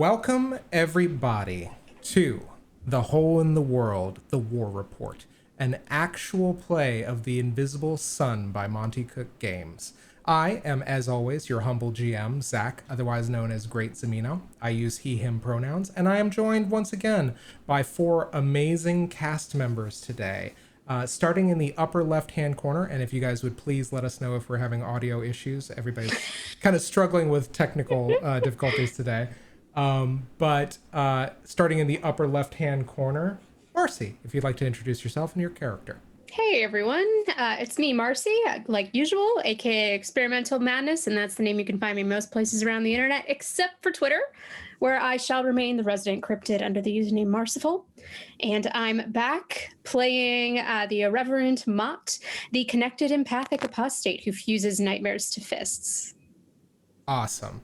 Welcome, everybody, to The Hole in the World, The War Report, an actual play of The Invisible Sun by Monty Cook Games. I am, as always, your humble GM, Zach, otherwise known as Great Zamino. I use he, him pronouns, and I am joined once again by four amazing cast members today. Starting in the upper left-hand corner, and if you guys would please let us know if we're having audio issues. Everybody's kind of struggling with technical difficulties today. But starting in the upper left-hand corner, Marcy, if you'd like to introduce yourself and your character. Hey everyone, it's me, Marcy, like usual, aka Experimental Madness, and that's the name you can find me most places around the internet, except for Twitter, where I shall remain the resident cryptid under the username Marciful. And I'm back playing the irreverent Mott, the connected empathic apostate who fuses nightmares to fists. Awesome.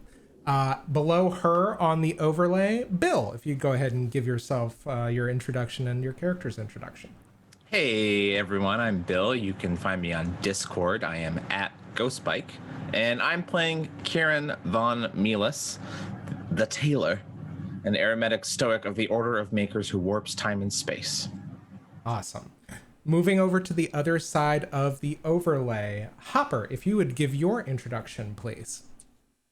Below her on the overlay, Bill, if you go ahead and give yourself your introduction and your character's introduction. Hey everyone, I'm Bill. You can find me on Discord. I am at Ghostbike, and I'm playing Kieran von Melis, the Tailor, an aromatic stoic of the Order of Makers who warps time and space. Awesome. Moving over to the other side of the overlay, Hopper, if you would give your introduction, please.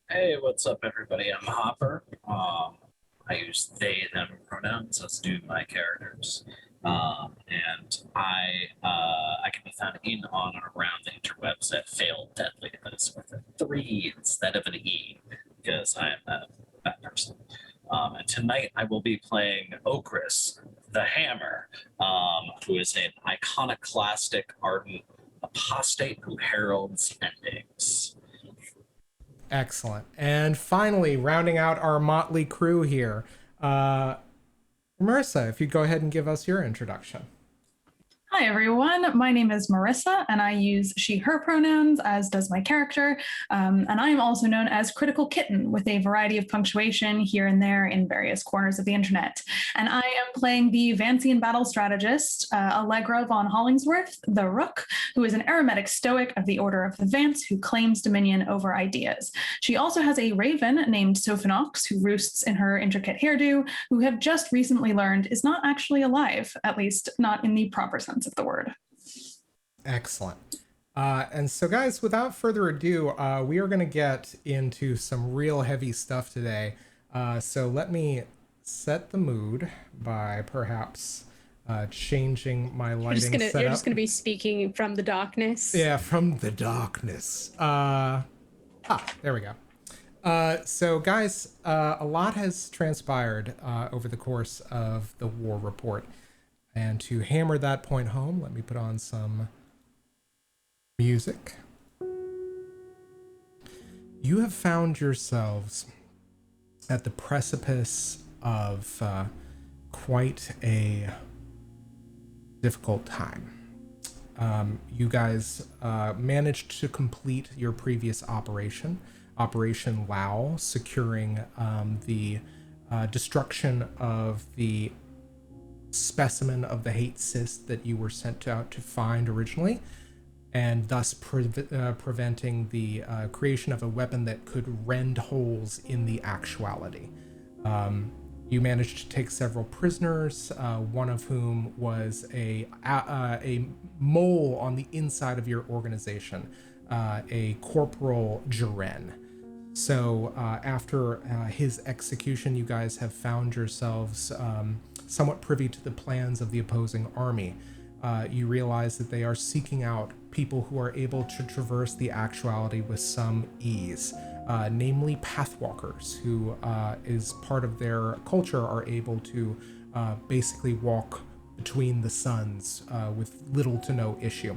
Hey, what's up, everybody? I'm Hopper. I use they, them pronouns, as do my characters. And I can be found in, on, and around the interwebs at Fail Deadly. That is with a 3 instead of an E, because I am that person. And tonight I will be playing Okris, the Hammer, who is an iconoclastic, ardent apostate who heralds endings. Excellent. And finally, rounding out our motley crew here, Marissa, if you'd go ahead and give us your introduction. Hi, everyone. My name is Marissa, and I use she, her pronouns, as does my character. And I am also known as Critical Kitten, with a variety of punctuation here and there in various corners of the internet. And I am playing the Vancian battle strategist, Allegra von Hollingsworth, the Rook, who is an aromatic stoic of the Order of the Vance who claims dominion over ideas. She also has a raven named Sophinox, who roosts in her intricate hairdo, who have just recently learned is not actually alive, at least not in the proper sense of the word. Excellent. And so, guys, without further ado, we are going to get into some real heavy stuff today. So let me set the mood by perhaps changing my lighting setup. You're just gonna be speaking from the darkness. Yeah, from the darkness. There we go. So, guys, a lot has transpired over the course of the war report. And to hammer that point home, let me put on some music. You have found yourselves at the precipice of quite a difficult time. You guys managed to complete your previous operation, Operation Lowl, securing the destruction of the specimen of the hate cyst that you were sent out to find originally, and thus preventing the creation of a weapon that could rend holes in the actuality. You managed to take several prisoners, one of whom was a mole on the inside of your organization, a Corporal Jaren. So after his execution, you guys have found yourselves somewhat privy to the plans of the opposing army. You realize that they are seeking out people who are able to traverse the actuality with some ease, namely pathwalkers, who is part of their culture, are able to basically walk between the suns with little to no issue.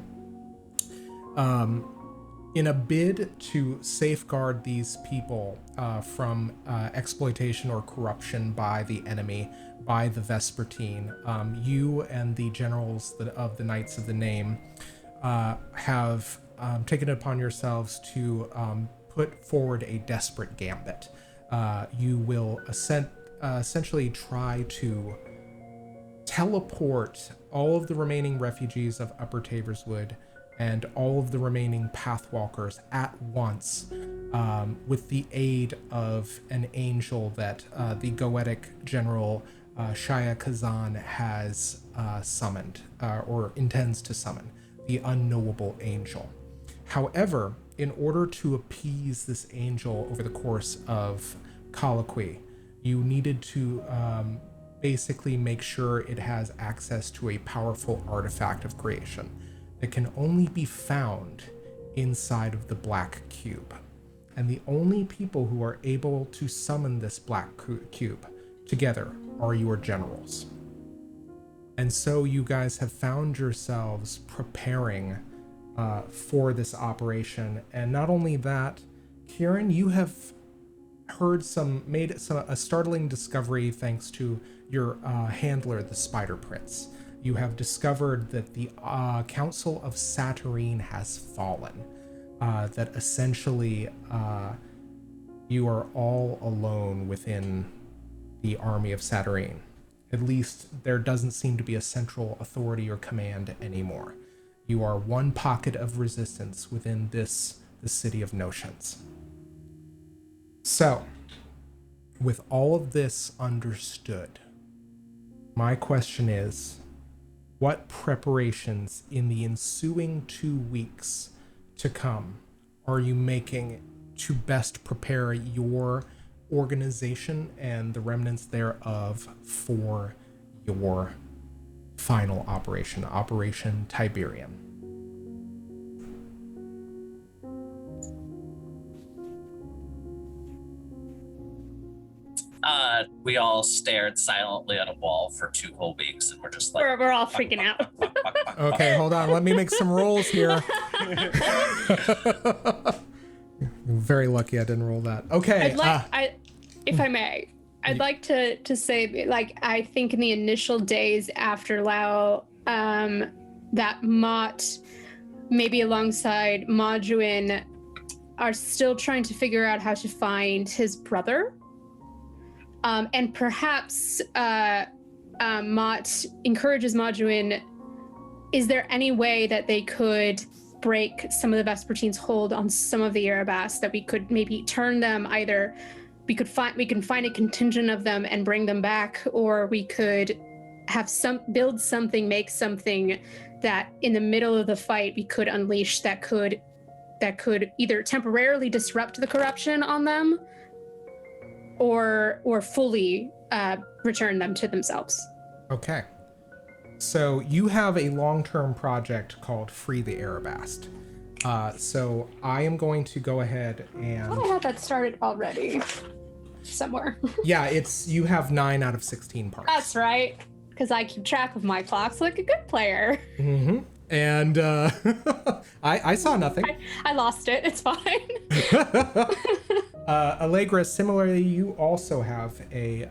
In a bid to safeguard these people from exploitation or corruption by the enemy, by the Vespertine, you and the generals of the Knights of the Name have taken it upon yourselves to put forward a desperate gambit. You will essentially try to teleport all of the remaining refugees of Upper Taverswood and all of the remaining pathwalkers at once, with the aid of an angel that the Goetic General Shaya Kazan has summoned, or intends to summon, the unknowable angel. However, in order to appease this angel over the course of colloquy, you needed to basically make sure it has access to a powerful artifact of creation that can only be found inside of the black cube. And the only people who are able to summon this black cube together are your generals. And so you guys have found yourselves preparing for this operation. And not only that, Kieran, you have made a startling discovery thanks to your handler, the Spider Prince. You have discovered that the Council of Satyrine has fallen. That essentially you are all alone within the Army of Satyrine. At least there doesn't seem to be a central authority or command anymore. You are one pocket of resistance within the city of Notions. So, with all of this understood, my question is, what preparations in the ensuing 2 weeks to come are you making to best prepare your organization and the remnants thereof for your final operation, Operation Tiberian? We all stared silently at a wall for 2 whole weeks, and we're just like, We're all freaking out. Okay, hold on. Let me make some rolls here. Very lucky I didn't roll that. Okay. If I may, I'd like to say, like, I think in the initial days after Lowl, that Mott, maybe alongside Majuin, are still trying to figure out how to find his brother. And perhaps Mott encourages Majuin, is there any way that they could break some of the Vespertine's hold on some of the Erebus, that we could maybe turn them either, we can find a contingent of them and bring them back, or we could have build something, make something that in the middle of the fight we could unleash that could either temporarily disrupt the corruption on them or fully return them to themselves. Okay. So you have a long-term project called Free the Erebast. So I am going to go ahead and... I had that started already somewhere. Yeah, you have 9 out of 16 parts. That's right, because I keep track of my clocks like a good player. Mm-hmm. And I saw nothing. I lost it. It's fine. Allegra, similarly, you also have a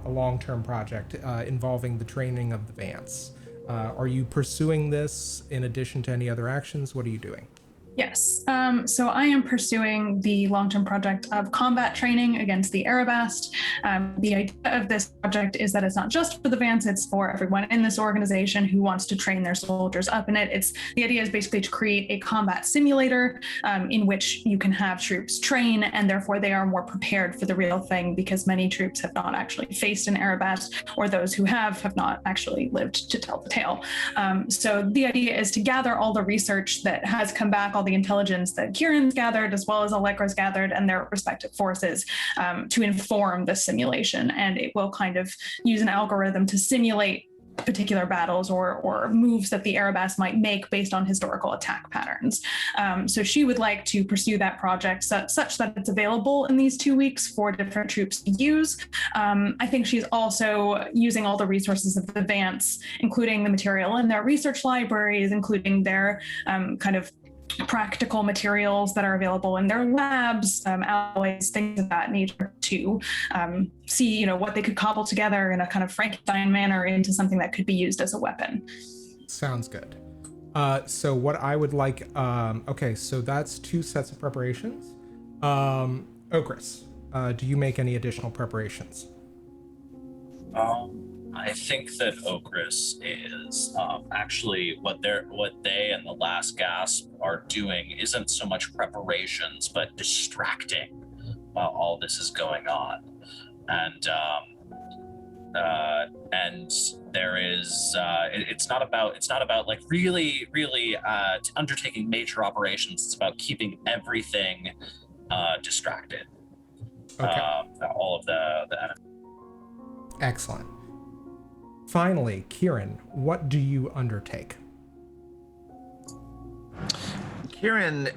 long-term project involving the training of the Vance. Are you pursuing this in addition to any other actions? What are you doing? Yes. So I am pursuing the long-term project of combat training against the Erebast. The idea of this project is that it's not just for the Vance, it's for everyone in this organization who wants to train their soldiers up in it. The idea is basically to create a combat simulator in which you can have troops train, and therefore they are more prepared for the real thing, because many troops have not actually faced an Erebast, or those who have not actually lived to tell the tale. So the idea is to gather all the research that has come back, all the intelligence that Kieran's gathered, as well as Allegra's gathered, and their respective forces, to inform the simulation. And it will kind of use an algorithm to simulate particular battles or moves that the Erebus might make based on historical attack patterns. So she would like to pursue that project such that it's available in these 2 weeks for different troops to use. I think she's also using all the resources of the Vance, including the material in their research libraries, including their kind of practical materials that are available in their labs, alloys, things of that nature, to see, what they could cobble together in a kind of Frankenstein manner into something that could be used as a weapon. Sounds good. So what I would like, okay, so that's 2 sets of preparations. Okris, do you make any additional preparations? I think that Okris is actually what they and the Last Gasp are doing isn't so much preparations, but distracting while all this is going on, and there is it's not about like really undertaking major operations. It's about keeping everything distracted. Okay. All of the enemy. Excellent. Finally, Kieran, what do you undertake? Kieran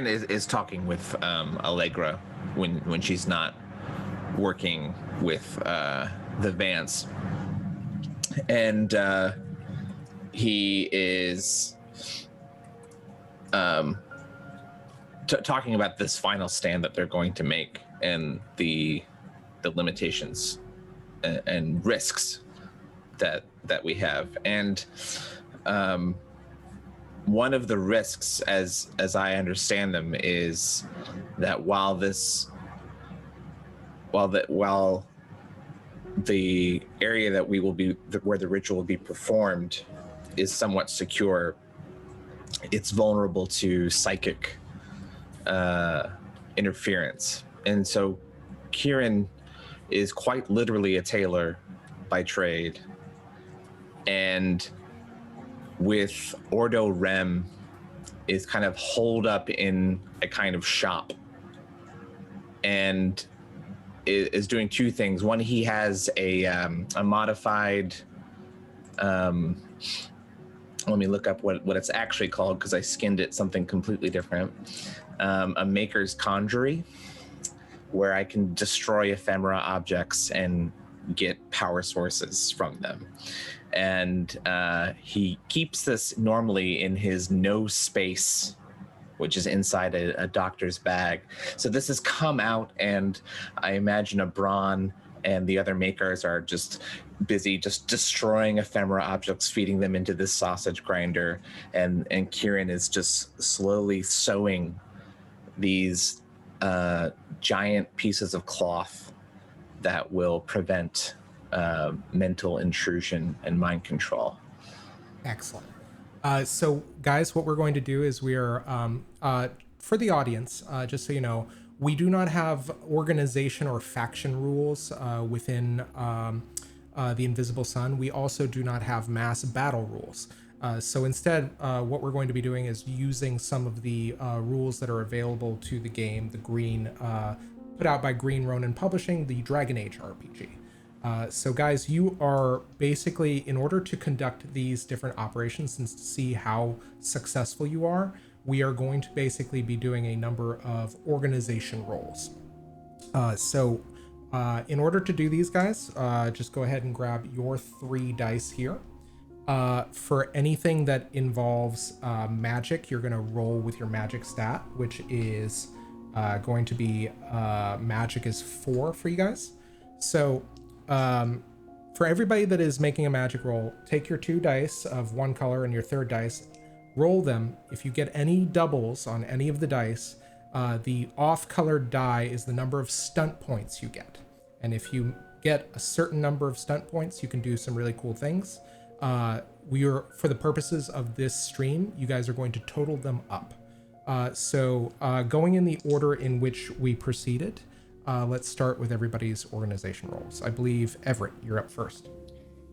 is talking with Allegra when she's not working with the Vance, and he is talking about this final stand that they're going to make and the limitations and risks that we have. And one of the risks, as I understand them, is that while the area that we will be where the ritual will be performed is somewhat secure, it's vulnerable to psychic interference. And so Kieran is quite literally a tailor by trade, and with Ordo Rem is kind of holed up in a kind of shop and is doing two things. One, he has a modified, let me look up what it's actually called because I skinned it something completely different. A Maker's Conjury, where I can destroy ephemera objects and get power sources from them. And he keeps this normally in his no space, which is inside a doctor's bag. So this has come out, and I imagine Abron and the other makers are just busy just destroying ephemera objects, feeding them into this sausage grinder, and Kieran is just slowly sewing these giant pieces of cloth that will prevent mental intrusion and mind control. Excellent. So, guys, what we're going to do is we are, for the audience, just so you know, we do not have organization or faction rules within the Invisible Sun. We also do not have mass battle rules. So instead, what we're going to be doing is using some of the rules that are available to the game, the Green, put out by Green Ronin Publishing, the Dragon Age RPG. So guys, you are basically, in order to conduct these different operations and to see how successful you are, we are going to basically be doing a number of organization roles. In order to do these, guys, just go ahead and grab your 3 dice here. For anything that involves magic, you're going to roll with your magic stat, which is going to be magic is 4 for you guys. So for everybody that is making a magic roll, take your 2 dice of one color and your 3rd dice, roll them. If you get any doubles on any of the dice, the off-colored die is the number of stunt points you get. And if you get a certain number of stunt points, you can do some really cool things. We are, for the purposes of this stream, you guys are going to total them up. So going in the order in which we proceeded, let's start with everybody's organization roles. I believe, Everett, you're up first.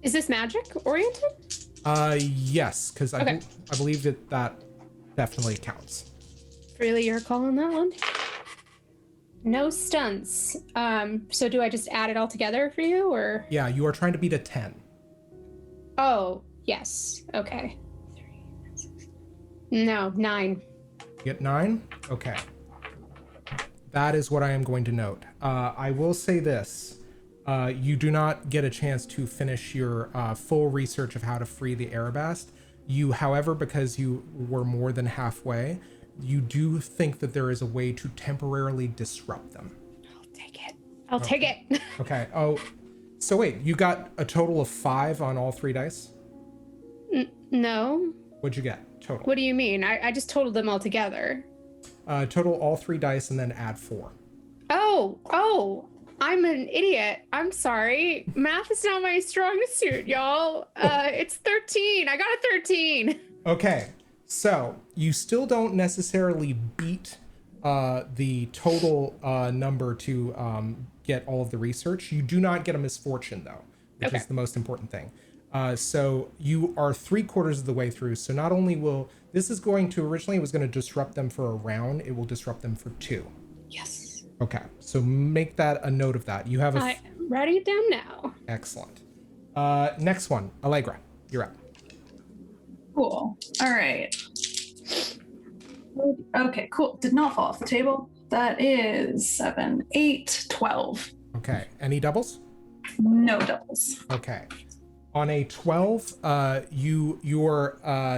Is this magic oriented? Yes, because Okay. I believe that definitely counts. Freely your call on that one. No stunts. So do I just add it all together for you, or? Yeah, you are trying to beat a 10. Oh, yes. Okay. 3, 6. No, 9. You get 9? Okay. That is what I am going to note. I will say this. You do not get a chance to finish your full research of how to free the Erebast. You, however, because you were more than halfway, you do think that there is a way to temporarily disrupt them. I'll take it. I'll take it. Okay. Oh, so wait, you got a total of 5 on all 3 dice? No. What'd you get total? What do you mean? I just totaled them all together. Total all 3 dice and then add 4. Oh. I'm an idiot. I'm sorry. Math is not my strongest suit, y'all. It's 13. I got a 13. Okay, so you still don't necessarily beat the total number to get all of the research. You do not get a misfortune, though, which is the most important thing. So you are 3/4 of the way through. So not only will this is going to originally it was going to disrupt them for a round, it will disrupt them for 2. Yes. Okay, so make that a note of that. You have I'm writing it down now. Excellent. Next one, Allegra, you're up. Cool. All right. Okay, cool. Did not fall off the table. That is 7, 8, 12. Okay, any doubles? No doubles. Okay. On a 12, your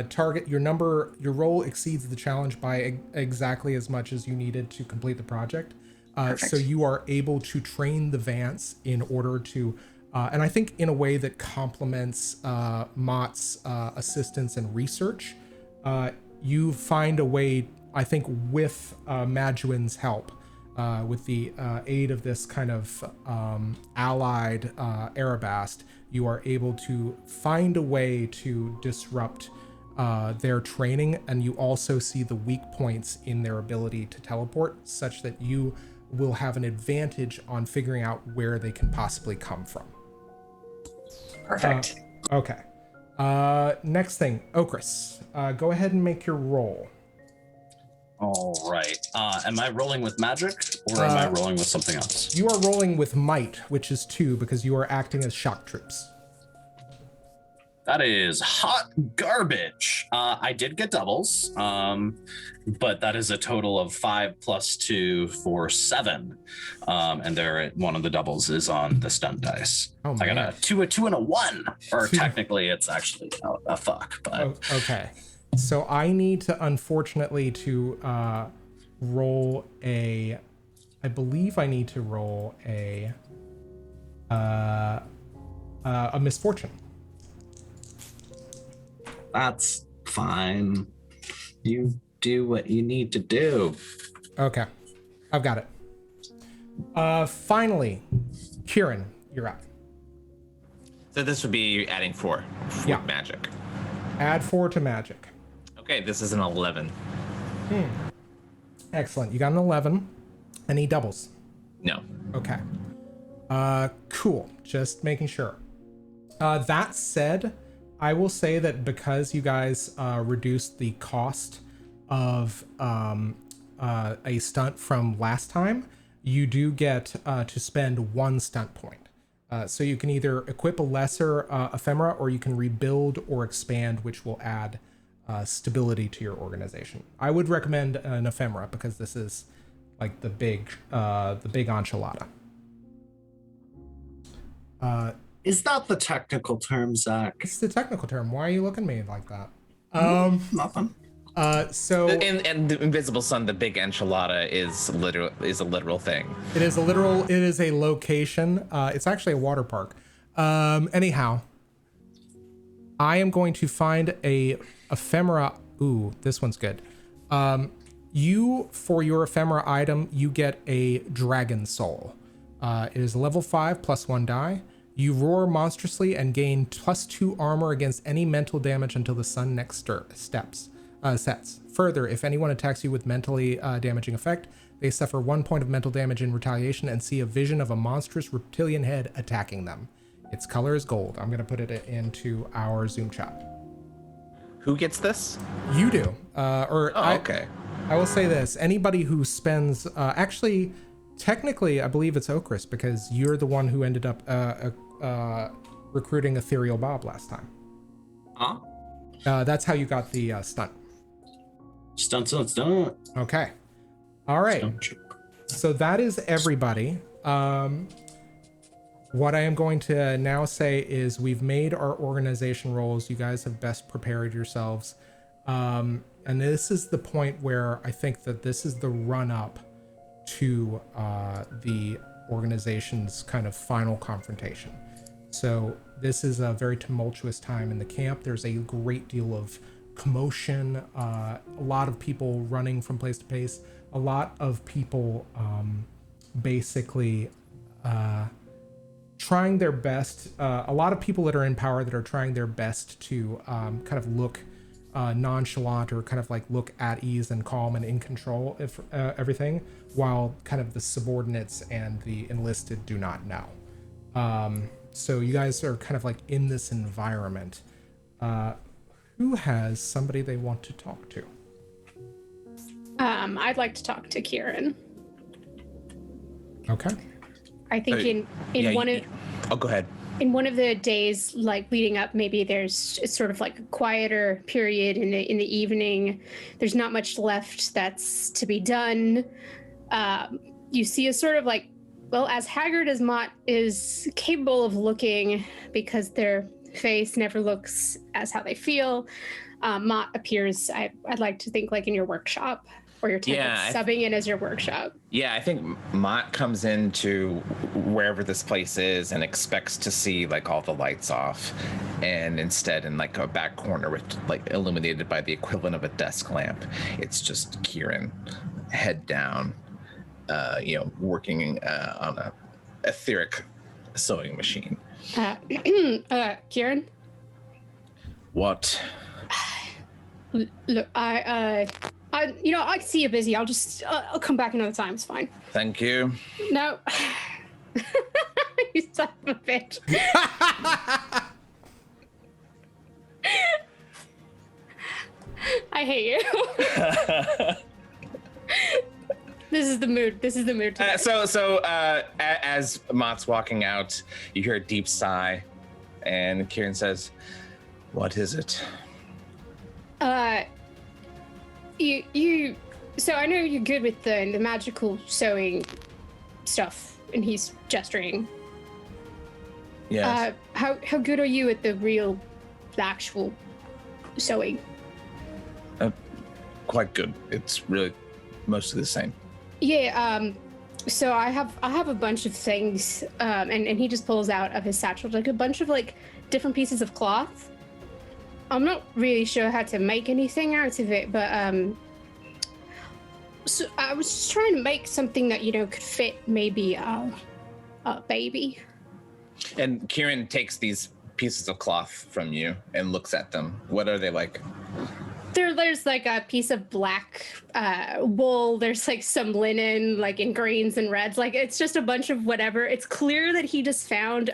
target, your roll exceeds the challenge by exactly as much as you needed to complete the project. So you are able to train the Vance in order to, and I think in a way that complements Mott's assistance and research. You find a way, I think, with Maduin's help, with the aid of this kind of allied Arabast, you are able to find a way to disrupt their training, and you also see the weak points in their ability to teleport, such that you will have an advantage on figuring out where they can possibly come from. Perfect. Okay. Next thing, Okris, go ahead and make your roll. All right. Am I rolling with magic or am I rolling with something else? You are rolling with might, which is 2, because you are acting as shock troops. That is hot garbage. I did get doubles, but that is a total of 5 plus 2 for 7. And one of the doubles is on the stun dice. Oh, I got man. a 2, and a 1. Or technically, it's actually a fuck. But Okay. So I need to, unfortunately, to roll a. I believe I need to roll a misfortune. that's fine. You do what you need to do. Okay, I've got it. Finally, Kieran, you're up. So this would be adding 4 Yeah. with magic. Add 4 to magic. Okay, this is an 11. Excellent. You got an 11. Any doubles? No. Okay. Cool. Just making sure. That said, I will say that because you guys reduced the cost of a stunt from last time, you do get to spend 1 stunt point. So you can either equip a lesser ephemera, or you can rebuild or expand, which will add stability to your organization. I would recommend an ephemera because this is like the big enchilada. Is that the technical term, Zach? It's the technical term. Why are you looking at me like that? Nothing. So And the Invisible Sun, the big enchilada is a literal thing. it is a location. It's actually a water park. Anyhow, I am going to find a ephemera. Ooh, this one's good. For your ephemera item, you get a dragon soul. It is level 5 plus 1 die. You roar monstrously and gain +2 armor against any mental damage until the sun next sets. Further, if anyone attacks you with mentally damaging effect, they suffer 1 point of mental damage in retaliation and see a vision of a monstrous reptilian head attacking them. Its color is gold. I'm going to put it into our Zoom chat. Who gets this? You do. Okay. I will say this. Anybody who spends... actually, technically, I believe it's Okris because you're the one who ended up recruiting Ethereal Bob last time. Huh? That's how you got the stunt. Stunts. Okay. All right. So that is everybody. What I am going to now say is we've made our organization roles. You guys have best prepared yourselves. And this is the point where I think that this is the run up to the organization's kind of final confrontation. So this is a very tumultuous time in the camp. There's a great deal of commotion, a lot of people running from place to place, a lot of people basically trying their best. A lot of people that are in power that are trying their best to kind of look nonchalant or kind of like look at ease and calm and in control of everything, while kind of the subordinates and the enlisted do not know. So you guys are kind of like in this environment. Who has somebody they want to talk to? I'd like to talk to Kieran. Okay. I think go ahead. In one of the days, like leading up, maybe there's sort of like a quieter period in the evening. There's not much left that's to be done. You see a sort of like, well, as haggard as Mott is capable of looking, because their face never looks as how they feel. Mott appears, I'd like to think, like in your workshop, or your tent, subbing in as your workshop. Yeah, I think Mott comes into wherever this place is and expects to see like all the lights off, and instead in like a back corner with like illuminated by the equivalent of a desk lamp, it's just Kieran, head down, working on a etheric sewing machine. Kieran? What? Look, I see you're busy. I'll come back another time. It's fine. Thank you. No. You son of a bitch. I hate you. This is the mood. Today. So as Mott's walking out, you hear a deep sigh, and Kieran says, "What is it?" You. So I know you're good with the magical sewing stuff, and he's gesturing. Yes. How good are you at the actual sewing? Quite good. It's really mostly the same. Yeah. So I have a bunch of things, and he just pulls out of his satchel like a bunch of like different pieces of cloth. I'm not really sure how to make anything out of it, but so I was just trying to make something that could fit maybe a baby. And Kieran takes these pieces of cloth from you and looks at them. What are they like? There's like a piece of black wool. There's like some linen, like in greens and reds. Like it's just a bunch of whatever. It's clear that he just found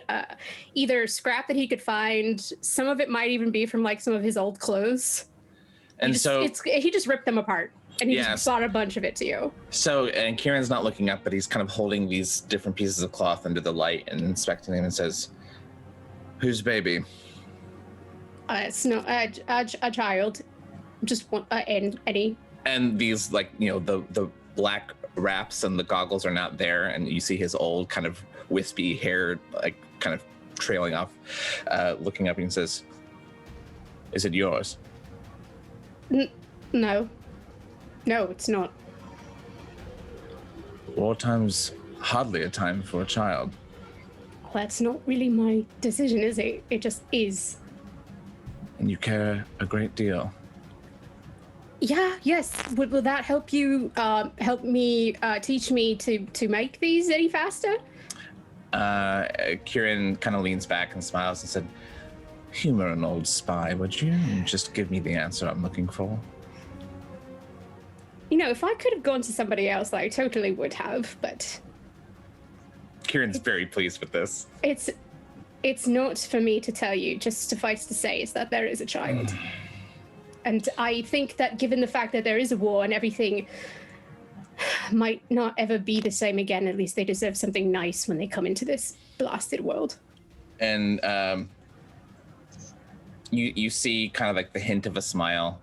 either scrap that he could find. Some of it might even be from like some of his old clothes. And he just ripped them apart, and he just bought a bunch of it to you. So, and Kieran's not looking up, but he's kind of holding these different pieces of cloth under the light and inspecting them and says, "Whose baby?" It's not a child. Just one, any. And these, like, the black wraps and the goggles are not there, and you see his old kind of wispy hair, like, kind of trailing off, looking up, and he says, "Is it yours?" No, it's not. Wartime's hardly a time for a child. Well, that's not really my decision, is it? It just is. And you care a great deal. Yeah, yes. Will that help you, help me, teach me to make these any faster? Kieran kind of leans back and smiles and said, "Humor an old spy, would you? And just give me the answer I'm looking for." If I could have gone to somebody else, I totally would have, but... Kieran's very pleased with this. It's not for me to tell you, just suffice to say is that there is a child. And I think that given the fact that there is a war and everything might not ever be the same again, at least they deserve something nice when they come into this blasted world. And you see kind of like the hint of a smile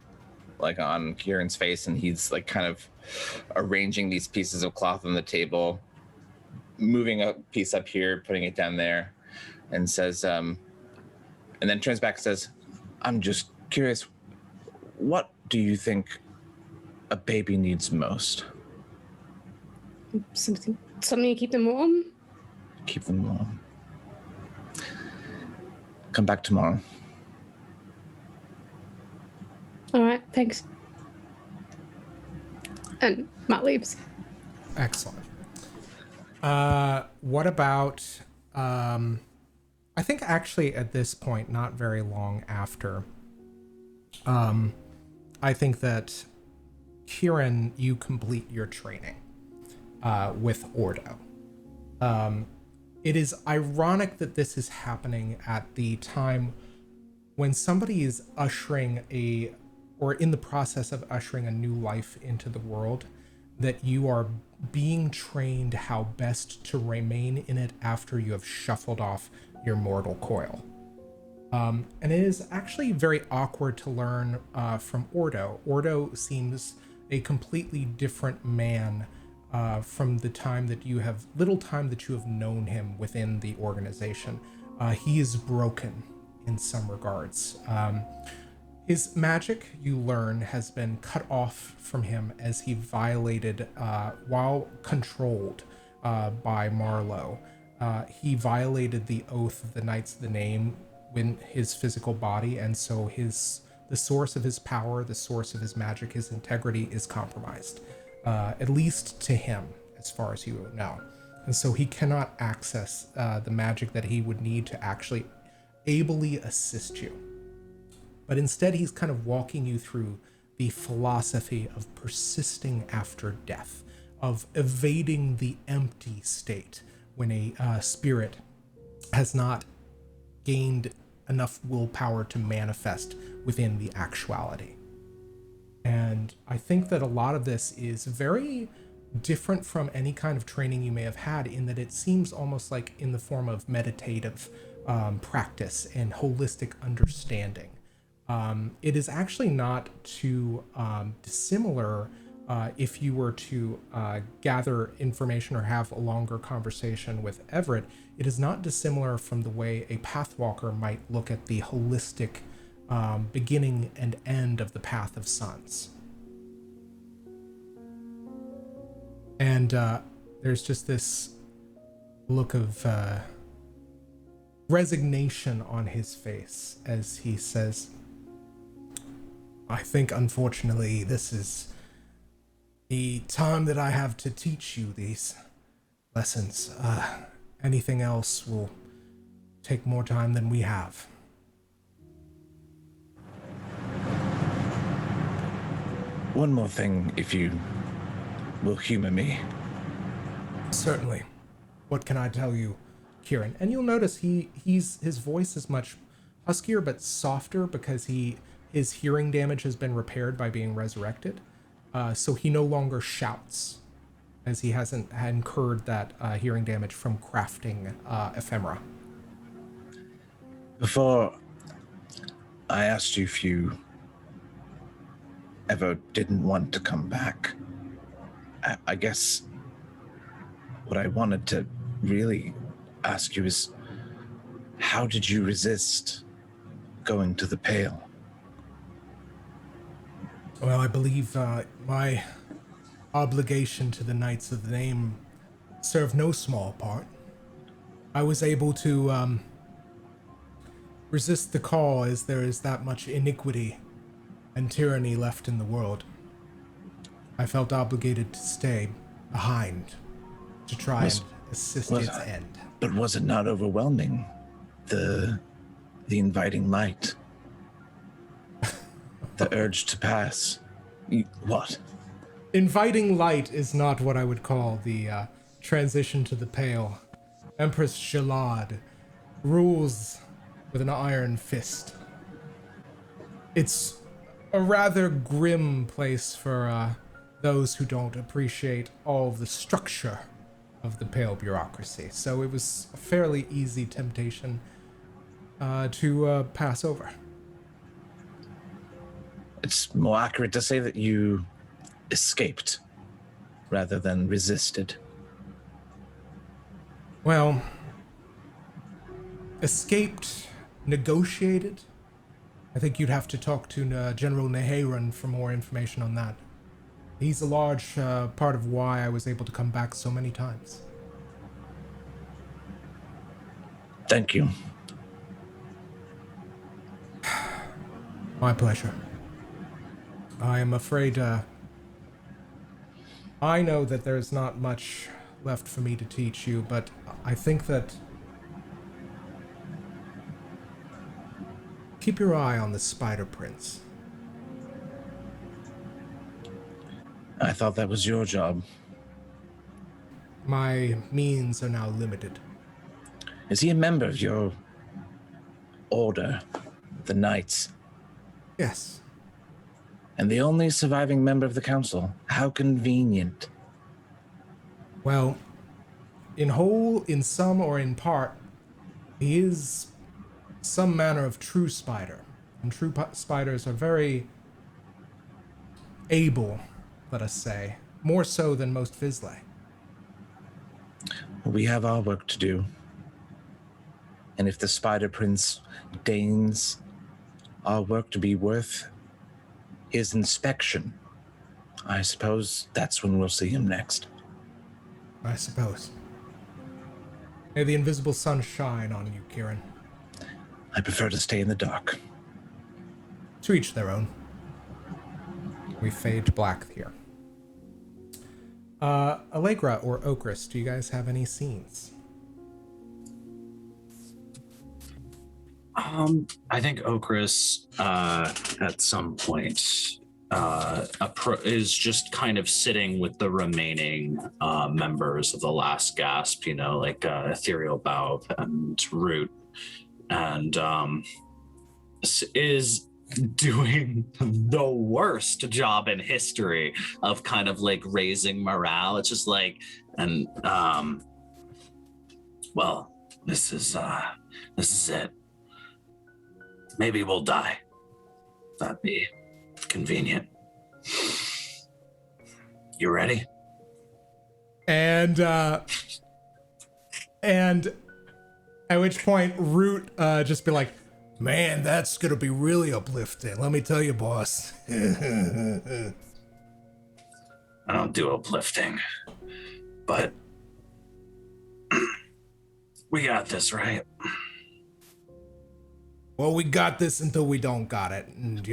like on Kieran's face, and he's like kind of arranging these pieces of cloth on the table, moving a piece up here, putting it down there, and says, and then turns back and says, "I'm just curious, what do you think a baby needs most?" Something to keep them warm? Keep them warm. Come back tomorrow. All right, thanks. And Matt leaves. Excellent. What about, I think actually at this point, not very long after, I think that Kieran, you complete your training, with Ordo. It is ironic that this is happening at the time when somebody is or in the process of ushering a new life into the world, that you are being trained how best to remain in it after you have shuffled off your mortal coil. And it is actually very awkward to learn from Ordo. Ordo seems a completely different man from the little time that you have known him within the organization. He is broken in some regards. His magic, you learn, has been cut off from him as he violated, while controlled by Marlowe. He violated the oath of the Knights of the Name in his physical body, and so the source of his power, the source of his magic, his integrity is compromised, at least to him, as far as you know. And so he cannot access the magic that he would need to actually ably assist you. But instead, he's kind of walking you through the philosophy of persisting after death, of evading the empty state when a spirit has not gained enough willpower to manifest within the actuality. And I think that a lot of this is very different from any kind of training you may have had, in that it seems almost like in the form of meditative practice and holistic understanding. It is actually not too dissimilar if you were to gather information or have a longer conversation with Everett. It is not dissimilar from the way a pathwalker might look at the holistic beginning and end of the Path of Suns. And there's just this look of resignation on his face as he says, I think, unfortunately, this is the time that I have to teach you these lessons. Anything else will take more time than we have. One more thing, if you will humor me. Certainly. What can I tell you, Kieran? And you'll notice his voice is much huskier but softer because his hearing damage has been repaired by being resurrected. So he no longer shouts, as he hasn't incurred that hearing damage from crafting ephemera. Before I asked you if you ever didn't want to come back, I guess what I wanted to really ask you is, how did you resist going to the Pale? Well, I believe my obligation to the Knights of the Name served no small part. I was able to resist the call, as there is that much iniquity and tyranny left in the world. I felt obligated to stay behind to try and assist its end. But was it not overwhelming? The inviting light. The urge to pass. What? Inviting light is not what I would call the transition to the Pale. Empress Shalad rules with an iron fist. It's a rather grim place for those who don't appreciate all of the structure of the Pale bureaucracy. So it was a fairly easy temptation to pass over. It's more accurate to say that you escaped rather than resisted. Well, escaped, negotiated. I think you'd have to talk to General Neheran for more information on that. He's a large part of why I was able to come back so many times. Thank you. My pleasure. I am afraid I know that there's not much left for me to teach you, but I think that keep your eye on the Spider Prince. I thought that was your job. My means are now limited. Is he a member of your order, the Knights? Yes. And the only surviving member of the council? How convenient. Well, in whole, in some, or in part, he is some manner of true spider. And true spiders are very able, let us say, more so than most Vizsla. We have our work to do. And if the Spider Prince deigns our work to be worth his inspection, I suppose that's when we'll see him next. I suppose. May the invisible sun shine on you, Kieran. I prefer to stay in the dark. To each their own. We fade to black here. Allegra or Okris, do you guys have any scenes? I think Okris at some point is just kind of sitting with the remaining members of the Last Gasp, like Ethereal Bow and Root, and is doing the worst job in history of kind of like raising morale. It's just like, and well, this is it. Maybe we'll die. That'd be convenient. You ready? And at which point Root just be like, man, that's gonna be really uplifting. Let me tell you, boss. I don't do uplifting, but we got this, right? Well, we got this until we don't got it, and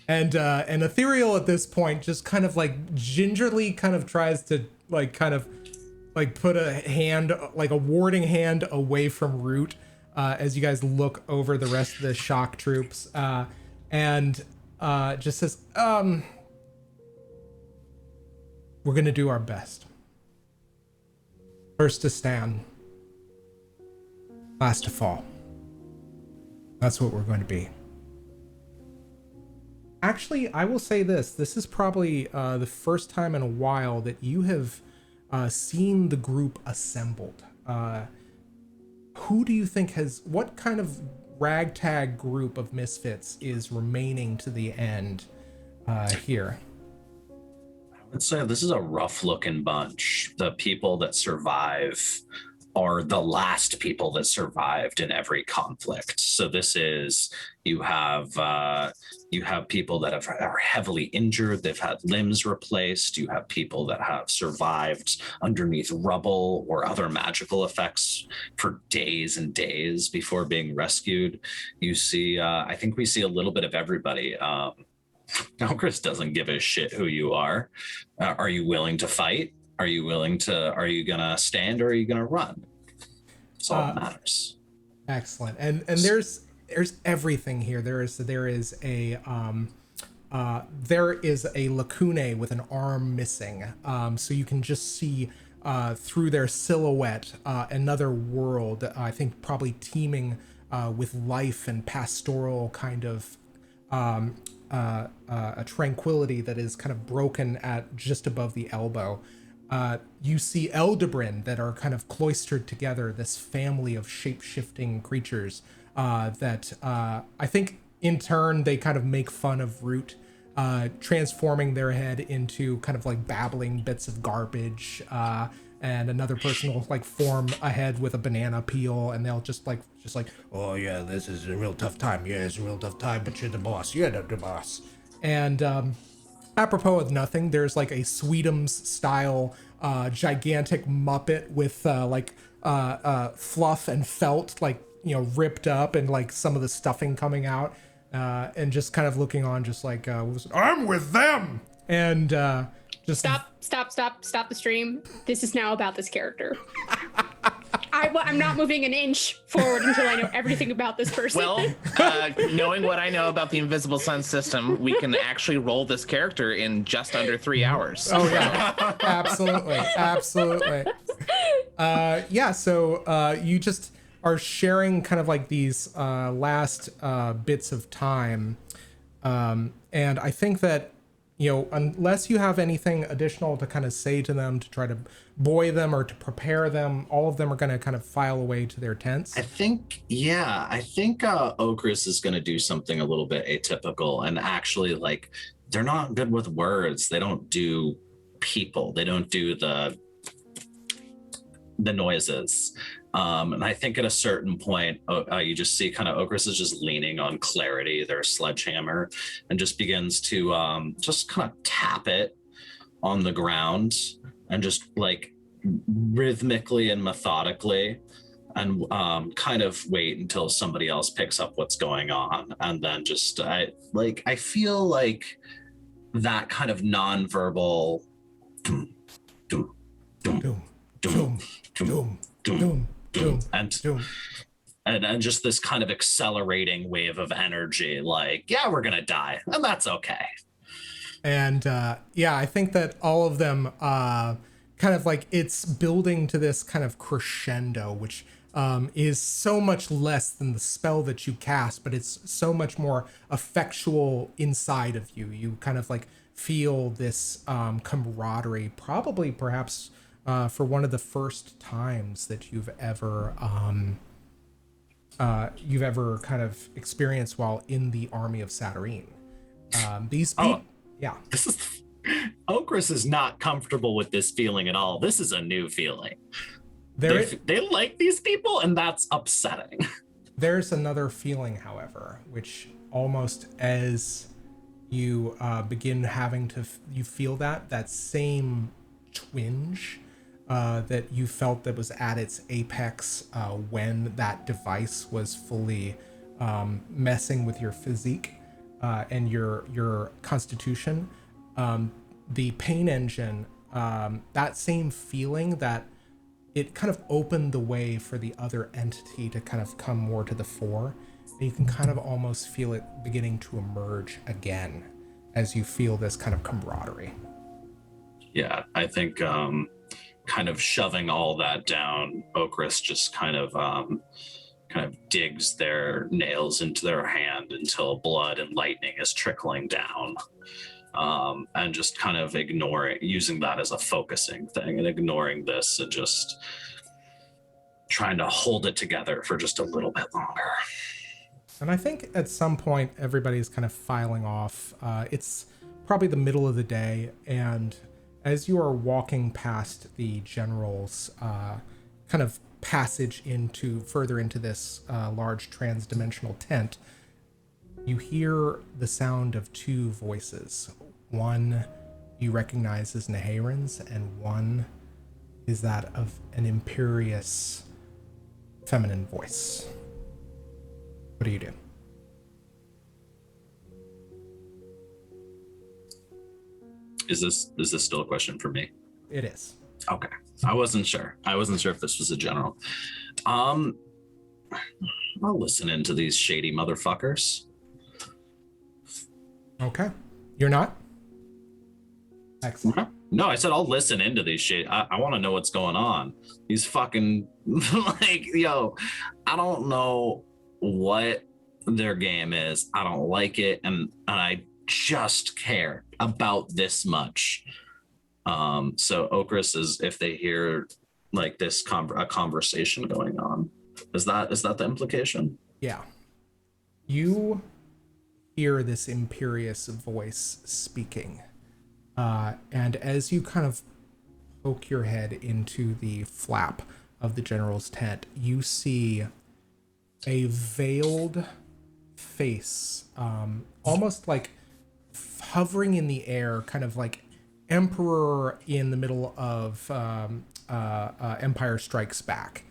And Ethereal at this point just kind of like gingerly kind of tries to put a hand, like a warding hand away from Root as you guys look over the rest of the shock troops, and just says, we're gonna do our best. First to stand, last to fall. That's what we're going to be. Actually, I will say this. This is probably the first time in a while that you have seen the group assembled. Who do you think what kind of ragtag group of misfits is remaining to the end here? I would say this is a rough looking bunch. The people that survive are the last people that survived in every conflict. So this is, you have people that are heavily injured, they've had limbs replaced, you have people that have survived underneath rubble or other magical effects for days and days before being rescued. You see, I think we see a little bit of everybody. Okris doesn't give a shit who you are. Are you willing to fight? Are you gonna stand or are you gonna run? That's all that matters. Excellent. And there's everything here. There is a lacune with an arm missing. So you can just see through their silhouette another world, I think probably teeming with life and pastoral kind of a tranquility that is kind of broken at just above the elbow. You see Eldebrin that are kind of cloistered together, this family of shape-shifting creatures that I think in turn they kind of make fun of Root, transforming their head into kind of like babbling bits of garbage, and another person will like form a head with a banana peel, and they'll just like, oh yeah, this is a real tough time. Yeah, it's a real tough time, but you're the boss. You're the boss. And apropos of nothing, there's like a Sweetums style gigantic Muppet with fluff and felt ripped up and like some of the stuffing coming out, and just kind of looking on just like I'm with them, and Just Stop the stream. This is now about this character. I'm not moving an inch forward until I know everything about this person. Well, knowing what I know about the Invisible Sun system, we can actually roll this character in just under 3 hours. Oh yeah, absolutely. Yeah. So you just are sharing kind of like these last bits of time, and I think that, you know, unless you have anything additional to kind of say to them to try to buoy them or to prepare them, all of them are going to kind of file away to their tents. I think Okris is going to do something a little bit atypical and actually, like, they're not good with words. They don't do people. They don't do the noises. And I think at a certain point, you just see kind of Okris is just leaning on clarity, their sledgehammer, and just begins to just kind of tap it on the ground and just like rhythmically and methodically, and kind of wait until somebody else picks up what's going on. And then just I feel like that kind of nonverbal doom, doom, doom, doom, doom, doom, doom, doom, and just this kind of accelerating wave of energy, like, yeah, we're gonna die, and that's okay. And yeah, I think that all of them kind of like it's building to this kind of crescendo, which is so much less than the spell that you cast, but it's so much more effectual inside of you. You kind of like feel this camaraderie, probably perhaps for one of the first times that you've ever kind of experienced while in the Army of Satyrine. These people, yeah. This is Okris is not comfortable with this feeling at all. This is a new feeling. They like these people, and that's upsetting. There's another feeling, however, which almost as you begin having to, you feel that same twinge that you felt that was at its apex when that device was fully messing with your physique and your constitution. The pain engine, that same feeling that it kind of opened the way for the other entity to kind of come more to the fore. And you can kind of almost feel it beginning to emerge again as you feel this kind of camaraderie. Yeah, I think kind of shoving all that down, Okris just kind of digs their nails into their hand until blood and lightning is trickling down. And just kind of using that as a focusing thing and ignoring this and just trying to hold it together for just a little bit longer. And I think at some point, everybody's kind of filing off. It's probably the middle of the day, and as you are walking past the general's kind of passage further into this large transdimensional tent, you hear the sound of two voices. One you recognize as Naharin's, and one is that of an imperious feminine voice. What do you do? Is this still a question for me? It is. Okay. I wasn't sure if this was a general. I'll listen into these shady motherfuckers. Okay. You're not? Excellent. Okay. No, I said I'll listen into these shit. I want to know what's going on. These fucking like, yo, I don't know what their game is. I don't like it, and I just care about this much. So Okris is, if they hear like this a conversation going on, is that the implication? Yeah. You hear this imperious voice speaking. And as you kind of poke your head into the flap of the general's tent, you see a veiled face, almost like hovering in the air, kind of like Emperor in the middle of Empire Strikes Back.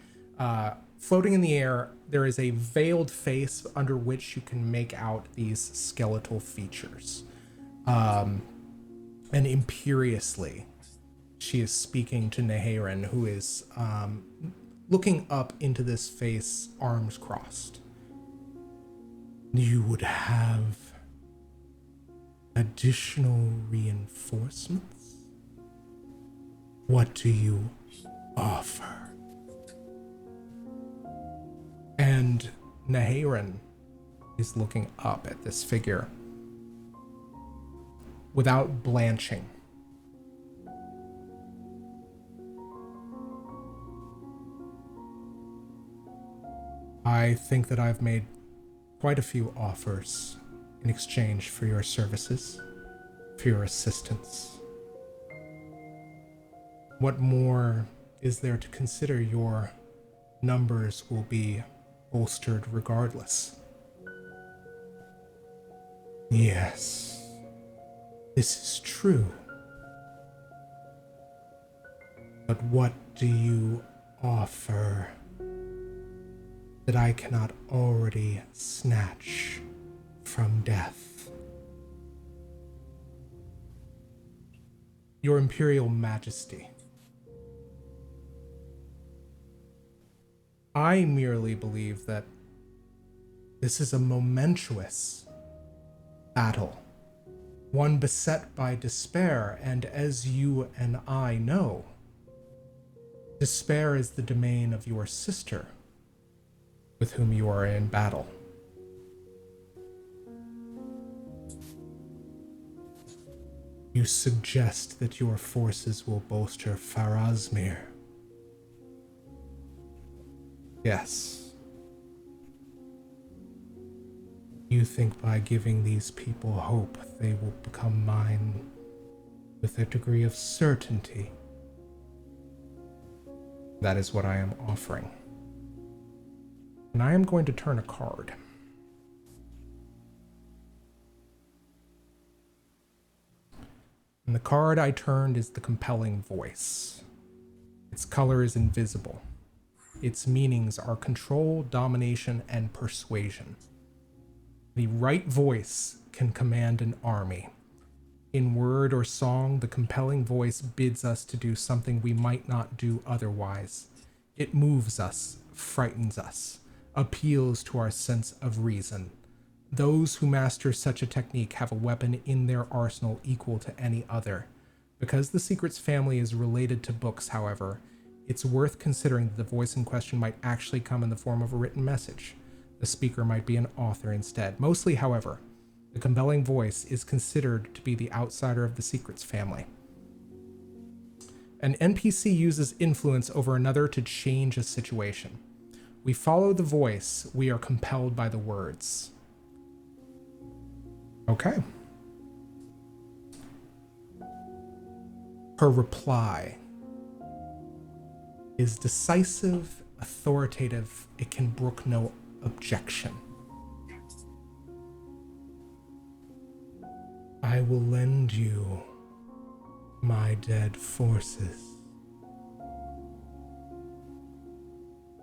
Floating in the air, there is a veiled face under which you can make out these skeletal features. And imperiously, she is speaking to Neharan, who is looking up into this face, arms crossed. You would have additional reinforcements? What do you offer? And Neharan is looking up at this figure without blanching. I think that I've made quite a few offers in exchange for your services, for your assistance. What more is there to consider? Your numbers will be bolstered regardless. Yes, this is true. But what do you offer that I cannot already snatch from death? Your Imperial Majesty, I merely believe that this is a momentous battle, one beset by despair, and as you and I know, despair is the domain of your sister, with whom you are in battle. You suggest that your forces will bolster Farazmir. Yes. You think by giving these people hope, they will become mine with a degree of certainty. That is what I am offering. And I am going to turn a card. And the card I turned is the Compelling Voice. Its color is invisible. Its meanings are control, domination, and persuasion. The right voice can command an army. In word or song, the compelling voice bids us to do something we might not do otherwise. It moves us, frightens us, appeals to our sense of reason. Those who master such a technique have a weapon in their arsenal equal to any other. Because the Secrets family is related to books, however, it's worth considering that the voice in question might actually come in the form of a written message. The speaker might be an author instead. Mostly, however, the compelling voice is considered to be the outsider of the Secrets family. An NPC uses influence over another to change a situation. We follow the voice, we are compelled by the words. Okay. Her reply is decisive, authoritative, it can brook no objection. I will lend you my dead forces,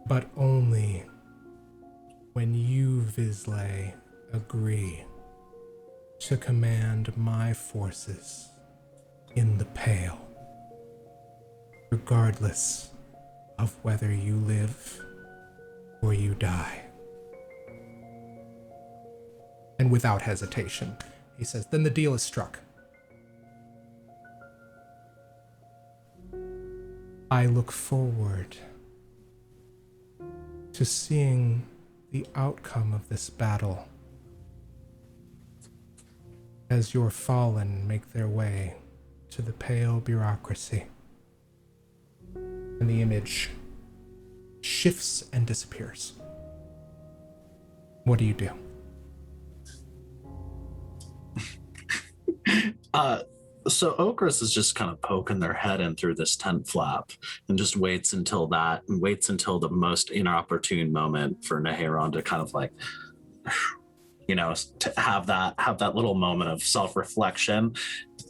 but only when you, Visley, agree to command my forces in the Pale, regardless of whether you live or you die. And without hesitation, he says, then the deal is struck. I look forward to seeing the outcome of this battle as your fallen make their way to the Pale bureaucracy. And the image shifts and disappears. What do you do? So Okris is just kind of poking their head in through this tent flap and just waits until the most inopportune moment for Neharan to kind of like, to have that little moment of self-reflection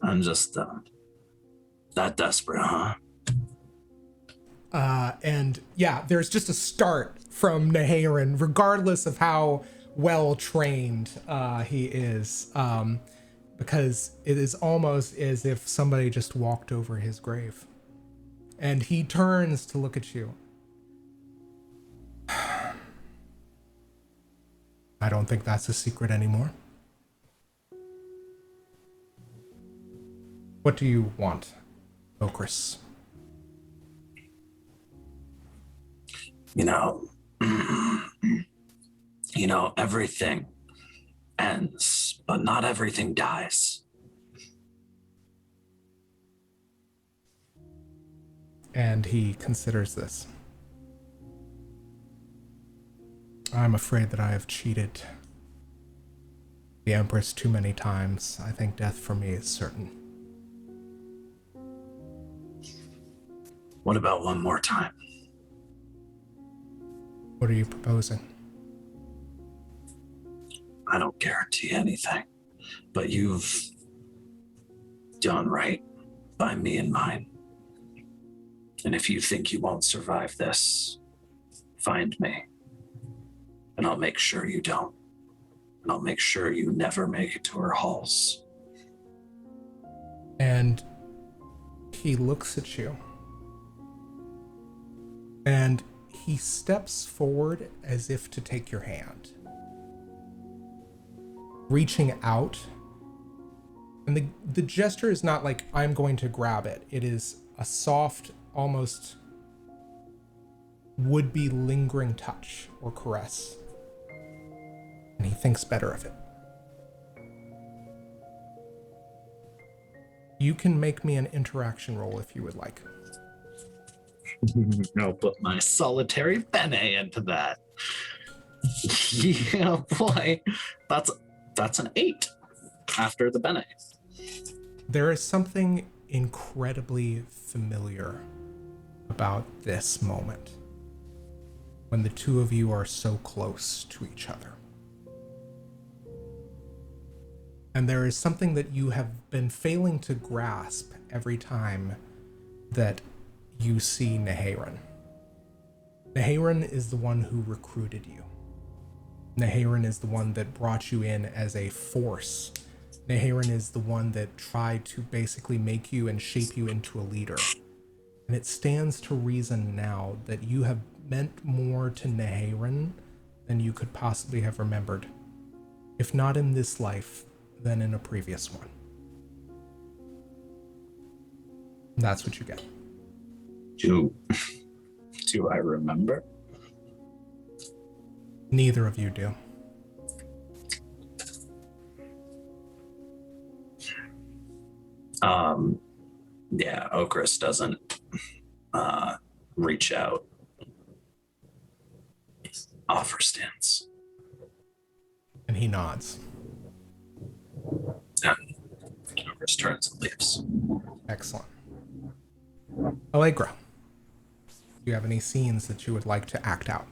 and just that desperate, huh? And yeah, there's just a start from Neharan, regardless of how well trained he is. because it is almost as if somebody just walked over his grave. And he turns to look at you. I don't think that's a secret anymore. What do you want, Okris? Everything ends, but not everything dies. And he considers this. I'm afraid that I have cheated the Empress too many times. I think death for me is certain. What about one more time? What are you proposing? I don't guarantee anything, but you've done right by me and mine. And if you think you won't survive this, find me. And I'll make sure you don't. And I'll make sure you never make it to her halls. And he looks at you. And he steps forward as if to take your hand. Reaching out. And the gesture is not like, I'm going to grab it. It is a soft, almost would-be lingering touch or caress. And he thinks better of it. You can make me an interaction roll if you would like. I'll put my solitary bene into that. Yeah, boy. That's an 8 after the bene. There is something incredibly familiar about this moment when the two of you are so close to each other. And there is something that you have been failing to grasp every time that you see Neharin. Neharin is the one who recruited you. Neharin is the one that brought you in as a force. Neharin is the one that tried to basically make you and shape you into a leader. And it stands to reason now that you have meant more to Neharin than you could possibly have remembered. If not in this life, then in a previous one. That's what you get. Do I remember? Neither of you do. Yeah, Okris doesn't reach out. Offer stance. And he nods. Yeah. Okris turns and leaves. Excellent. Allegra, do you have any scenes that you would like to act out?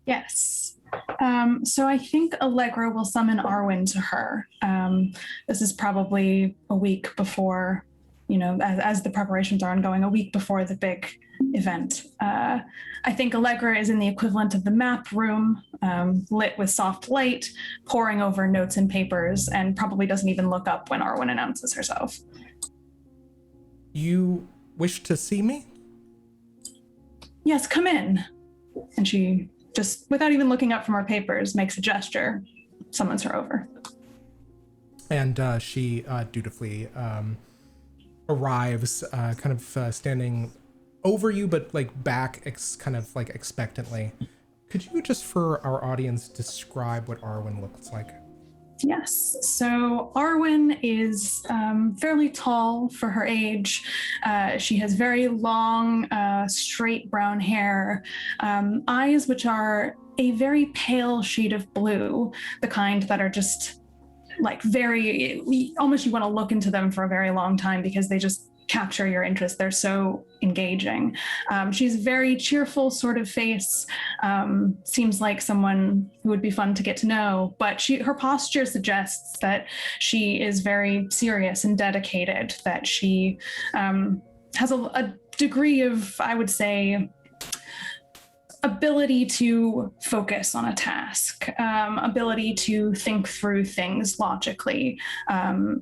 Yes. So I think Allegra will summon Arwen to her. This is probably a week before, as the preparations are ongoing, a week before the big event. I think Allegra is in the equivalent of the map room, lit with soft light, poring over notes and papers, and probably doesn't even look up when Arwen announces herself. You wish to see me? Yes, come in. And she, just without even looking up from her papers, makes a gesture, summons her over. And she dutifully arrives, kind of standing over you, but like back, kind of like expectantly. Could you just, for our audience, describe what Arwen looks like? Yes. So Arwen is fairly tall for her age. She has very long, straight brown hair, eyes which are a very pale shade of blue, the kind that are just like almost you want to look into them for a very long time because they just capture your interest. They're so engaging. She's a very cheerful sort of face, seems like someone who would be fun to get to know, but her posture suggests that she is very serious and dedicated, that she has a degree of, I would say, ability to focus on a task, ability to think through things logically.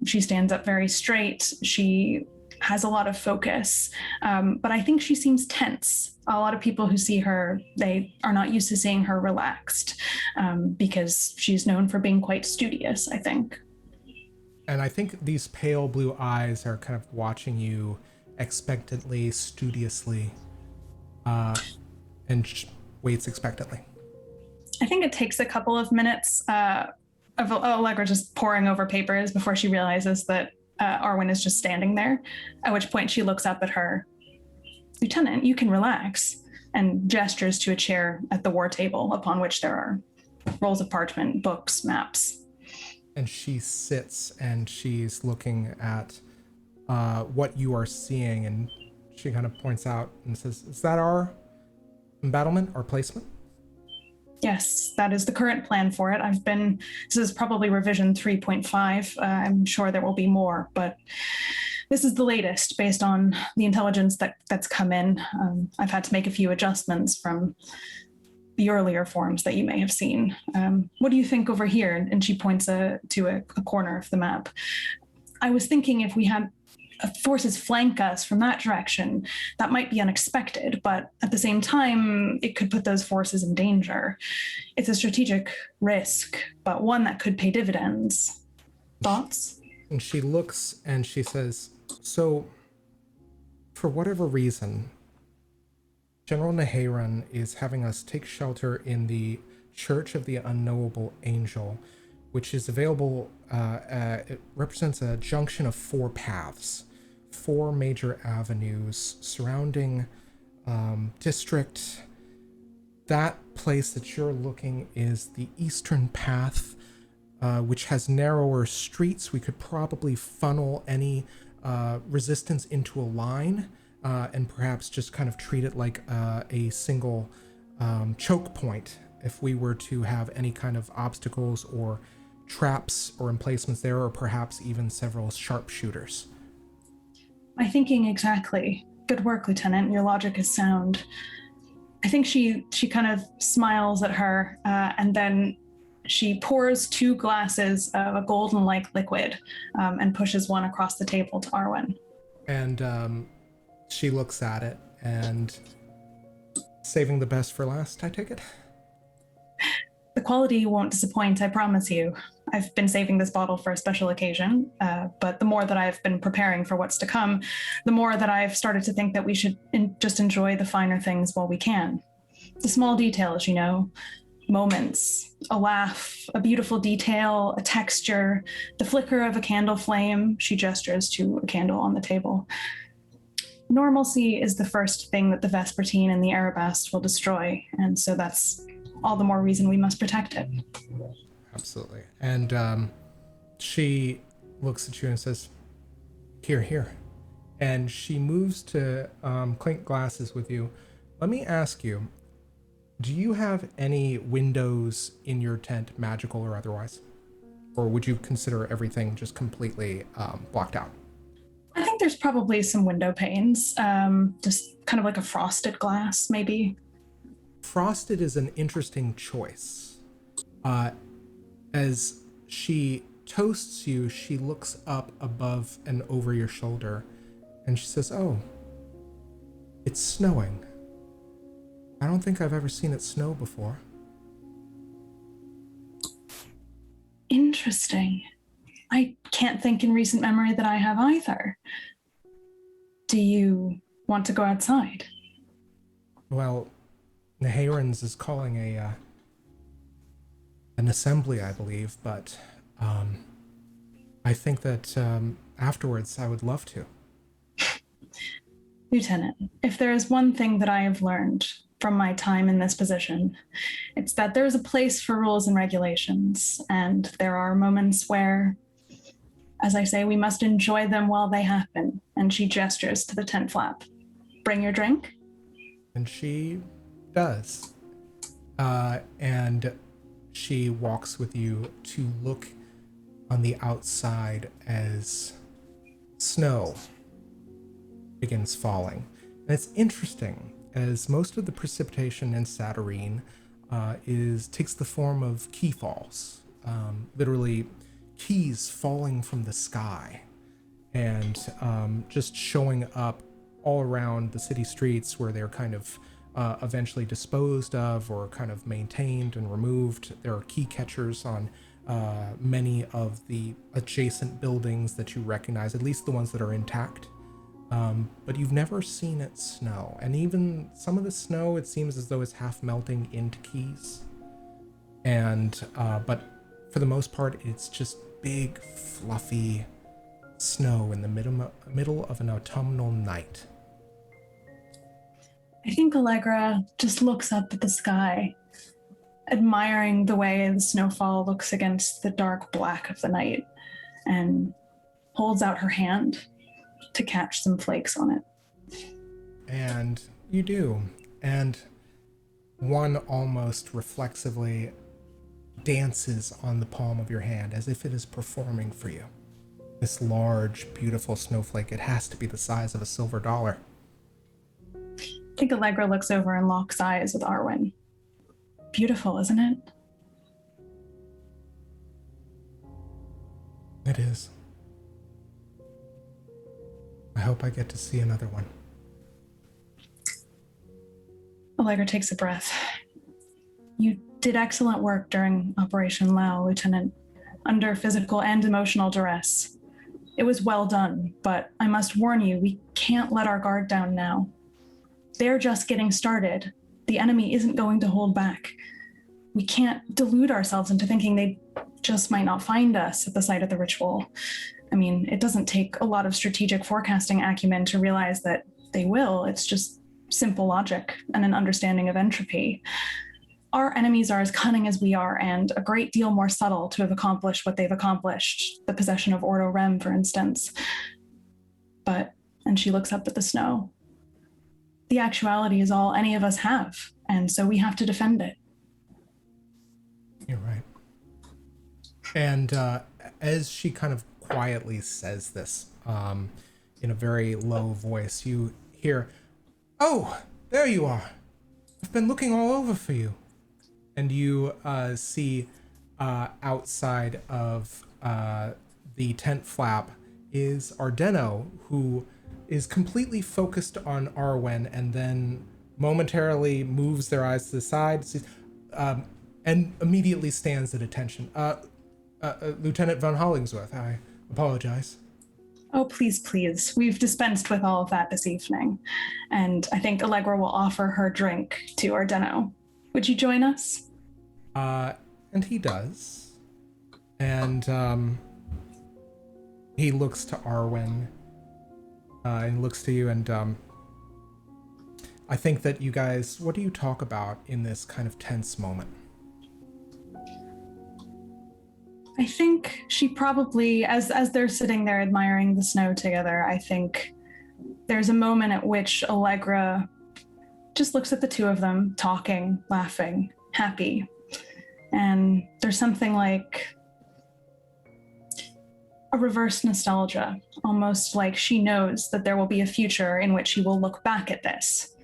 She stands up very straight. She has a lot of focus, but I think she seems tense. A lot of people who see her, they are not used to seeing her relaxed, because she's known for being quite studious, I think. And I think these pale blue eyes are kind of watching you expectantly, studiously, and waits expectantly. I think it takes a couple of minutes of Allegra just poring over papers before she realizes that Arwen is just standing there, at which point she looks up at her. Lieutenant, you can relax, and gestures to a chair at the war table upon which there are rolls of parchment, books, maps. And she sits and she's looking at what you are seeing, and she kind of points out and says, is that our embattlement, our placement? Yes, that is the current plan for it. This is probably revision 3.5. I'm sure there will be more, but this is the latest based on the intelligence that's come in. I've had to make a few adjustments from the earlier forms that you may have seen. What do you think over here? And she points to a corner of the map. I was thinking if we had forces flank us from that direction, that might be unexpected, but at the same time, it could put those forces in danger. It's a strategic risk, but one that could pay dividends. Thoughts? And she looks and she says, so for whatever reason, General Naharan is having us take shelter in the Church of the Unknowable Angel, which is available, it represents a junction of 4 paths, 4 major avenues surrounding district. That place that you're looking is the Eastern Path, which has narrower streets. We could probably funnel any resistance into a line, and perhaps just kind of treat it like a single choke point if we were to have any kind of obstacles or traps or emplacements there, or perhaps even several sharpshooters. My thinking exactly. Good work, Lieutenant. Your logic is sound. I think she kind of smiles at her, and then she pours 2 glasses of a golden-like liquid, and pushes one across the table to Arwen. And she looks at it, and saving the best for last, I take it? The quality won't disappoint, I promise you. I've been saving this bottle for a special occasion, but the more that I've been preparing for what's to come, the more that I've started to think that we should just enjoy the finer things while we can. The small details, moments, a laugh, a beautiful detail, a texture, the flicker of a candle flame. She gestures to a candle on the table. Normalcy is the first thing that the Vespertine and the Arabast will destroy, and so that's all the more reason we must protect it. Absolutely. And she looks at you and says, here. And she moves to clink glasses with you. Let me ask you, do you have any windows in your tent, magical or otherwise? Or would you consider everything just completely blocked out? I think there's probably some window panes, just kind of like a frosted glass, maybe. Frosted is an interesting choice. As she toasts you, she looks up above and over your shoulder, and she says, oh, it's snowing. I don't think I've ever seen it snow before. Interesting. I can't think in recent memory that I have either. Do you want to go outside? Well, Naharan's is calling an assembly, I believe, but I think that afterwards I would love to. Lieutenant, if there is one thing that I have learned from my time in this position, it's that there's a place for rules and regulations, and there are moments where, as I say, we must enjoy them while they happen. And she gestures to the tent flap. Bring your drink? And she does. And she walks with you to look on the outside as snow begins falling. And it's interesting. as most of the precipitation in Satyrine takes the form of key falls, literally keys falling from the sky, and just showing up all around the city streets where they're kind of eventually disposed of or kind of maintained and removed. There are key catchers on many of the adjacent buildings that you recognize, at least the ones that are intact. But you've never seen it snow. And even some of the snow, it seems as though it's half melting into keys. And, but for the most part, it's just big, fluffy snow in the middle of an autumnal night. I think Allegra just looks up at the sky, admiring the way the snowfall looks against the dark black of the night, and holds out her hand to catch some flakes on it. And you do. And one almost reflexively dances on the palm of your hand as if it is performing for you. This large, beautiful snowflake. It has to be the size of a silver dollar. I think Allegra looks over and locks eyes with Arwen. Beautiful, isn't it? It is. I hope I get to see another one. Allegra takes a breath. You did excellent work during Operation Lowl, Lieutenant, under physical and emotional duress. It was well done, but I must warn you, we can't let our guard down now. They're just getting started. The enemy isn't going to hold back. We can't delude ourselves into thinking they just might not find us at the site of the ritual. I mean, it doesn't take a lot of strategic forecasting acumen to realize that they will. It's just simple logic and an understanding of entropy. Our enemies are as cunning as we are, and a great deal more subtle to have accomplished what they've accomplished, the possession of Ordo Rem, for instance. But, and she looks up at the snow, the actuality is all any of us have, and so we have to defend it. You're right. And as she kind of quietly says this, in a very low voice, you hear, "Oh, there you are. I've been looking all over for you." And you see outside of the tent flap is Ardeno, who is completely focused on Arwen and then momentarily moves their eyes to the side, and immediately stands at attention. Lieutenant von Hollingsworth, I apologize. Oh, please, please. We've dispensed with all of that this evening. And I think Allegra will offer her drink to Ardeno. Would you join us? And he does. And he looks to Arwen, and looks to you, and I think that you guys, what do you talk about in this kind of tense moment? I think she probably, as they're sitting there admiring the snow together, I think there's a moment at which Allegra just looks at the two of them, talking, laughing, happy. And there's something like a reverse nostalgia, almost like she knows that there will be a future in which she will look back at this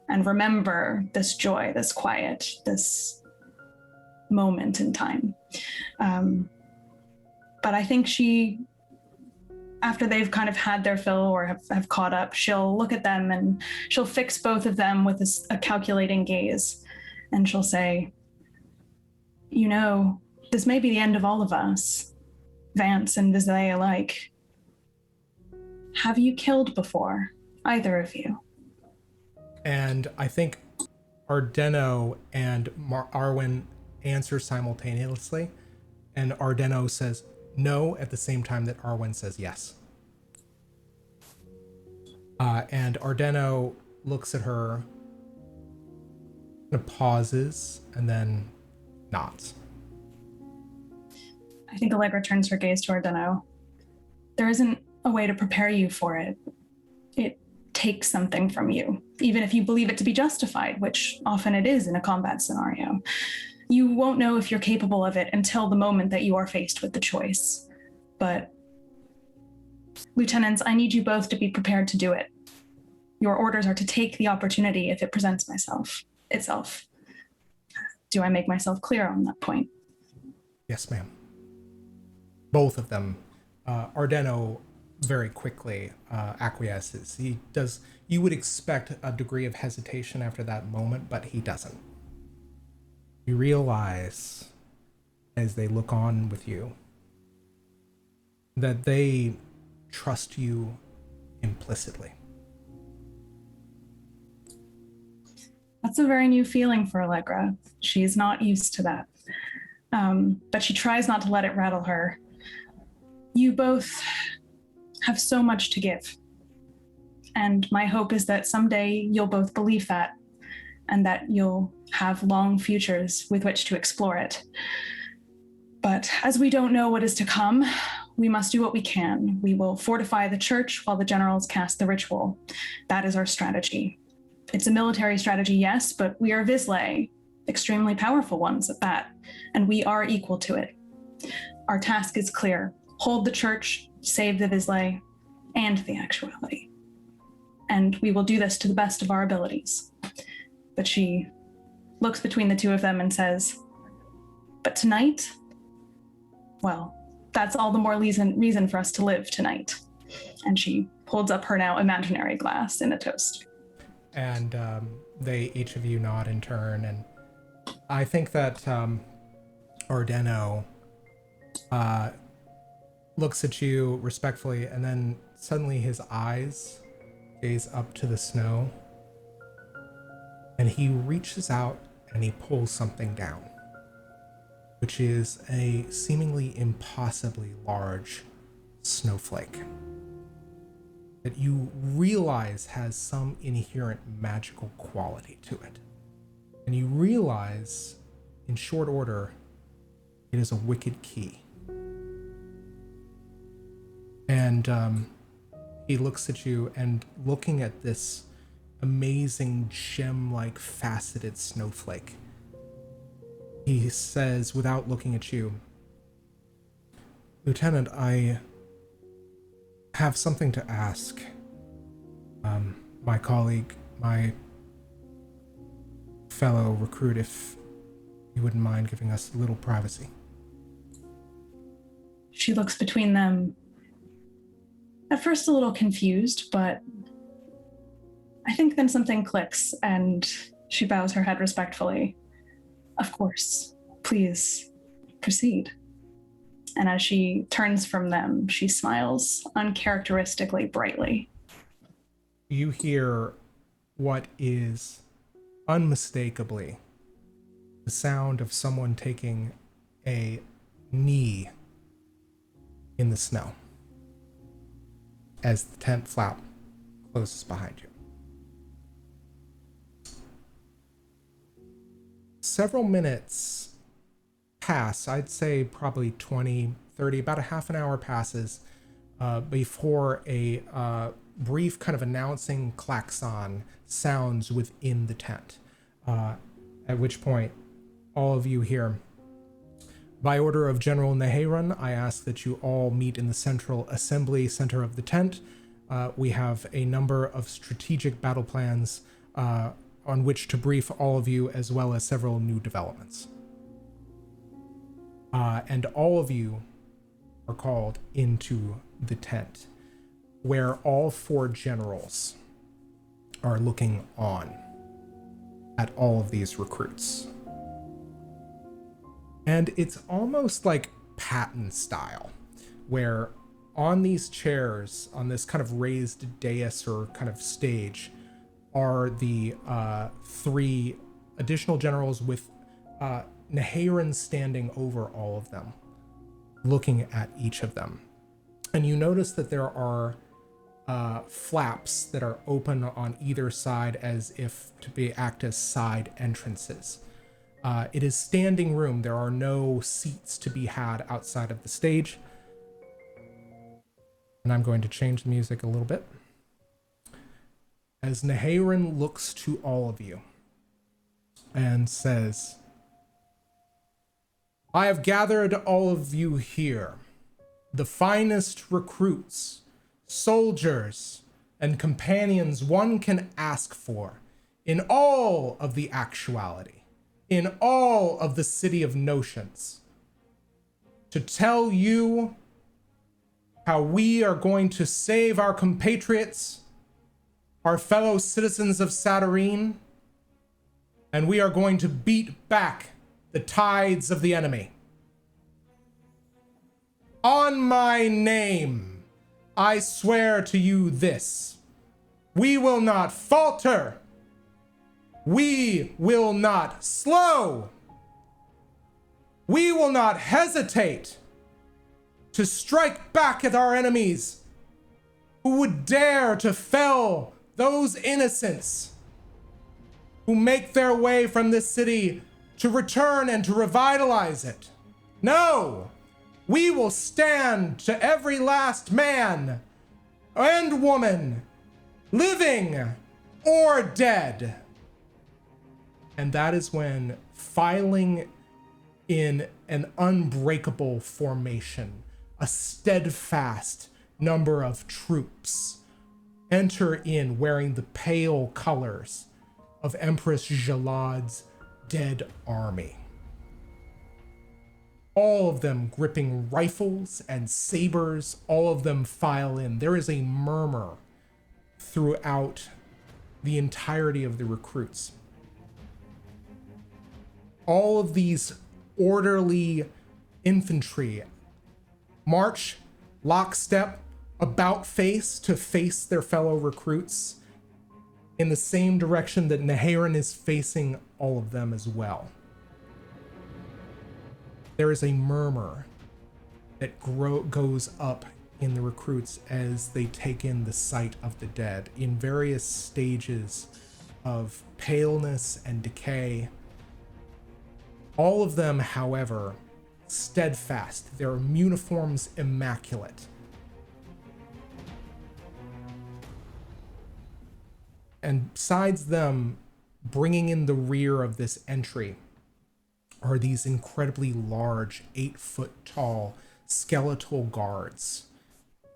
and remember this joy, this quiet, this moment in time. But I think she, after they've kind of had their fill or have caught up, she'll look at them and she'll fix both of them with a calculating gaze. And she'll say, "You know, this may be the end of all of us, Vance and Vizay alike. Have you killed before, either of you?" And I think Ardeno and Arwen answer simultaneously, and Ardeno says no at the same time that Arwen says yes. And Ardeno looks at her, and pauses, and then nods. I think Allegra turns her gaze to Ardeno. There isn't a way to prepare you for it. It takes something from you, even if you believe it to be justified, which often it is in a combat scenario. You won't know if you're capable of it until the moment that you are faced with the choice. But, lieutenants, I need you both to be prepared to do it. Your orders are to take the opportunity if it presents itself. Do I make myself clear on that point? Yes, ma'am. Both of them. Ardeno very quickly acquiesces. He does. You would expect a degree of hesitation after that moment, but he doesn't. You realize, as they look on with you, that they trust you implicitly. That's a very new feeling for Allegra. She's not used to that. But she tries not to let it rattle her. You both have so much to give. And my hope is that someday you'll both believe that, and that you'll have long futures with which to explore it. But as we don't know what is to come, we must do what we can. We will fortify the church while the generals cast the ritual. That is our strategy. It's a military strategy, yes, but we are Vizsla, extremely powerful ones at that, and we are equal to it. Our task is clear. Hold the church, save the Vizsla, and the actuality. And we will do this to the best of our abilities. But she looks between the two of them and says, but tonight, well, that's all the more reason for us to live tonight. And she holds up her now imaginary glass in a toast. And they, each of you, nod in turn. And I think that Ardeno looks at you respectfully, and then suddenly his eyes gaze up to the snow, and he reaches out and he pulls something down, which is a seemingly impossibly large snowflake that you realize has some inherent magical quality to it. And you realize, in short order, it is a wicked key. And he looks at you, and looking at this amazing gem-like faceted snowflake, he says, without looking at you, Lieutenant, I have something to ask. My colleague, my fellow recruit, if you wouldn't mind giving us a little privacy. She looks between them, at first a little confused, but I think then something clicks and she bows her head respectfully. Of course, please proceed. And as she turns from them, she smiles uncharacteristically brightly. You hear what is unmistakably the sound of someone taking a knee in the snow as the tent flap closes behind you. Several minutes pass, I'd say probably 20, 30, about a half an hour passes before a brief kind of announcing klaxon sounds within the tent. At which point, all of you here, by order of General Neheran, I ask that you all meet in the central assembly center of the tent. We have a number of strategic battle plans on which to brief all of you, as well as several new developments. And all of you are called into the tent, where all four generals are looking on at all of these recruits. And it's almost like Patton style, where on these chairs, on this kind of raised dais or kind of stage, are the three additional generals with Neheran standing over all of them, looking at each of them. And you notice that there are flaps that are open on either side as if to act as side entrances. It is standing room. There are no seats to be had outside of the stage. And I'm going to change the music a little bit. As Neheran looks to all of you and says, I have gathered all of you here, the finest recruits, soldiers, and companions one can ask for in all of the actuality, in all of the city of notions, to tell you how we are going to save our compatriots, our fellow citizens of Satyrine, and we are going to beat back the tides of the enemy. On my name, I swear to you this: we will not falter. We will not slow. We will not hesitate to strike back at our enemies who would dare to fell those innocents who make their way from this city to return and to revitalize it. No, we will stand to every last man and woman, living or dead. And that is when, filing in an unbreakable formation, a steadfast number of troops enter in wearing the pale colors of Empress Jalad's dead army. All of them gripping rifles and sabers, all of them file in. There is a murmur throughout the entirety of the recruits. All of these orderly infantry march lockstep, about face to face their fellow recruits in the same direction that Naharin is facing all of them as well. There is a murmur that goes up in the recruits as they take in the sight of the dead in various stages of paleness and decay. All of them, however, steadfast, their uniforms immaculate. And besides them, bringing in the rear of this entry are these incredibly large, 8-foot tall skeletal guards.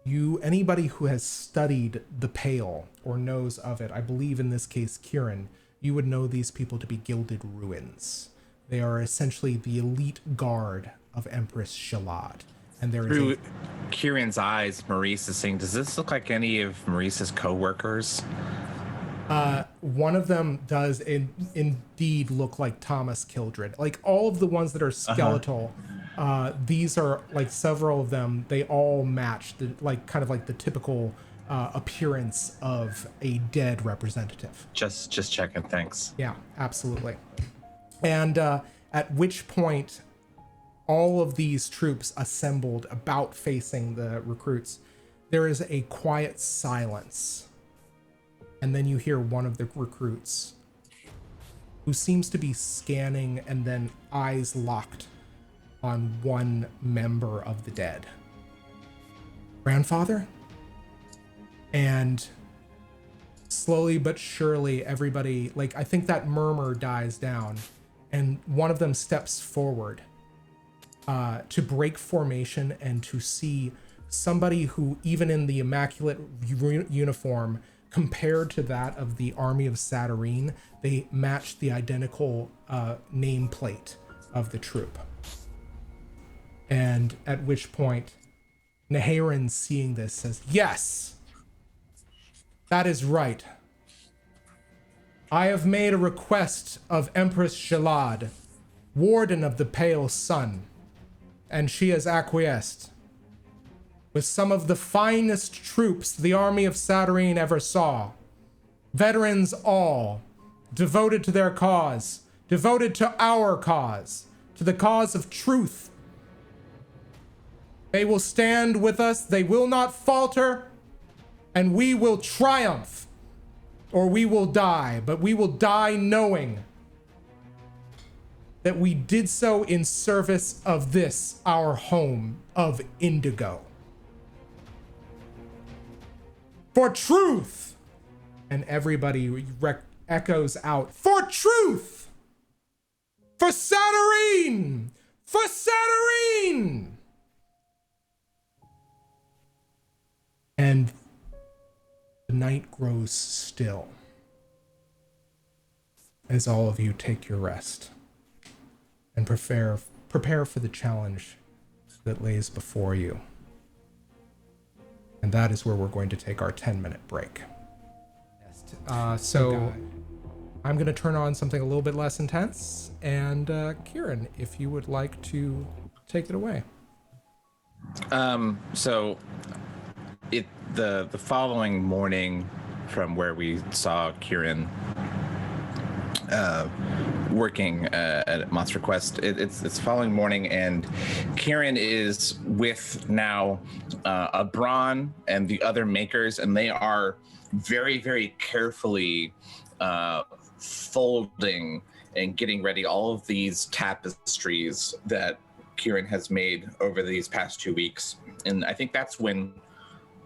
Anybody who has studied the Pale or knows of it, I believe in this case Kieran, you would know these people to be Gilded Ruins. They are essentially the elite guard of Empress Shalad. And there is Through Kieran's eyes, Maurice is saying, does this look like any of Maurice's co-workers? One of them does indeed look like Thomas Kildred. Like all of the ones that are skeletal, these are like several of them. They all match the kind of like the typical appearance of a dead representative. Just checking. Thanks. Yeah, absolutely. And at which point, all of these troops assembled about facing the recruits. There is a quiet silence. And then you hear one of the recruits, who seems to be scanning and then eyes locked on one member of the dead. Grandfather? And slowly but surely, everybody, I think that murmur dies down, and one of them steps forward to break formation and to see somebody who, even in the immaculate uniform, compared to that of the Army of Satyrine, they match the identical nameplate of the troop. And at which point, Naharin, seeing this, says, "Yes, that is right. I have made a request of Empress Shalad, Warden of the Pale Sun, and she has acquiesced. With some of the finest troops the Army of Satyrine ever saw. Veterans all, devoted to their cause, devoted to our cause, to the cause of truth. They will stand with us, they will not falter, and we will triumph, or we will die, but we will die knowing that we did so in service of this, our home of Indigo. For truth!" And everybody echoes out, "For truth! For Satyrine! For Satyrine!" And the the night grows still as all of you take your rest and prepare for the challenge that lays before you. And that is where we're going to take our 10-minute break. So I'm going to turn on something a little bit less intense, and Kieran, if you would like to take it away. So the following morning, from where we saw Kieran working at Monster Quest, it's following morning, and Kieran is with now Abron and the other makers, and they are very, very carefully folding and getting ready all of these tapestries that Kieran has made over these past 2 weeks. And I think that's when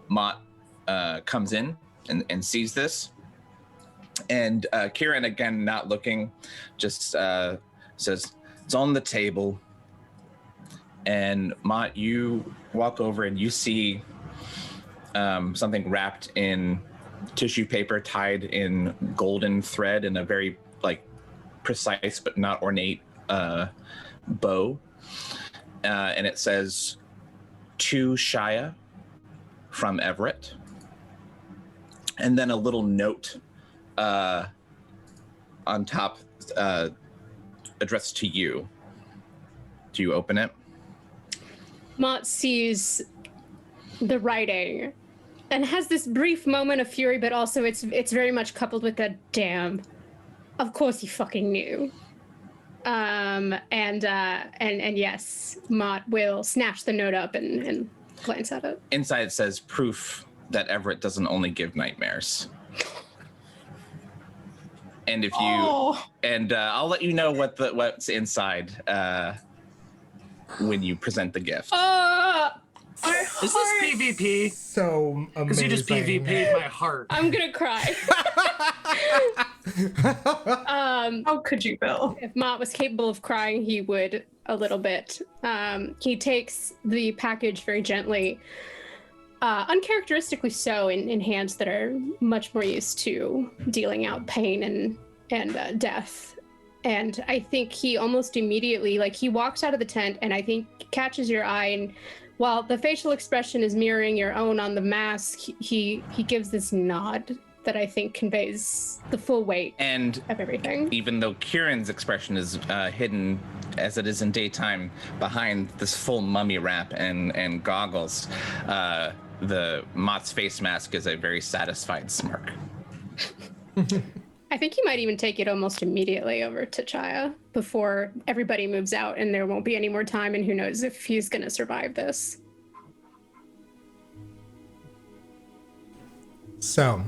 Mott comes in and sees this. And Kieran, again, not looking, just says, "It's on the table." And Mott, you walk over and you see something wrapped in tissue paper, tied in golden thread in a very precise but not ornate bow. And it says, "To Shia from Everett." And then a little note on top addressed to you. Do you open it? Mott sees the writing and has this brief moment of fury, but also it's very much coupled with a damn. Of course you fucking knew. And yes, Mott will snatch the note up and glance at it. Inside it says, "Proof that Everett doesn't only give nightmares." And if you I'll let you know what's inside when you present the gift. Is this PvP? So amazing. Because you just PvP'd my heart. I'm gonna cry. How could you, Bill? If Mott was capable of crying, he would a little bit. He takes the package very gently, uncharacteristically so in hands that are much more used to dealing out pain and death. And I think he almost immediately, he walks out of the tent and I think catches your eye, and while the facial expression is mirroring your own on the mask, he gives this nod that I think conveys the full weight of everything. Even though Kieran's expression is hidden, as it is in daytime, behind this full mummy wrap and goggles, the Mott's face mask is a very satisfied smirk. I think he might even take it almost immediately over to Chaya before everybody moves out, and there won't be any more time, and who knows if he's going to survive this. So,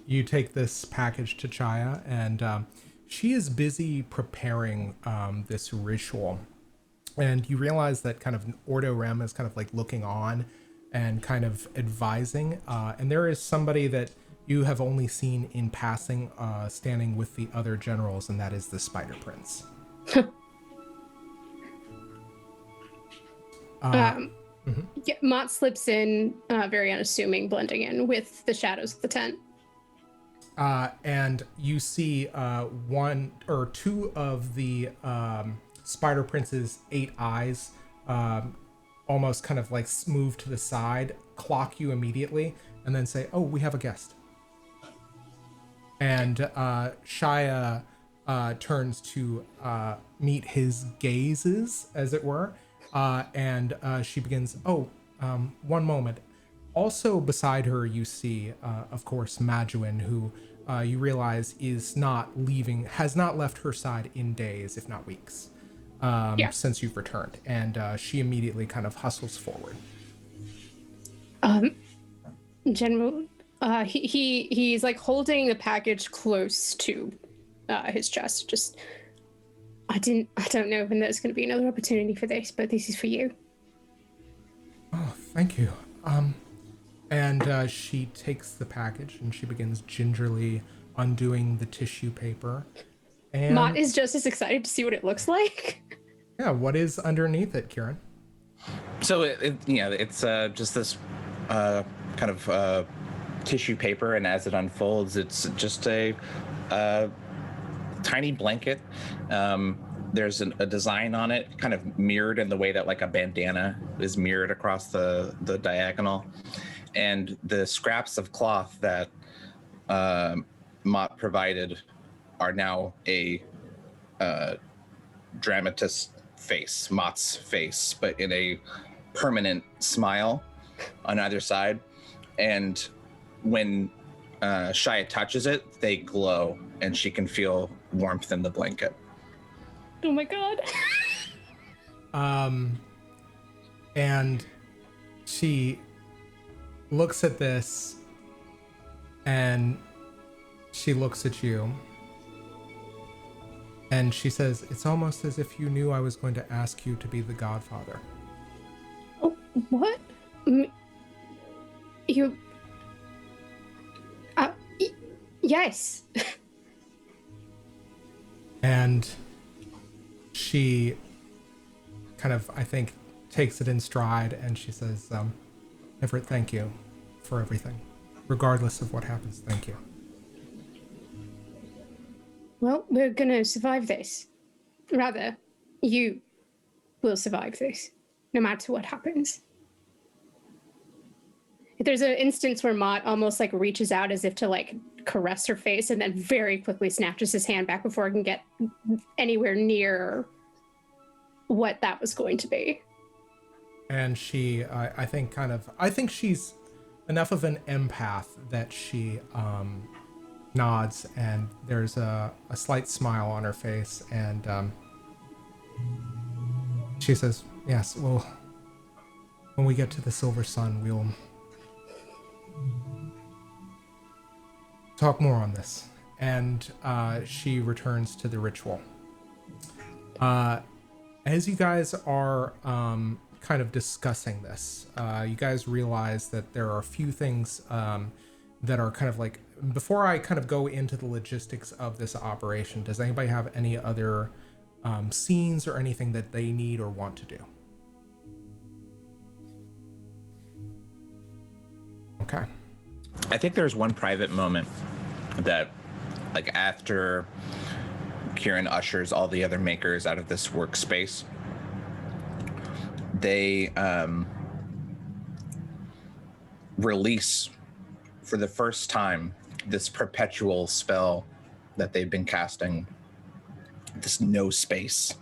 you take this package to Chaya, and she is busy preparing this ritual. And you realize that kind of Ordo Rem is kind of looking on and kind of advising. And there is somebody that you have only seen in passing, standing with the other generals, and that is the Spider Prince. Yeah, Mott slips in, very unassuming, blending in with the shadows of the tent. And you see one or two of the Spider Prince's 8 eyes almost kind of move to the side, clock you immediately, and then say, "Oh, we have a guest." And Shia turns to meet his gazes, as it were, and she begins, one moment. Also beside her, you see, of course, Maduin, who you realize has not left her side in days, if not weeks, since you've returned. And she immediately kind of hustles forward. General, he's holding the package close to his chest. Just, I don't know when there's going to be another opportunity for this, but this is for you. Oh, thank you. And she takes the package and she begins gingerly undoing the tissue paper. And Mott is just as excited to see what it looks like. Yeah, what is underneath it, Kieran? So it's just this kind of tissue paper, and as it unfolds, it's just a tiny blanket. There's a design on it, kind of mirrored in the way that like a bandana is mirrored across the diagonal. And the scraps of cloth that Mott provided are now a dramatist's face, Mott's face, but in a permanent smile on either side. And when Shia touches it, they glow, and she can feel warmth in the blanket. Oh my god. And she looks at this, and she looks at you, and she says, "It's almost as if you knew I was going to ask you to be the godfather." Oh, what? You... yes. And she kind of, I think, takes it in stride, and she says, Everett, thank you for everything. Regardless of what happens, thank you. Well, we're gonna survive this. Rather, you will survive this, no matter what happens. There's an instance where Mott almost like reaches out as if to like caress her face, and then very quickly snatches his hand back before it can get anywhere near what that was going to be. And she, I think she's enough of an empath that she nods, and there's a slight smile on her face, and she says, "Yes, well, when we get to the Silver Sun, we'll talk more on this." And she returns to the ritual. As you guys are kind of discussing this, you guys realize that there are a few things that are kind of like, before I kind of go into the logistics of this operation, does anybody have any other scenes or anything that they need or want to do? Okay. I think there's one private moment that, like, after Kieran ushers all the other makers out of this workspace, they release for the first time this perpetual spell that they've been casting, this no space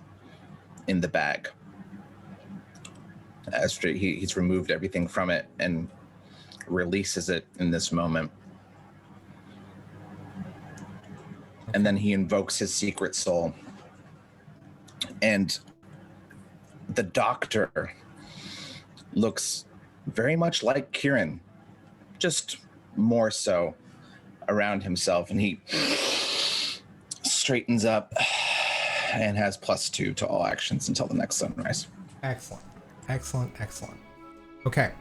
in the bag. As he's removed everything from it and releases it in this moment. And then he invokes his secret soul. And the doctor looks very much like Kieran, just more so around himself. And he straightens up and has +2 to all actions until the next sunrise. Excellent. Excellent. Excellent. Okay.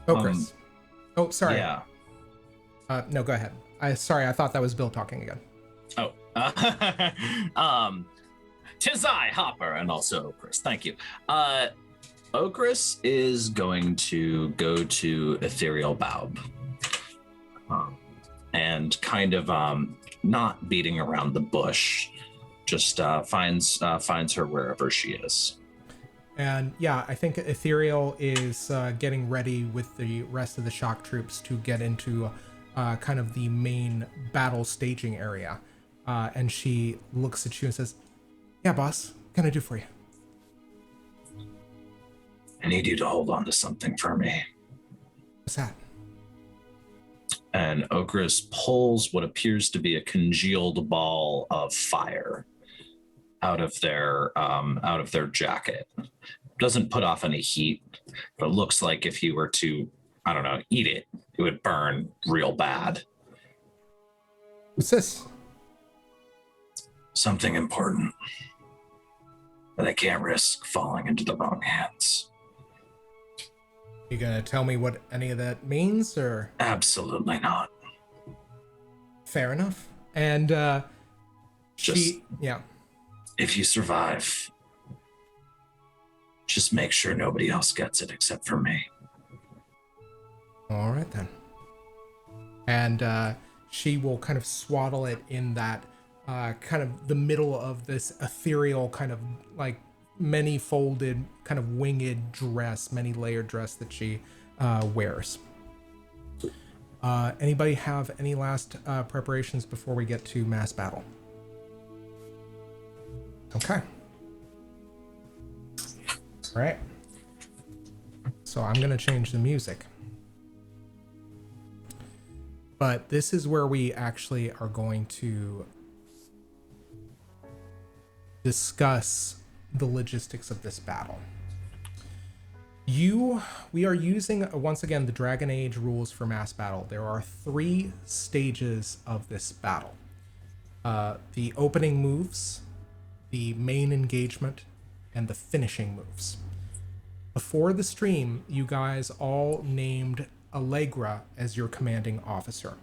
Oh, Chris. Oh, sorry. Yeah. No, go ahead. I thought that was Bill talking again. Oh. 'Tis I, Hopper, and also Chris. Thank you. Okris is going to go to Ethereal Baub. And kind of not beating around the bush, just finds her wherever she is. And yeah, I think Ethereal is getting ready with the rest of the shock troops to get into kind of the main battle staging area. And she looks at you and says, "Yeah, boss, what can I do for you?" I need you to hold on to something for me. What's that? And Okris pulls what appears to be a congealed ball of fire out of their jacket. Doesn't put off any heat, but it looks like if he were to, I don't know, eat it, it would burn real bad. What's this? Something important that I can't risk falling into the wrong hands. You gonna tell me what any of that means, or? Absolutely not. Fair enough. And yeah. If you survive, just make sure nobody else gets it except for me. All right then. And she will kind of swaddle it in that kind of the middle of this ethereal kind of like many folded kind of winged dress, many layered dress that she wears. Anybody have any last preparations before we get to mass battle? Okay. All right. So I'm going to change the music. But this is where we actually are going to discuss the logistics of this battle. We are using, once again, the Dragon Age rules for mass battle. There are 3 stages of this battle. The opening moves, the main engagement, and the finishing moves. Before the stream, you guys all named Allegra as your commanding officer.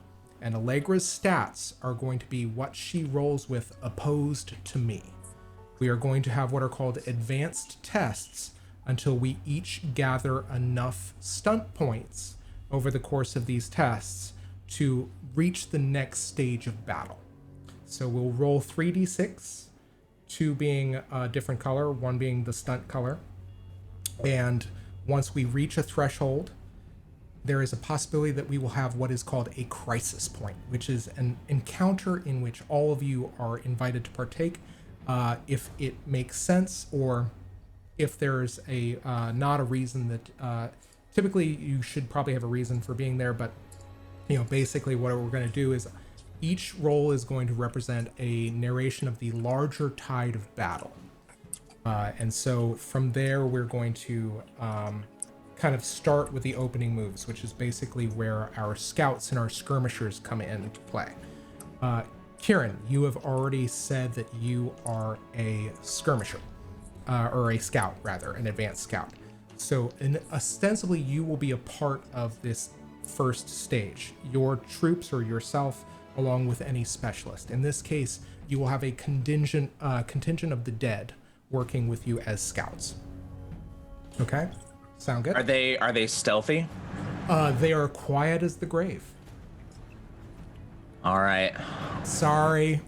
And Allegra's stats are going to be what she rolls with opposed to me. We are going to have what are called advanced tests until we each gather enough stunt points over the course of these tests to reach the next stage of battle. So we'll roll 3d6, 2 being a different color, 1 being the stunt color. And once we reach a threshold, there is a possibility that we will have what is called a crisis point, which is an encounter in which all of you are invited to partake if it makes sense, or if there's a not a reason that typically you should probably have a reason for being there, but basically what we're going to do is each role is going to represent a narration of the larger tide of battle. And so from there, we're going to kind of start with the opening moves, which is basically where our scouts and our skirmishers come into play. Kieran, you have already said that you are a skirmisher, or a scout rather, an advanced scout. So ostensibly you will be a part of this first stage. Your troops or yourself, along with any specialist. In this case, you will have a contingent of the dead working with you as scouts. Okay, sound good? Are they stealthy? They are quiet as the grave. All right. Sorry.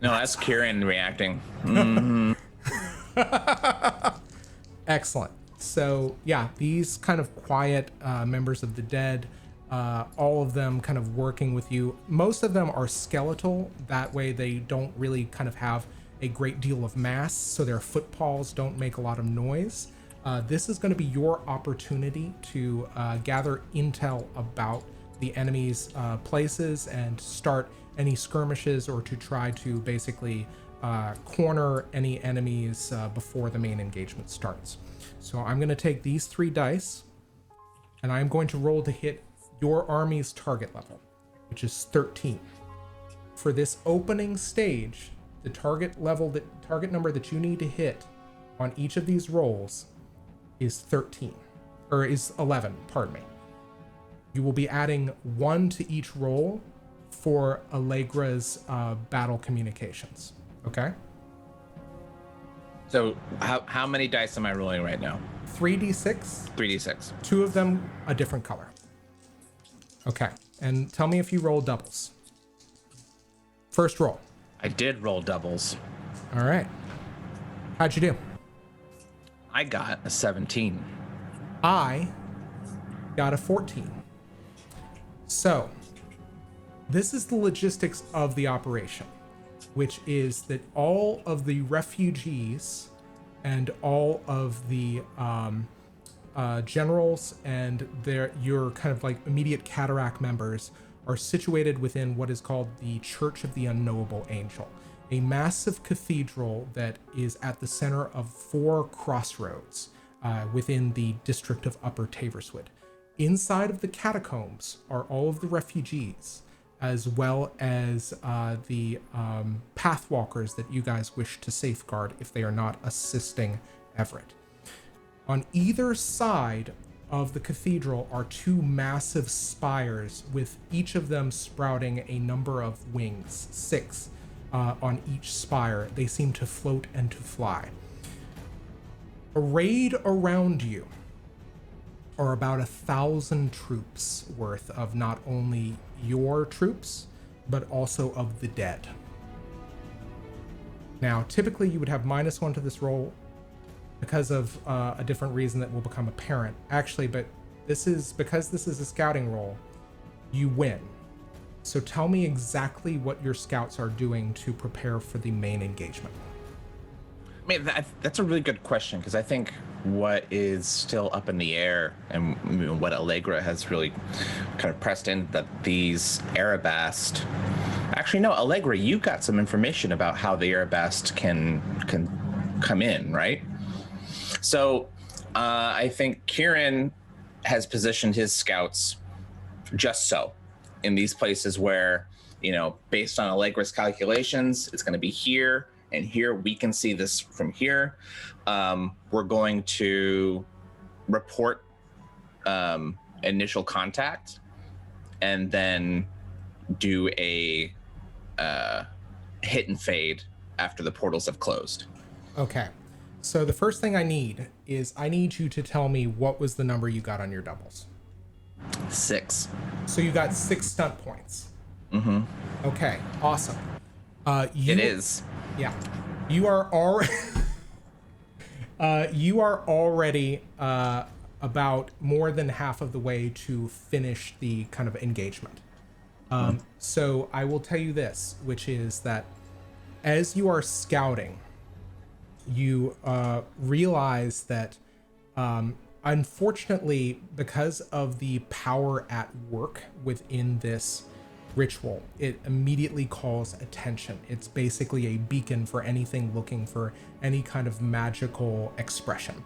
No, that's Kieran reacting. Mm-hmm. Excellent. So yeah, these kind of quiet members of the dead, all of them kind of working with you. Most of them are skeletal. That way they don't really kind of have a great deal of mass, so their footfalls don't make a lot of noise. This is going to be your opportunity to gather intel about the enemy's places and start any skirmishes, or to try to basically corner any enemies before the main engagement starts. So I'm going to take these 3 dice, and I'm going to roll to hit your army's target level, which is 13. For this opening stage, the target number that you need to hit on each of these rolls is 13, or is 11, pardon me. You will be adding 1 to each roll for Allegra's battle communications. Okay? So how many dice am I rolling right now? 3d6. 3d6. 2 of them a different color. Okay. And tell me if you roll doubles. First roll. I did roll doubles. All right. How'd you do? I got a 17. I got a 14. So, this is the logistics of the operation, which is that all of the refugees and all of the generals and your kind of like immediate Caderak members are situated within what is called the Church of the Unknowable Angel, a massive cathedral that is at the center of 4 crossroads within the district of Upper Taverswood. Inside of the catacombs are all of the refugees, as well as the pathwalkers that you guys wish to safeguard if they are not assisting Everett. On either side of the cathedral are 2 massive spires, with each of them sprouting a number of wings, 6 on each spire. They seem to float and to fly. Arrayed around you are about 1,000 troops worth of not only your troops, but also of the dead. Now, typically you would have -1 to this roll because of a different reason that will become apparent. Actually, but because this is a scouting roll, you win. So tell me exactly what your scouts are doing to prepare for the main engagement. I mean, that's a really good question, because I think what is still up in the air and what Allegra has really kind of pressed in, that these Arabast... Actually, no, Allegra, you got some information about how the Arabast can come in, right? So I think Kieran has positioned his scouts just so in these places where, based on Allegra's calculations, it's going to be here and here. We can see this from here. We're going to report initial contact and then do a hit and fade after the portals have closed. Okay. So the first thing I need you to tell me what was the number you got on your doubles. 6. So you got 6 stunt points. Mm-hmm. Okay, awesome. It is. Yeah. You are already about more than half of the way to finish the kind of engagement. So I will tell you this, which is that as you are scouting, you realize that unfortunately, because of the power at work within this ritual, it immediately calls attention. It's basically a beacon for anything looking for any kind of magical expression.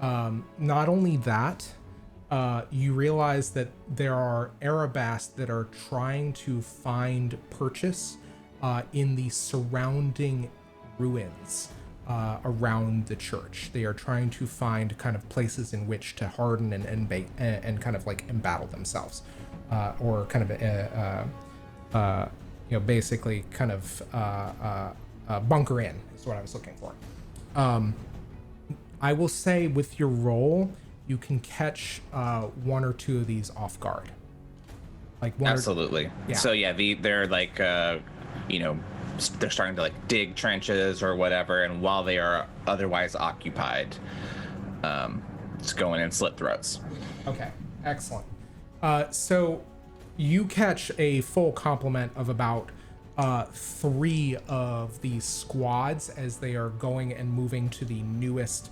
Not only that, you realize that there are Arabast that are trying to find purchase in the surrounding ruins around the church. They are trying to find kind of places in which to harden and kind of like embattle themselves, or kind of basically kind of bunker in is what I was looking for. I will say with your roll, you can catch 1 or 2 of these off guard. Like Absolutely. Yeah. So yeah, they're like they're starting to like dig trenches or whatever, and while they are otherwise occupied, just go in and slit throats. Okay, excellent. So you catch a full complement of about 3 of these squads as they are going and moving to the nearest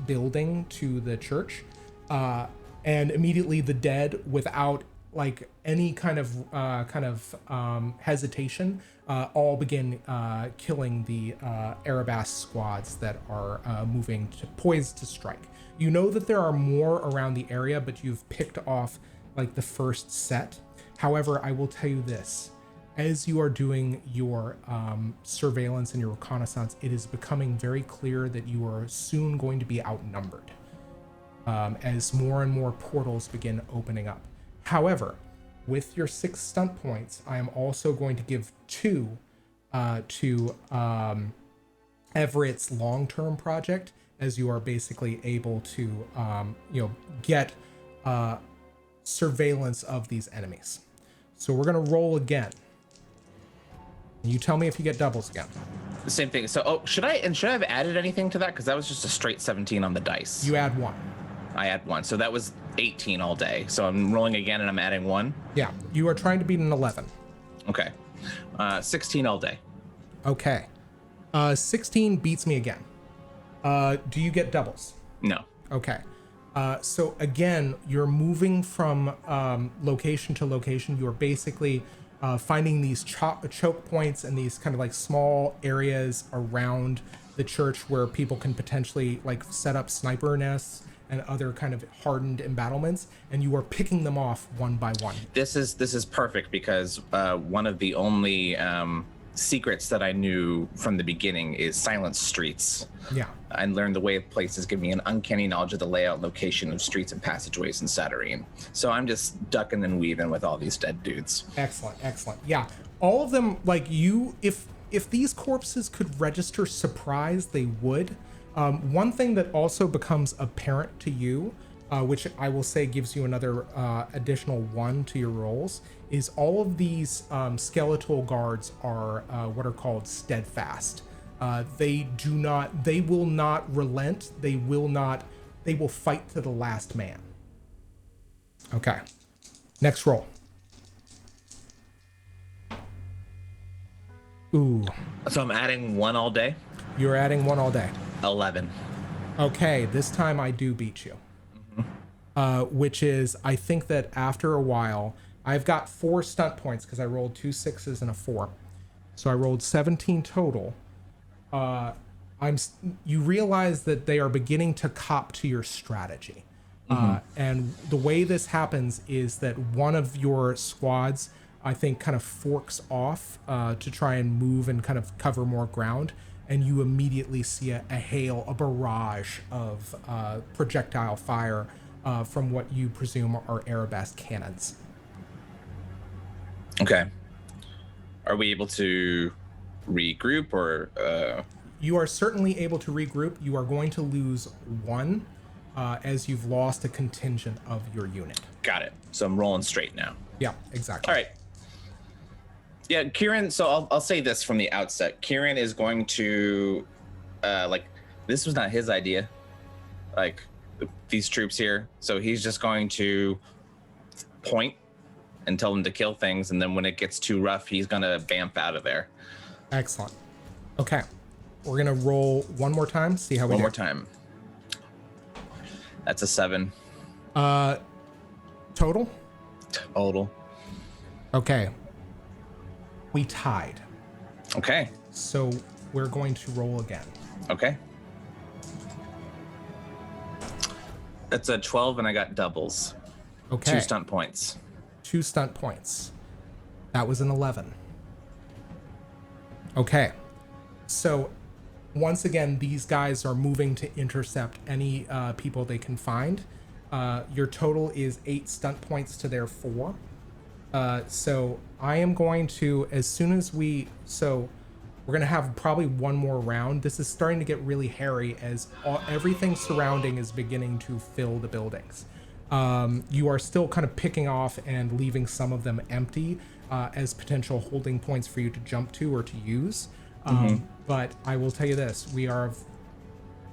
building to the church, and immediately the dead, without like any kind of hesitation, all begin killing the Arabast squads that are moving poised to strike. You know that there are more around the area, but you've picked off like the first set. However, I will tell you this: as you are doing your surveillance and your reconnaissance, it is becoming very clear that you are soon going to be outnumbered as more and more portals begin opening up. However, with your 6 stunt points, I am also going to give 2 to Everett's long-term project, as you are basically able to get surveillance of these enemies. So we're going to roll again. You tell me if you get doubles again. The same thing. So, should I have added anything to that? Because that was just a straight 17 on the dice. You add 1. I add 1. So that was 18 all day. So I'm rolling again and I'm adding 1. Yeah, you are trying to beat an 11. Okay. 16 all day. Okay. 16 beats me again. Do you get doubles? No. Okay. So again, you're moving from location to location. You're basically finding these choke points and these kind of like small areas around the church where people can potentially like set up sniper nests and other kind of hardened embattlements, and you are picking them off one by one. This is perfect, because one of the only secrets that I knew from the beginning is silent streets. Yeah. I learned the way of places, give me an uncanny knowledge of the layout and location of streets and passageways in Satyrine. So I'm just ducking and weaving with all these dead dudes. Excellent. Yeah. All of them, like you, if these corpses could register surprise, they would. One thing that also becomes apparent to you which I will say gives you another additional 1 to your rolls, is all of these skeletal guards are what are called steadfast. They will not relent. They will fight to the last man. Okay. Next roll. Ooh. So I'm adding 1 all day. You're adding 1 all day. 11. Okay, this time I do beat you. Which is, I think that after a while, I've got 4 stunt points because I rolled 2 6s and a 4. So I rolled 17 total. You realize that they are beginning to cop to your strategy. And the way this happens is that one of your squads, I think, kind of forks off to try and move and kind of cover more ground. And you immediately see a barrage of projectile fire from what you presume are arabesque cannons. Okay. Are we able to regroup or? You are certainly able to regroup. You are going to lose 1 as you've lost a contingent of your unit. Got it. So I'm rolling straight now. Yeah, exactly. All right. Yeah, Kieran. So I'll say this from the outset. Kieran is going to, this was not his idea. These troops here. So he's just going to point and tell them to kill things, and then when it gets too rough, he's gonna vamp out of there. Excellent. Okay, we're gonna roll one more time. See how we do. One more time. That's a 7. Total. Total. Okay. We tied. Okay. So we're going to roll again. Okay. That's a 12, and I got doubles. Okay. 2 stunt points. 2 stunt points. That was an 11. Okay. So once again, these guys are moving to intercept any people they can find. Your total is 8 stunt points to their 4. So I am going to, we're going to have probably one more round. This is starting to get really hairy as everything surrounding is beginning to fill the buildings. You are still kind of picking off and leaving some of them empty as potential holding points for you to jump to or to use. But I will tell you this,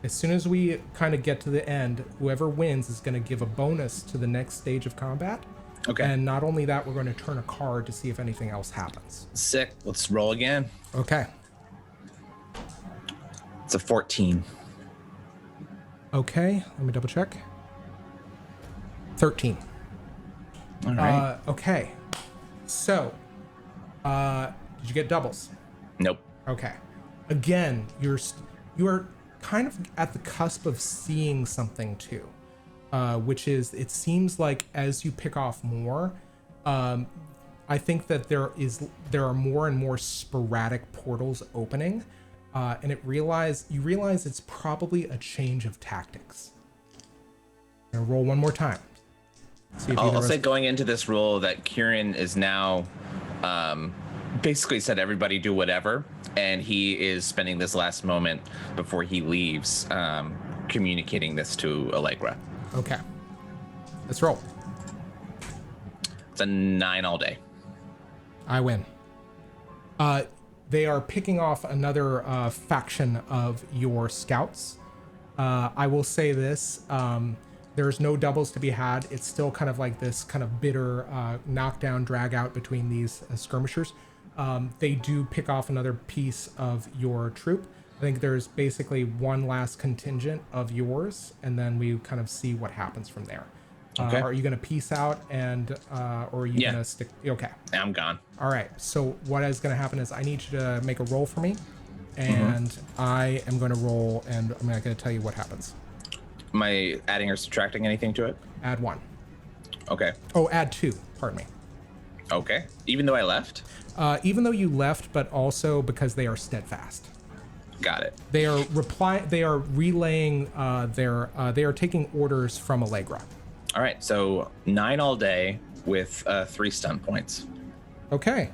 as soon as we kind of get to the end, whoever wins is going to give a bonus to the next stage of combat. Okay. And not only that, we're going to turn a card to see if anything else happens. Sick. Let's roll again. Okay. It's a 14. Okay, let me double check. 13. All right. Okay. So, did you get doubles? Nope. Okay. Again, you are kind of at the cusp of seeing something too, which is, it seems like as you pick off more, I think that there are more and more sporadic portals opening, and you realize it's probably a change of tactics. I'm gonna roll one more time. See if I'll say going into this role that Kieran is now basically said everybody do whatever, and he is spending this last moment before he leaves communicating this to Allegra. Okay. Let's roll. It's a 9 all day. I win. They are picking off another faction of your scouts. I will say this. There's no doubles to be had. It's still kind of like this kind of bitter knockdown, drag out between these skirmishers. They do pick off another piece of your troop. I think there's basically one last contingent of yours, and then we kind of see what happens from there. Okay. Are you going to peace out or are you going to stick? Okay. I'm gone. All right. So what is going to happen is I need you to make a roll for me, and I am going to roll, and I'm not going to tell you what happens. Am I adding or subtracting anything to it? Add 1. Okay. Oh, add 2. Pardon me. Okay. Even though I left? Even though you left, but also because they are steadfast. Got it. They are relaying they are taking orders from Allegra. All right. So 9 all day with 3 stunt points. Okay.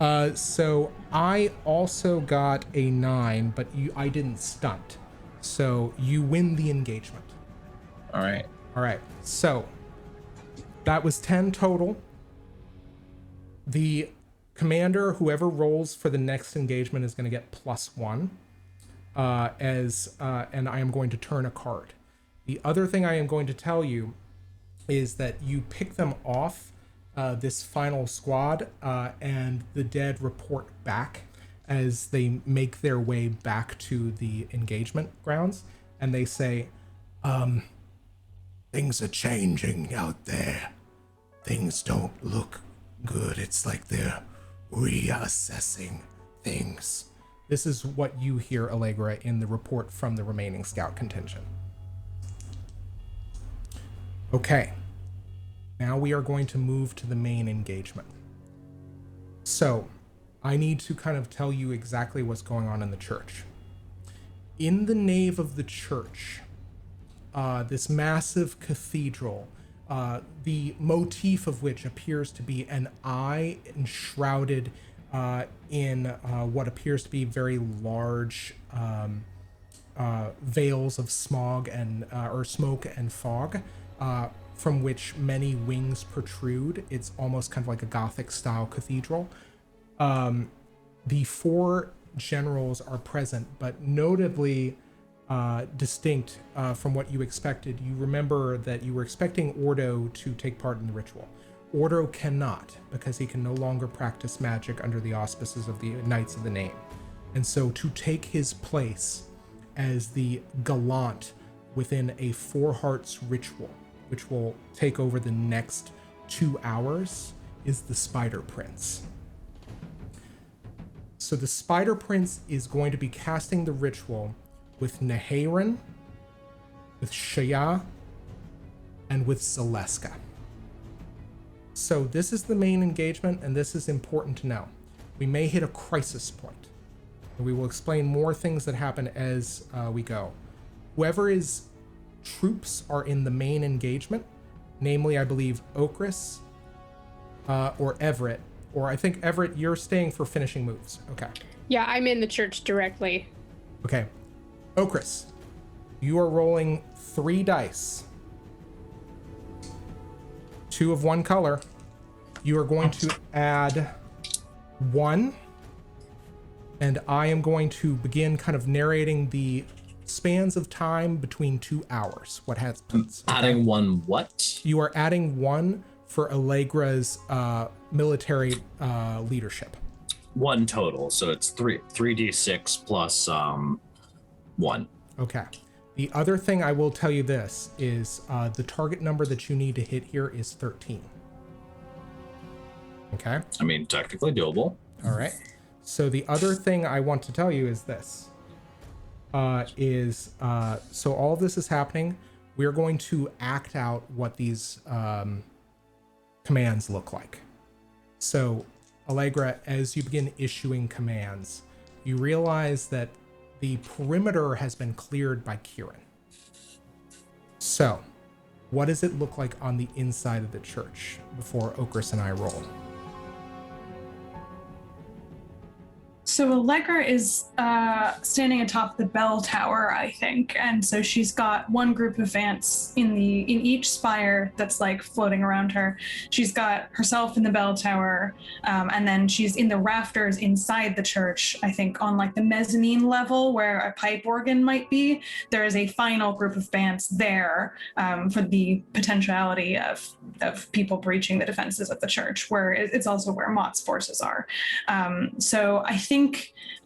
So I also got a 9, but I didn't stunt. So you win the engagement. All right. All right, so that was 10 total. The commander, whoever rolls for the next engagement, is going to get +1. And I am going to turn a card. The other thing I am going to tell you is that you pick them off this final squad, and the dead report back as they make their way back to the engagement grounds, and they say, things are changing out there. Things don't look good. It's like they're reassessing things. This is what you hear, Allegra, in the report from the remaining scout contingent. Okay. Now we are going to move to the main engagement. So, I need to kind of tell you exactly what's going on in the church. In the nave of the church, this massive cathedral, the motif of which appears to be an eye enshrouded in what appears to be very large veils of smog and or smoke and fog, from which many wings protrude. It's almost kind of like a Gothic style cathedral. The 4 generals are present, but notably distinct from what you expected. You remember that you were expecting Ordo to take part in the ritual. Ordo cannot, because he can no longer practice magic under the auspices of the Knights of the Name. And so to take his place as the gallant within a 4 Hearts ritual, which will take over the next 2 hours, is the Spider Prince. So the Spider Prince is going to be casting the ritual with Neharen, with Shaya, and with Zaleska. So this is the main engagement, and this is important to know. We may hit a crisis point, and we will explain more things that happen as we go. Whoever is troops are in the main engagement, namely, I believe, Okris or Everett, or I think, Everett, you're staying for finishing moves. Okay. Yeah, I'm in the church directly. Okay. Okris, you are rolling 3 dice. 2 of one color. You are going to add 1, and I am going to begin kind of narrating the spans of time between 2 hours. What happens? Okay? Adding 1 what? You are adding 1 for Allegra's military leadership. 1 total, so it's 3d6 plus 1. Okay. The other thing I will tell you this is the target number that you need to hit here is 13. Okay. I mean, technically doable. All right. So the other thing I want to tell you is this. So all of this is happening. We're going to act out what these commands look like. So, Allegra, as you begin issuing commands, you realize that the perimeter has been cleared by Kieran. So, what does it look like on the inside of the church before Okris and I roll? So Allegra is standing atop the bell tower, I think, and so she's got 1 group of Vants in each spire that's like floating around her. She's got herself in the bell tower, and then she's in the rafters inside the church. I think on like the mezzanine level where a pipe organ might be. There is a final group of Vants there for the potentiality of people breaching the defenses of the church. Where it's also where Mott's forces are. So I think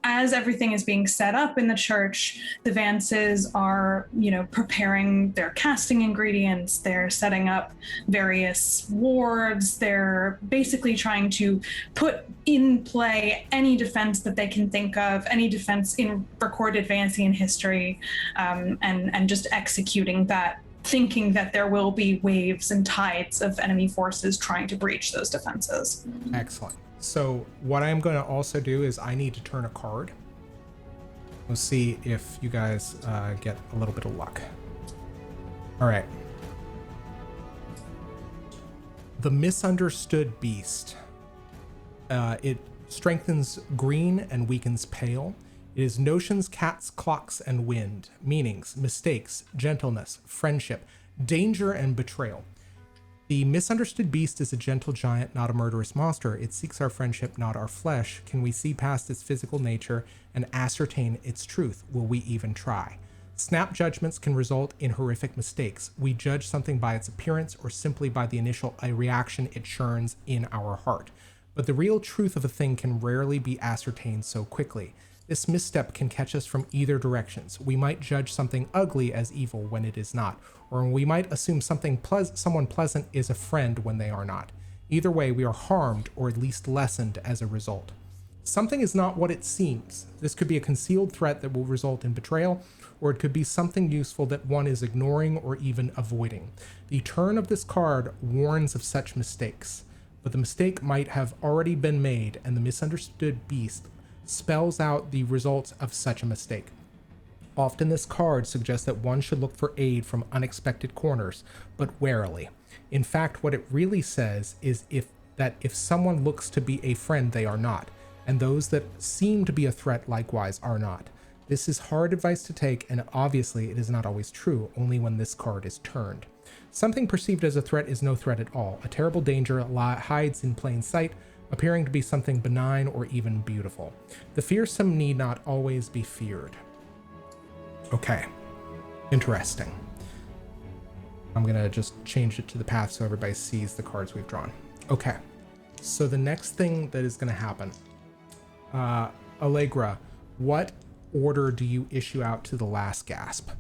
as everything is being set up in the church, the Vances are, preparing their casting ingredients. They're setting up various wards. They're basically trying to put in play any defense that they can think of, any defense in recorded Vancian history, and just executing that, thinking that there will be waves and tides of enemy forces trying to breach those defenses. Excellent. So what I'm going to also do is I need to turn a card. We'll see if you guys get a little bit of luck. All right. The Misunderstood Beast. It strengthens green and weakens pale. It is notions, cats, clocks, and wind. Meanings, mistakes, gentleness, friendship, Danger and betrayal. The misunderstood beast is a gentle giant, not a murderous monster. It seeks our friendship, not our flesh. Can we see past its physical nature and ascertain its truth? Will we even try? Snap judgments can result in horrific mistakes. We judge something by its appearance or simply by the initial reaction it churns in our heart. But the real truth of a thing can rarely be ascertained so quickly. This misstep can catch us from either directions. We might judge something ugly as evil when it is not, or we might assume someone pleasant is a friend when they are not. Either way, we are harmed or at least lessened as a result. Something is not what it seems. This could be a concealed threat that will result in betrayal, or it could be something useful that one is ignoring or even avoiding. The turn of this card warns of such mistakes, but the mistake might have already been made, and the misunderstood beast spells out the results of such a mistake. Often this card suggests that one should look for aid from unexpected corners, but warily. In fact, what it really says is if someone looks to be a friend, they are not, and those that seem to be a threat likewise are not. This is hard advice to take, and obviously it is not always true, only when this card is turned. Something perceived as a threat is no threat at all. A terrible danger hides in plain sight, appearing to be something benign or even beautiful. The fearsome need not always be feared. Okay, interesting. I'm gonna just change it to the path so everybody sees the cards we've drawn. Okay, so the next thing that is gonna happen, Allegra, what order do you issue out to the last gasp?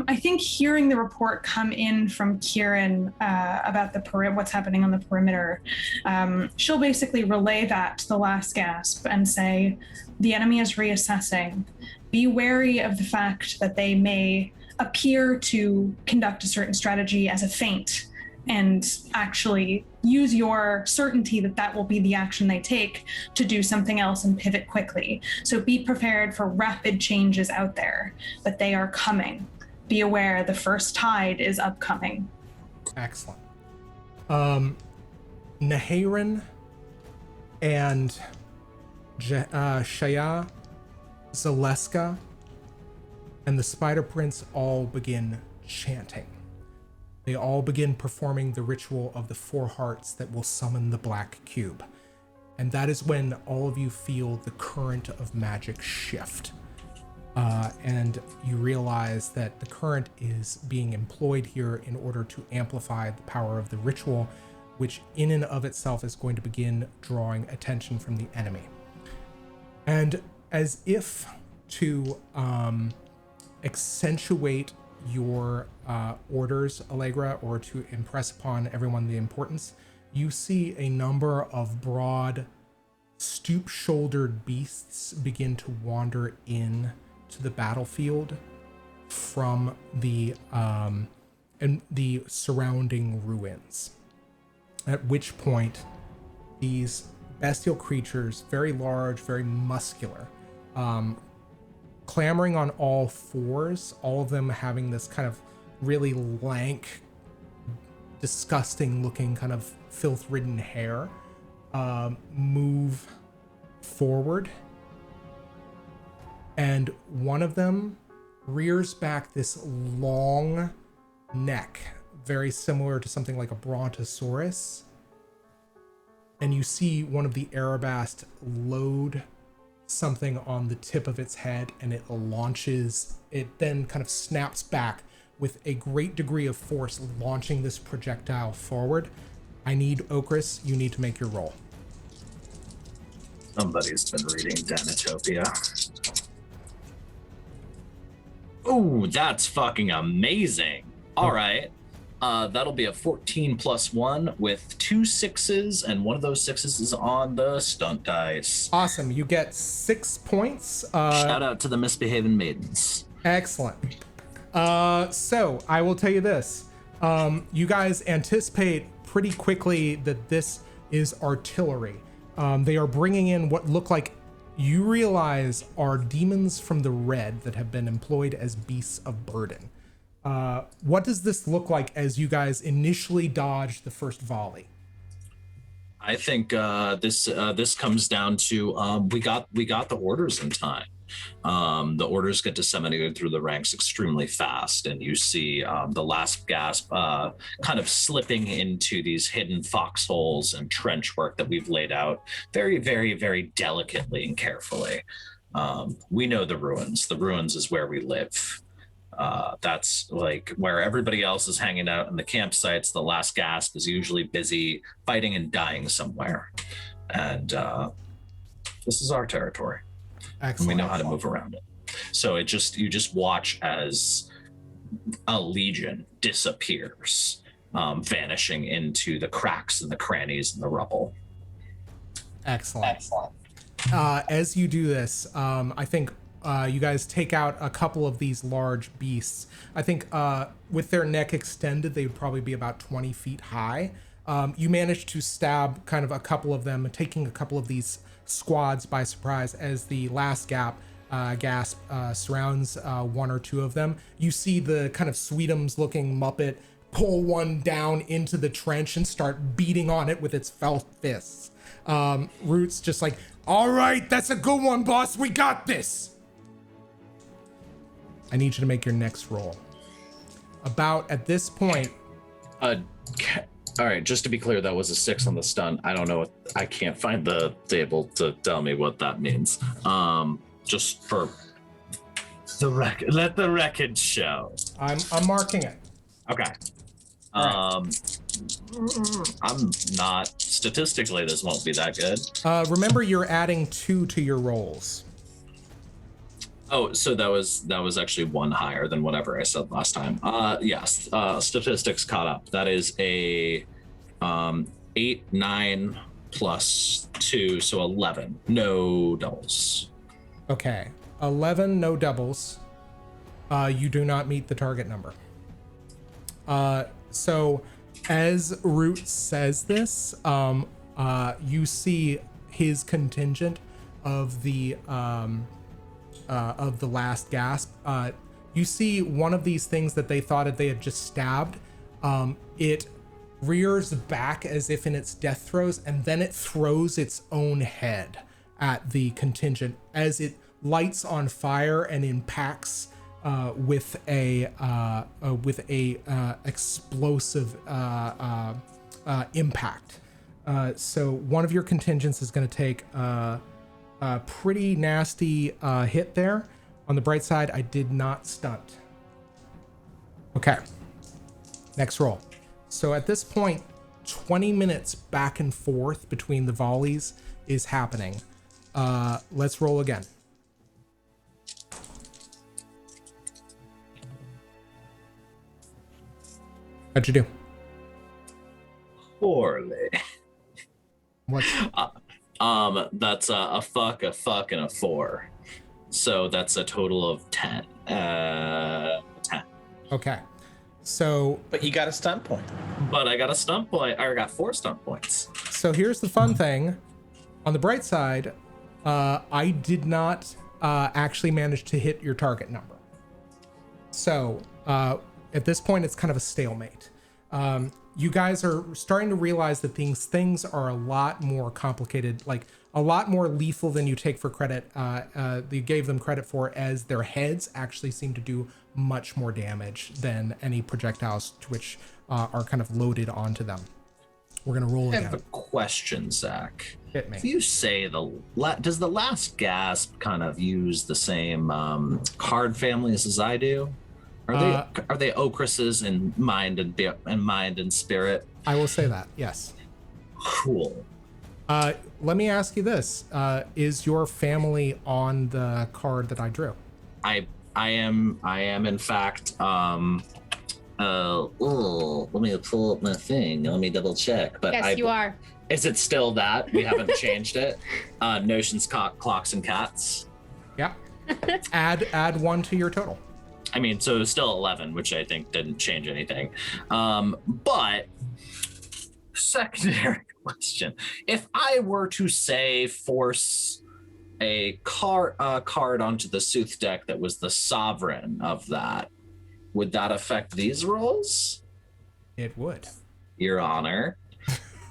I think hearing the report come in from Kieran about what's happening on the perimeter, she'll basically relay that to the last gasp and say, the enemy is reassessing. Be wary of the fact that they may appear to conduct a certain strategy as a feint, and actually use your certainty that that will be the action they take to do something else and pivot quickly. So be prepared for rapid changes out there, but they are coming. Be aware the first tide is upcoming. Excellent. Naharin and Shaya, Zaleska, and the Spider Prince all begin chanting. They all begin performing the ritual of the 4 hearts that will summon the black cube. And that is when all of you feel the current of magic shift. And you realize that the current is being employed here in order to amplify the power of the ritual, which in and of itself is going to begin drawing attention from the enemy. And as if to accentuate your orders, Allegra, or to impress upon everyone the importance, you see a number of broad, stoop-shouldered beasts begin to wander in to the battlefield from the surrounding ruins. At which point, these bestial creatures, very large, very muscular, clambering on all 4s, all of them having this kind of really lank, disgusting looking kind of filth-ridden hair, move forward. And one of them rears back this long neck, very similar to something like a brontosaurus. And you see one of the Arabast load something on the tip of its head, and it launches. It then kind of snaps back with a great degree of force, launching this projectile forward. I need Okris, you need to make your roll. Somebody's been reading Danitopia. Oh, that's fucking amazing. All right. That'll be a 14 plus 1 with 2 6s, and one of those 6s is on the stunt dice. Awesome. You get 6 points. Shout out to the misbehaving maidens. Excellent. So I will tell you this. You guys anticipate pretty quickly that this is artillery. They are bringing in what look like, you realize, are demons from the red that have been employed as beasts of burden. What does this look like as you guys initially dodge the first volley? I think this comes down to we got the orders in time. The orders get disseminated through the ranks extremely fast, and you see the last gasp kind of slipping into these hidden foxholes and trench work that we've laid out very, very, very delicately and carefully. We know the ruins. The ruins is where we live. That's like where everybody else is hanging out in the campsites. The last gasp is usually busy fighting and dying somewhere. And this is our territory. Excellent. And we know how to move around it. So you just watch as a legion disappears, vanishing into the cracks and the crannies and the rubble. Excellent. As you do this, I think you guys take out a couple of these large beasts. I think with their neck extended, they would probably be about 20 feet high. You manage to stab kind of a couple of them, taking a couple of these squads by surprise as the last gasp surrounds one or two of them. You see the kind of Sweetums looking Muppet pull one down into the trench and start beating on it with its felt fists. Root's just like, all right, that's a good one, boss. We got this. I need you to make your next roll. About at this point. All right, just to be clear, that was a 6 on the stun. I don't know. I can't find the table to tell me what that means. Just for the record, let the record show. I'm marking it. Okay. Right. I'm not statistically. This won't be that good. Remember, you're adding 2 to your rolls. Oh, so that was actually 1 higher than whatever I said last time. Yes, statistics caught up. That is a 8, 9 plus 2, so 11. No doubles. Okay, 11, no doubles. You do not meet the target number. So as Root says this, you see his contingent of the last gasp. You see one of these things that they thought that they had just stabbed. It rears back as if in its death throes, and then it throws its own head at the contingent as it lights on fire and impacts with a explosive impact. So one of your contingents is going to take a pretty nasty hit there. On the bright side, I did not stunt. Okay, next roll. So at this point, 20 minutes back and forth between the volleys is happening. Let's roll again. How'd you do? Poorly. What? That's a fuck, and a 4. So that's a total of 10. 10. Okay. So. But you got a stunt point. But I got a stunt point. I got 4 stunt points. So here's the fun thing. On the bright side, I did not actually manage to hit your target number. So at this point, it's kind of a stalemate. You guys are starting to realize that these things are a lot more complicated, like a lot more lethal than you take for credit. You gave them credit for, as their heads actually seem to do much more damage than any projectiles to which are kind of loaded onto them. We're gonna roll again. I have a question, Zach. Hit me. If you say does the last gasp kind of use the same card families as I do? Are they Okrises in mind and spirit? I will say that, yes. Cool. Let me ask you this: is your family on the card that I drew? I am in fact. Let me pull up my thing. Let me double check. But yes, you are. Is it still that? We haven't changed it. Notions, clocks, and cats. Yeah. Add 1 to your total. I mean, so it was still 11, which I think didn't change anything. But secondary question: if I were to say force a card onto the Sooth deck that was the sovereign of that, would that affect these rolls? It would. Your Honor.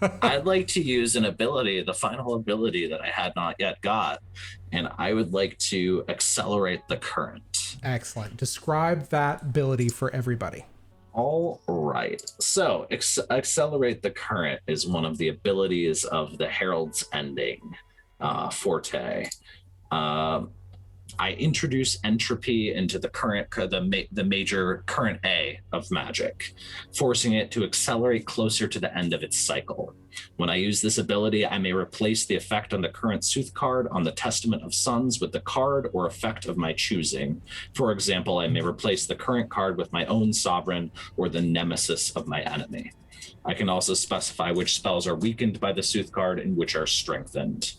I'd like to use an ability, the final ability that I had not yet got, and I would like to accelerate the current. Excellent. Describe that ability for everybody. All right. So, accelerate the current is one of the abilities of the Herald's Ending forte. I introduce entropy into the current, the major current A of magic, forcing it to accelerate closer to the end of its cycle. When I use this ability, I may replace the effect on the current Sooth card on the Testament of Suns with the card or effect of my choosing. For example, I may replace the current card with my own sovereign or the nemesis of my enemy. I can also specify which spells are weakened by the Sooth card and which are strengthened.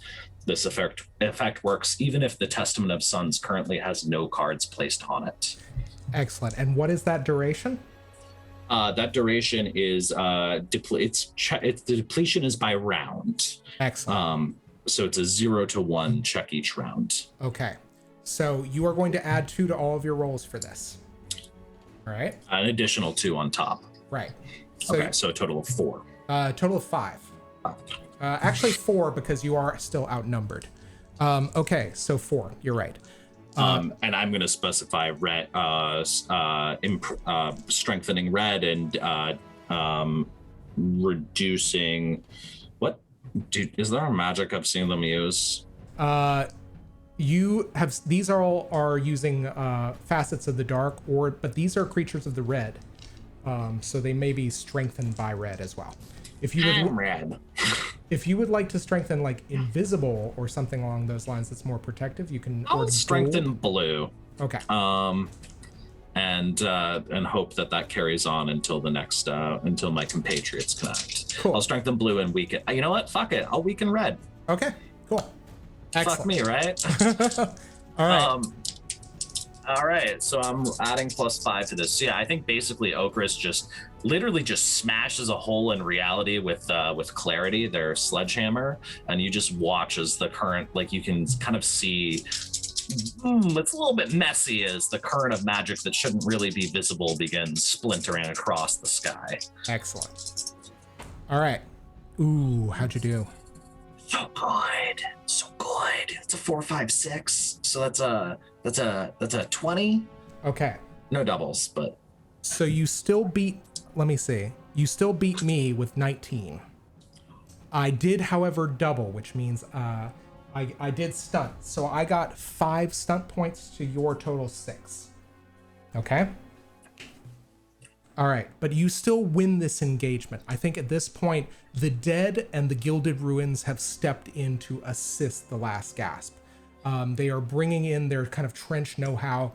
This effect works even if the Testament of Suns currently has no cards placed on it. Excellent. And what is that duration? That duration is the depletion is by round. Excellent. So it's a 0 to 1 check each round. Okay. So you are going to add 2 to all of your rolls for this. All right. An additional 2 on top. Right. So, okay, so a total of 4. Total of 5. Actually 4 because you are still outnumbered. Okay, so 4. You're right. And I'm going to specify red, strengthening red and reducing. What? Is there a magic I've seen them use? You have. These are all are using facets of the dark, but these are creatures of the red, so they may be strengthened by red as well. If you would, red. If you would like to strengthen like invisible or something along those lines that's more protective, you can. I'll strengthen blue. Okay. And hope that carries on until the next until my compatriots connect. Cool. I'll strengthen blue and weaken. You know what? Fuck it. I'll weaken red. Okay. Cool. Excellent. Fuck me, right? All right. All right. So I'm adding +5 to this. So yeah, I think basically Okris just literally just smashes a hole in reality with clarity, their sledgehammer, and you just watch as the current, like you can kind of see it's a little bit messy as the current of magic that shouldn't really be visible begins splintering across the sky. Excellent. All right. Ooh, how'd you do? So good. It's a 4, 5, 6. So that's a 20. Okay. No doubles, but so you still beat. Let me see. You still beat me with 19. I did, however, double, which means I did stunt. So I got 5 stunt points to your total 6. Okay? All right, but you still win this engagement. I think at this point, the dead and the Gilded Ruins have stepped in to assist the last gasp. They are bringing in their kind of trench know-how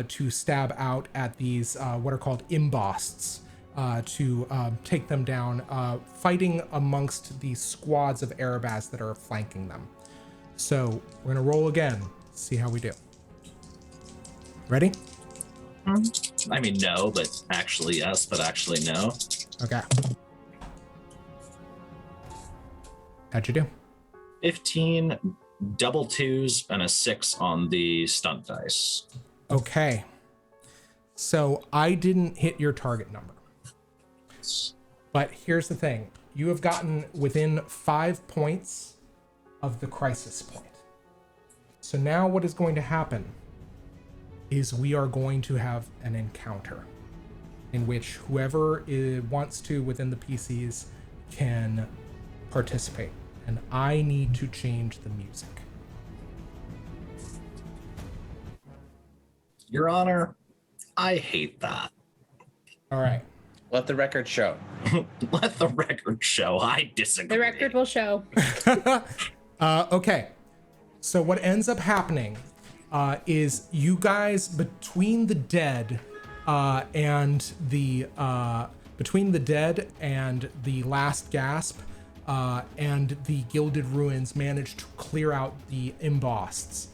to stab out at these what are called embossed. To take them down, fighting amongst these squads of Erebas that are flanking them. So we're gonna roll again, see how we do. Ready? I mean, no, but actually yes, but actually no. Okay. How'd you do? 15, double 2s, and a 6 on the stunt dice. Okay. So I didn't hit your target number. But here's the thing. You have gotten within 5 points of the crisis point. So now what is going to happen is we are going to have an encounter in which whoever wants to within the PCs can participate. And I need to change the music. Your Honor, I hate that. All right. Let the record show. Let the record show. I disagree. The record will show. Okay. So what ends up happening is you guys between the dead and the last gasp and the Gilded Ruins manage to clear out the embossed,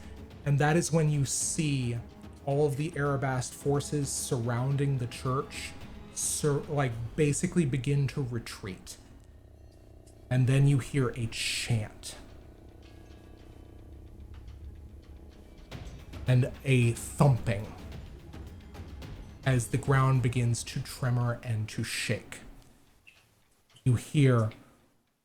and that is when you see all of the Erebast forces surrounding the church basically begin to retreat. And then you hear a chant. And a thumping as the ground begins to tremor and to shake. You hear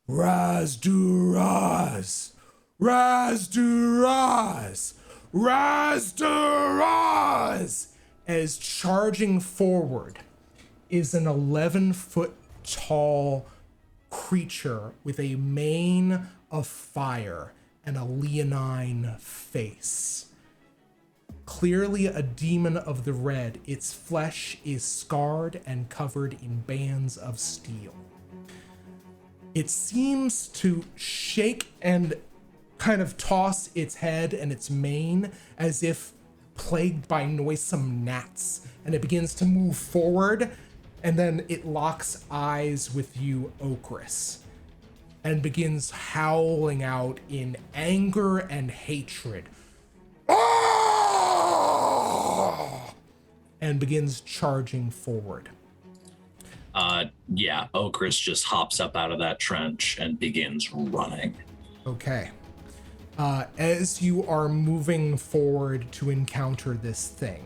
Raz du Raz! Raz du Raz! Raz du Raz! As charging forward is an 11-foot tall creature with a mane of fire and a leonine face. Clearly a demon of the red, its flesh is scarred and covered in bands of steel. It seems to shake and kind of toss its head and its mane as if plagued by noisome gnats, and it begins to move forward, and then it locks eyes with you, Okris, and begins howling out in anger and hatred. And begins charging forward. Yeah, Okris just hops up out of that trench and begins running. Okay. As you are moving forward to encounter this thing,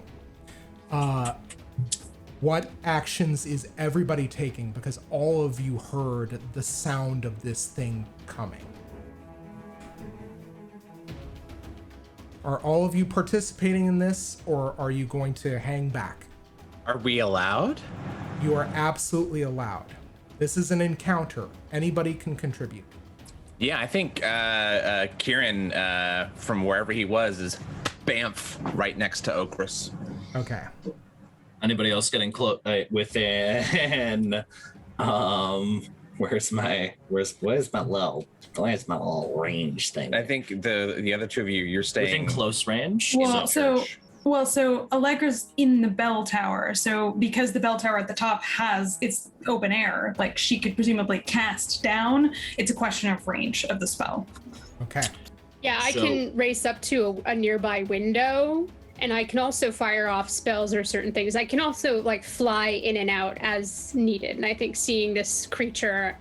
what actions is everybody taking? Because all of you heard the sound of this thing coming. Are all of you participating in this, or are you going to hang back? Are we allowed? You are absolutely allowed. This is an encounter. Anybody can contribute. Yeah, I think Kieran, from wherever he was, is bamf right next to Okris. Okay. Anybody else getting close within? Where's my little range thing? I think the other two of you, you're staying Within close range. So Allegra's in the bell tower. So because the bell tower at the top it's open air, like she could presumably cast down. It's a question of range of the spell. Okay. Yeah, I can race up to a nearby window, and I can also fire off spells or certain things. I can also like fly in and out as needed. And I think seeing this creature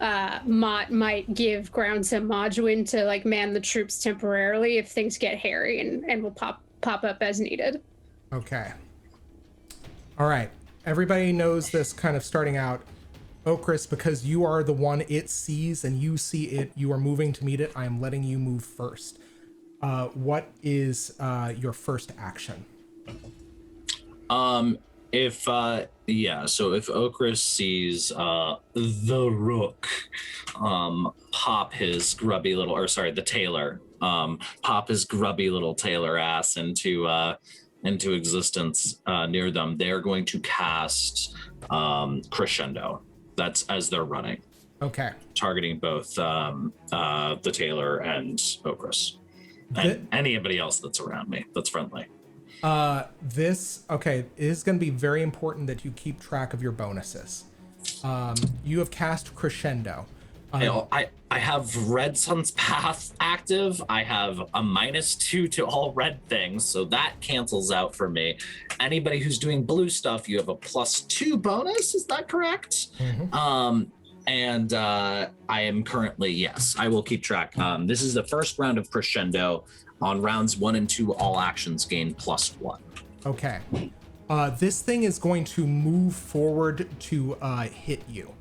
might give ground some Moduin to like man the troops temporarily if things get hairy, and will pop up as needed. Okay. All right. Everybody knows this kind of starting out. Okris, because you are the one it sees and you see it, you are moving to meet it. I am letting you move first. What is your first action? If Okris sees the rook pop his grubby little, the tailor, pop his grubby little tailor ass into existence near them, they're going to cast Crescendo. That's as they're running. Okay. Targeting both the tailor and Okris. And anybody else that's around me that's friendly. It is going to be very important that you keep track of your bonuses. You have cast Crescendo. I have Red Sun's Path active. I have a -2 to all red things, so that cancels out for me. Anybody who's doing blue stuff, you have a +2 bonus. Is that correct? Mm-hmm. And I am currently, yes, I will keep track. This is the first round of Crescendo. On rounds 1 and 2, all actions gain +1. Okay. This thing is going to move forward to hit you.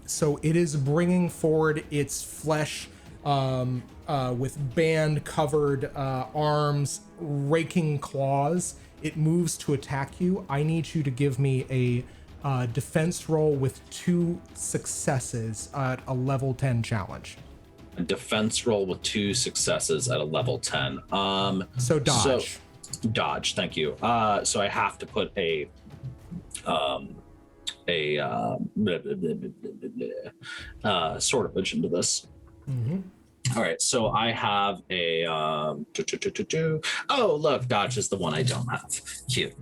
So it is bringing forward its flesh with band-covered arms, raking claws. It moves to attack you. I need you to give me a defense roll with 2 successes at a level 10 challenge. A defense roll with 2 successes at a level 10. So dodge. Dodge, thank you. So I have to put a sortilege into this. Mm-hmm. All right, so I have a oh look, dodge is the one I don't have. Cute.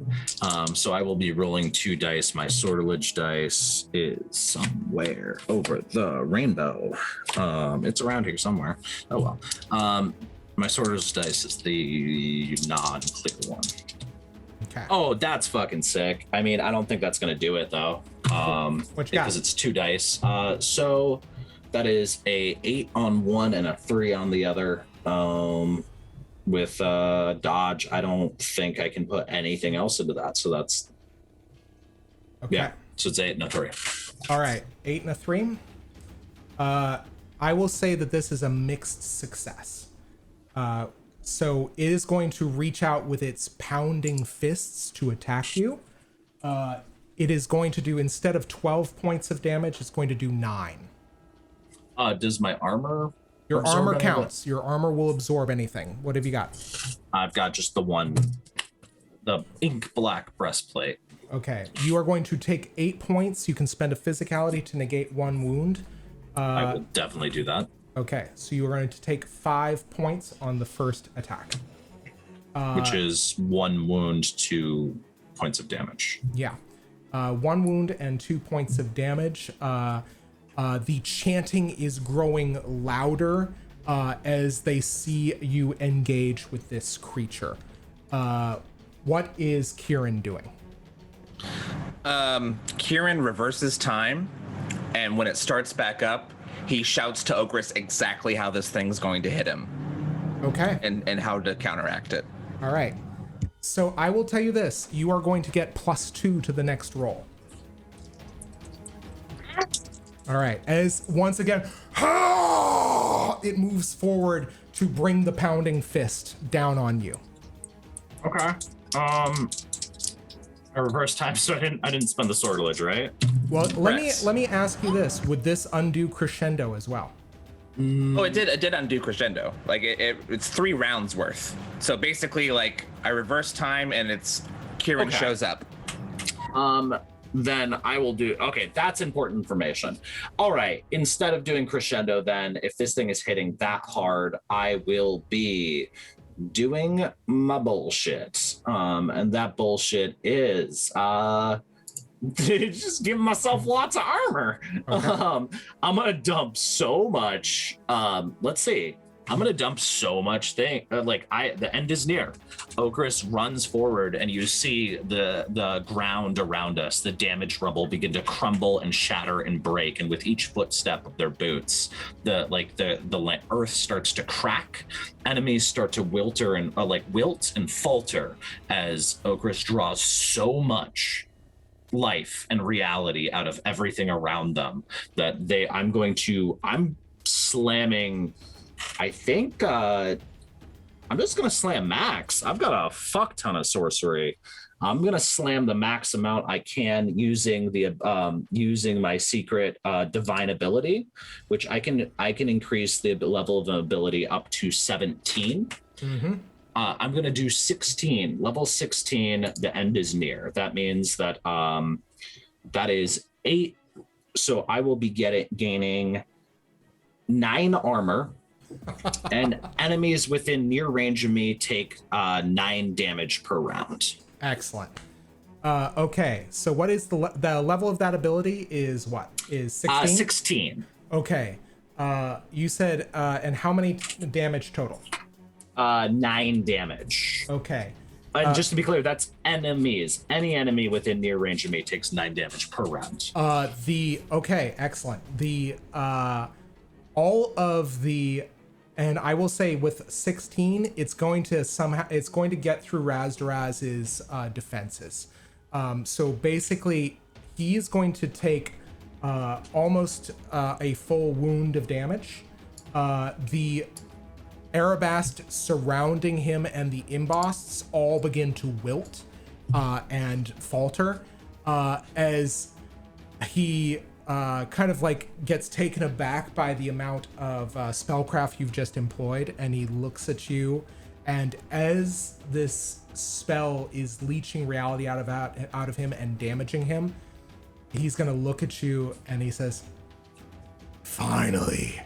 So I will be rolling 2 dice. My sortilege dice is somewhere over the rainbow. It's around here somewhere. Oh well. My sortilege dice is the non-clear one. Okay. Oh, that's fucking sick. I mean, I don't think that's gonna do it though. Because it's 2 dice. So that is a 8 on one and a 3 on the other. With dodge, I don't think I can put anything else into that. So that's okay. Yeah. So it's 8 and a 3. All right, 8 and a 3. I will say that this is a mixed success. So it is going to reach out with its pounding fists to attack you. It is going to do, instead of 12 points of damage, it's going to do 9. Does my armor? Your absorb armor any of it? counts. Your armor will absorb anything. What have you got? I've got just the one, the ink black breastplate. Okay. You are going to take 8 points. You can spend a physicality to negate 1 wound. I will definitely do that. Okay. So you are going to take 5 points on the first attack. Which is 1 wound, 2 points of damage. Yeah. 1 wound and 2 points of damage. The chanting is growing louder as they see you engage with this creature. What is Kieran doing? Kieran reverses time, and when it starts back up, he shouts to Ogress exactly how this thing's going to hit him. Okay. And how to counteract it. All right. So I will tell you this. You are going to get +2 to the next roll. All right. As once again, it moves forward to bring the pounding fist down on you. Okay. I reverse time, so I didn't spend the sortilege, right? Well, Correct. let me ask you this: would this undo crescendo as well? Oh, it did undo crescendo. Like it's 3 rounds worth. So basically, like I reverse time and it's Kieran Okay. shows up. Then I will do. Okay, that's important information. All right. Instead of doing crescendo, then if this thing is hitting that hard, I will be doing my bullshit. And that bullshit is just giving myself lots of armor. Okay. I'm gonna dump so much. Let's see. I'm gonna dump so much the end is near. Okris runs forward, and you see the ground around us, the damaged rubble begin to crumble and shatter and break. And with each footstep of their boots, the earth starts to crack. Enemies start to wilt and falter as Okris draws so much life and reality out of everything around them that I'm slamming. I think I'm just gonna slam max. I've got a fuck ton of sorcery. I'm gonna slam the max amount I can using my secret divine ability, which I can increase the level of ability up to 17. Mm-hmm. I'm gonna do 16, level 16. The end is near. That means that that is 8. So I will be gaining 9 armor. And enemies within near range of me take 9 damage per round. Excellent. Okay, so what is the level of that ability? Is what? Is 16? 16. Okay. You said, and how many damage total? 9 damage. Okay. And just to be clear, that's enemies. Any enemy within near range of me takes 9 damage per round. Okay, excellent. All of the, and I will say with 16, it's going to get through Razdaraz's defenses. So basically, he's going to take almost a full wound of damage. The Arabast surrounding him and the embossed all begin to wilt and falter as he kind of like gets taken aback by the amount of spellcraft you've just employed, and he looks at you, and as this spell is leeching reality out of him and damaging him, he's gonna look at you and he says, "Finally,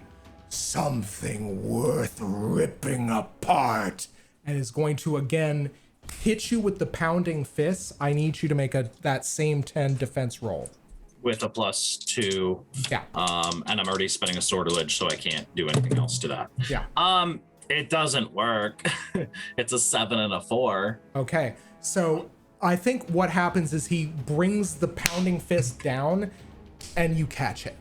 something worth ripping apart," and is going to again hit you with the pounding fists. I need you to make that same 10 defense roll. With a +2. Yeah. And I'm already spending a sortilege, so I can't do anything else to that. Yeah. It doesn't work. It's a 7 and a 4. Okay. So I think what happens is he brings the pounding fist down and you catch it.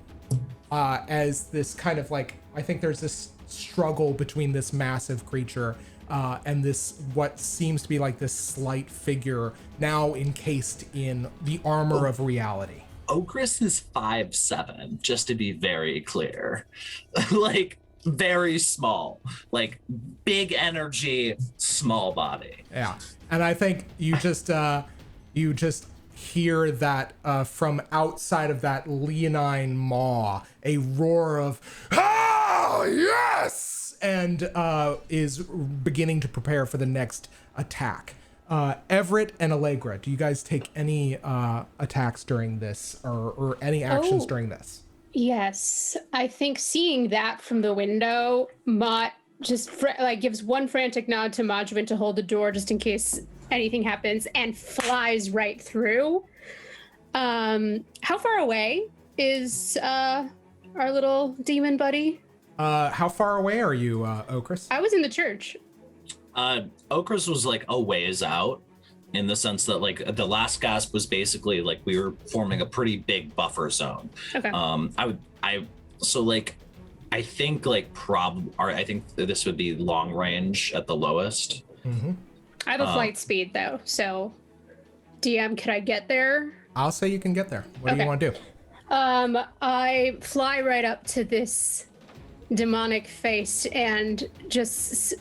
As this kind of like, I think there's this struggle between this massive creature and this, what seems to be like this slight figure now encased in the armor of reality. Okris is 5'7", just to be very clear. Like, very small. Like, big energy, small body. Yeah. And I think you just hear that from outside of that leonine maw, a roar of, "Oh, yes!" and is beginning to prepare for the next attack. Everett and Allegra, do you guys take any attacks during this or any actions during this? Yes, I think seeing that from the window, Mott just gives one frantic nod to Majwin to hold the door just in case anything happens, and flies right through. How far away is our little demon buddy? How far away are you, Okris? I was in the church. Okris was like a ways out, in the sense that like the last gasp was basically like we were forming a pretty big buffer zone. Okay. I think this would be long range at the lowest. Mm-hmm. I have a flight speed though, so DM, could I get there? I'll say you can get there. What do you want to do? I fly right up to this demonic face, and just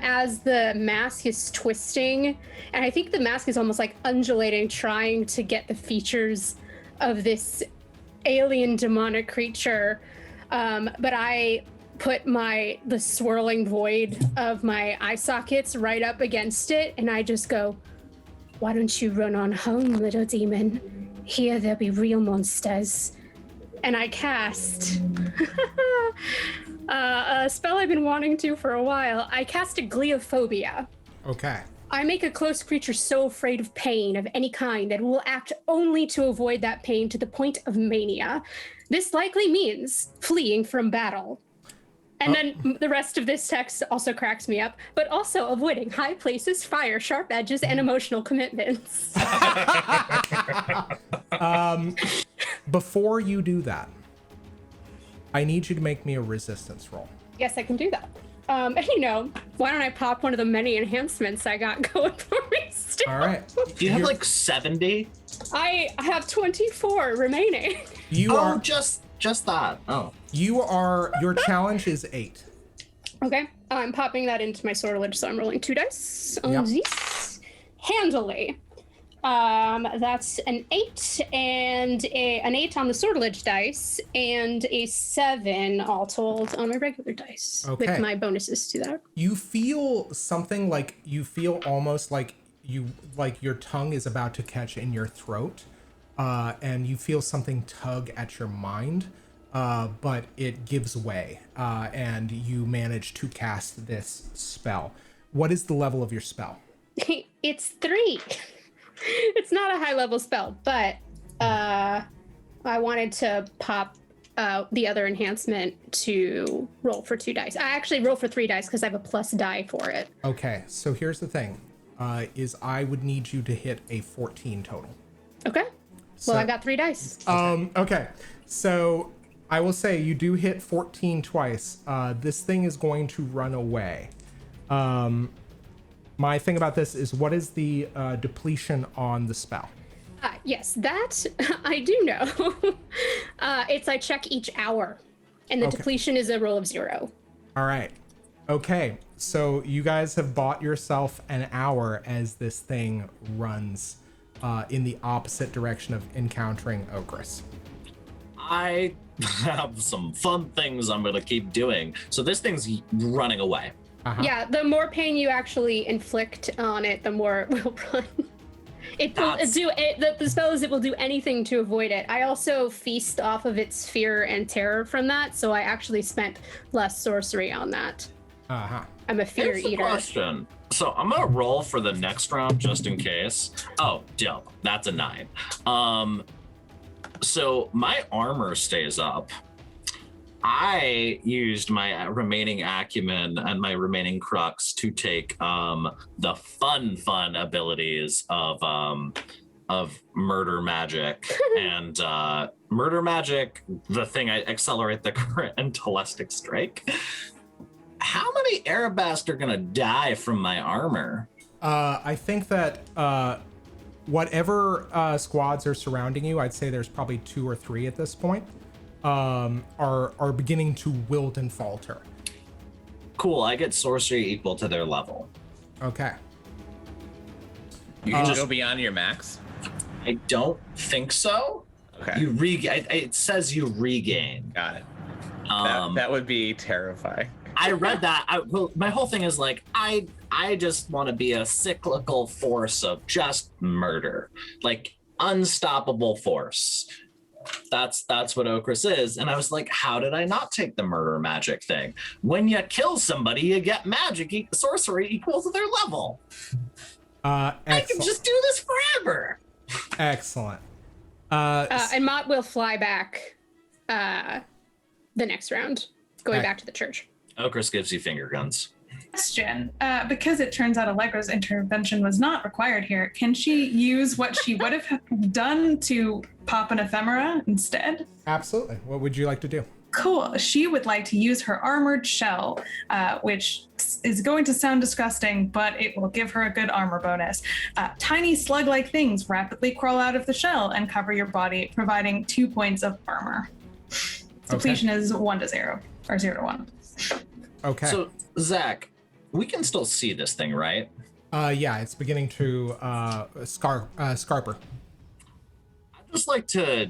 as the mask is twisting, and I think the mask is almost like undulating, trying to get the features of this alien demonic creature, but I put the swirling void of my eye sockets right up against it, and I just go, "Why don't you run on home, little demon? Here there'll be real monsters." And I cast a spell I've been wanting to for a while. I cast a Gliophobia. Okay. I make a close creature so afraid of pain of any kind that it will act only to avoid that pain to the point of mania. This likely means fleeing from battle. And then the rest of this text also cracks me up, but also avoiding high places, fire, sharp edges, and emotional commitments. Before you do that, I need you to make me a resistance roll. Yes, I can do that. And why don't I pop one of the many enhancements I got going for me still? All right. Do you have like 70? I have 24 remaining. You are just that. Oh. Your challenge is 8. Okay, I'm popping that into my sortilege, so I'm rolling 2 dice on this handily. That's an 8 and an 8 on the sortilege dice, and a 7 all told on my regular dice. Okay. With my bonuses to that. You feel something almost like your tongue is about to catch in your throat, and you feel something tug at your mind. But it gives way, and you manage to cast this spell. What is the level of your spell? It's 3. It's not a high level spell, but I wanted to pop the other enhancement to roll for 2 dice. I actually roll for 3 dice because I have a plus die for it. Okay, so here's the thing, is I would need you to hit a 14 total. Okay. Well, I got 3 dice. Okay, so I will say you do hit 14 twice. This thing is going to run away. My thing about this is, what is the depletion on the spell? Yes, that I do know. I check each hour, and the depletion is a roll of 0. All right. Okay, so you guys have bought yourself an hour as this thing runs in the opposite direction of encountering Okris. I have some fun things I'm gonna keep doing. So this thing's running away. Uh-huh. Yeah, the more pain you actually inflict on it, the more it will run. The spell is it will do anything to avoid it. I also feast off of its fear and terror from that, so I actually spent less sorcery on that. Uh-huh. I'm a fear Here's the eater. question. So I'm gonna roll for the next round just in case. Oh, dope. That's a 9. So my armor stays up. I used my remaining acumen and my remaining crux to take the fun abilities of murder magic. And murder magic, the thing I accelerate the current and Telestic Strike. How many Arabast are gonna die from my armor? I think that whatever squads are surrounding you, I'd say there's probably 2 or 3 at this point, are beginning to wilt and falter. Cool. I get sorcery equal to their level. Okay. You can just go beyond your max. I don't think so. Okay. You it says you regain. Got it. That would be terrifying. I read that. Well, my whole thing is like I just want to be a cyclical force of just murder, like unstoppable force. That's what Okris is. And I was like, how did I not take the murder magic thing? When you kill somebody, you get magic sorcery equal to their level. I can just do this forever. Excellent. And Mott will fly back the next round, going back to the church. Okris gives you finger guns. Question. Because it turns out Allegra's intervention was not required here, can she use what she would have done to pop an ephemera instead? Absolutely. What would you like to do? Cool. She would like to use her armored shell, which is going to sound disgusting, but it will give her a good armor bonus. Tiny slug-like things rapidly crawl out of the shell and cover your body, providing 2 points of armor. Depletion is 1 to 0, or 0 to 1. Okay. So, Zach, we can still see this thing, right? Yeah, it's beginning to scarper. I'd just like to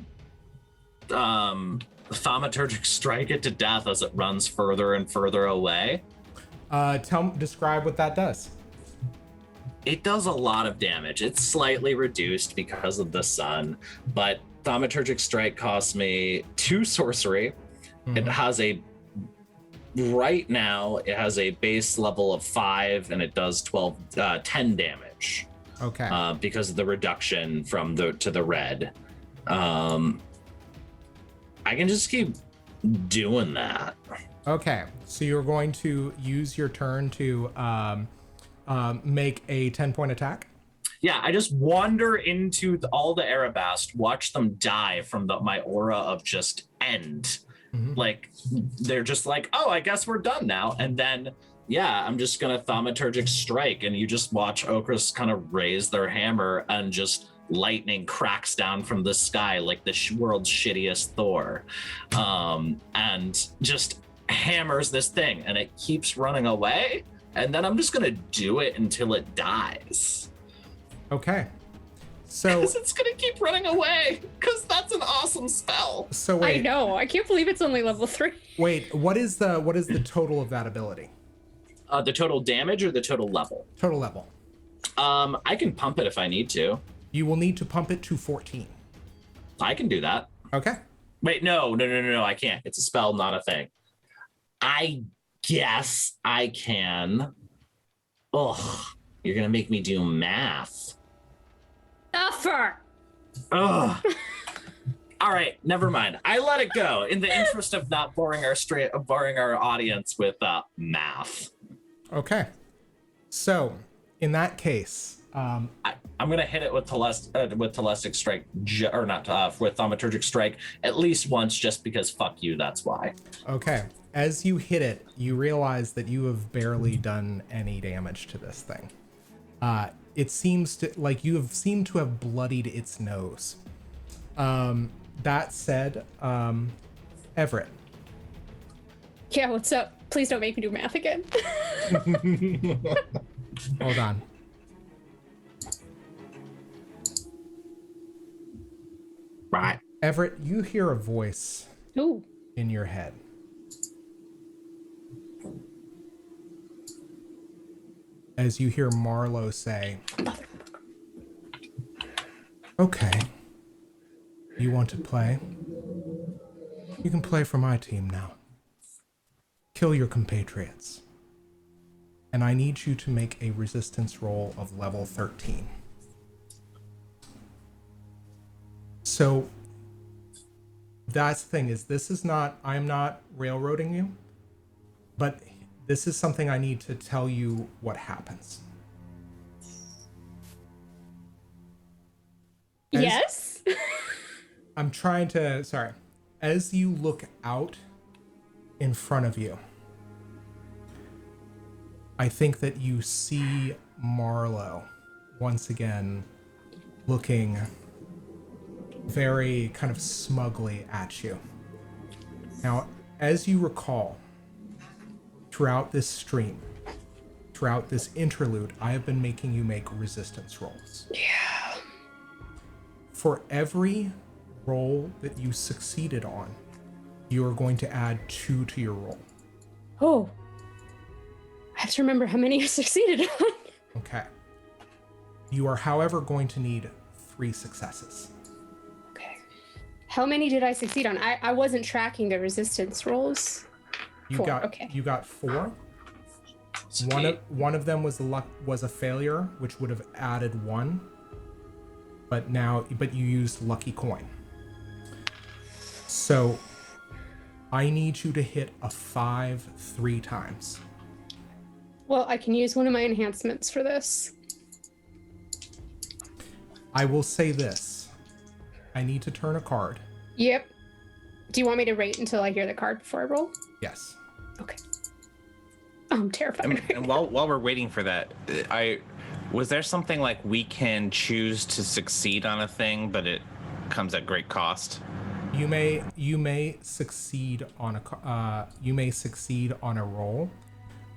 thaumaturgic strike it to death as it runs further and further away. Describe what that does. It does a lot of damage. It's slightly reduced because of the sun, but thaumaturgic strike costs me 2 sorcery. Mm-hmm. It has right now it has a base level of 5 and it does 10 damage. Okay. Because of the reduction from to the red. I can just keep doing that. Okay, so you're going to use your turn to make a 10-point attack? Yeah, I just wander into all the Arabast, watch them die from my aura of just end. Mm-hmm. Like, they're just like, oh, I guess we're done now. And then, yeah, I'm just going to thaumaturgic strike, and you just watch Okris kind of raise their hammer and just lightning cracks down from the sky like the world's shittiest Thor, and just hammers this thing, and it keeps running away, and then I'm just gonna do it until it dies. Okay. So it's gonna keep running away because that's an awesome spell. So wait, I know. I can't believe it's only level 3. Wait, what is the total of that ability? The total damage or the total level? Total level. I can pump it if I need to. You will need to pump it to 14. I can do that. Okay. Wait, no, I can't. It's a spell, not a thing. I guess I can. Ugh, you're gonna make me do math. Ugh. All right, never mind. I let it go in the interest of not boring our audience with math. Okay. So, in that case, I'm gonna hit it with Telestic Strike, with Thaumaturgic Strike at least once, just because fuck you. That's why. Okay. As you hit it, you realize that you have barely done any damage to this thing. It seems to have bloodied its nose. That said, Everett. Yeah, what's up? Please don't make me do math again. Hold on. Right. Everett, you hear a voice Ooh. in your head. As you hear Marlowe say, okay, you want to play? You can play for my team now. Kill your compatriots. And I need you to make a resistance roll of level 13. So that's the thing, I'm not railroading you, but this is something I need to tell you what happens. Yes? As you look out in front of you, I think that you see Marlowe once again looking very kind of smugly at you. Now, as you recall, throughout this stream, throughout this interlude, I have been making you make resistance rolls. Yeah. For every roll that you succeeded on, you are going to add 2 to your roll. Oh. I have to remember how many I succeeded on. Okay. You are, however, going to need 3 successes. Okay. How many did I succeed on? I wasn't tracking the resistance rolls. You 4, got okay. You got 4. Sweet. One of them was a failure, which would have added 1. But you used lucky coin. So I need you to hit a 5 3 times. Well, I can use one of my enhancements for this. I will say this. I need to turn a card. Yep. Do you want me to wait until I hear the card before I roll? Yes. Okay. I'm terrified. And while we're waiting for that, was there something like we can choose to succeed on a thing, but it comes at great cost? You may succeed on a roll,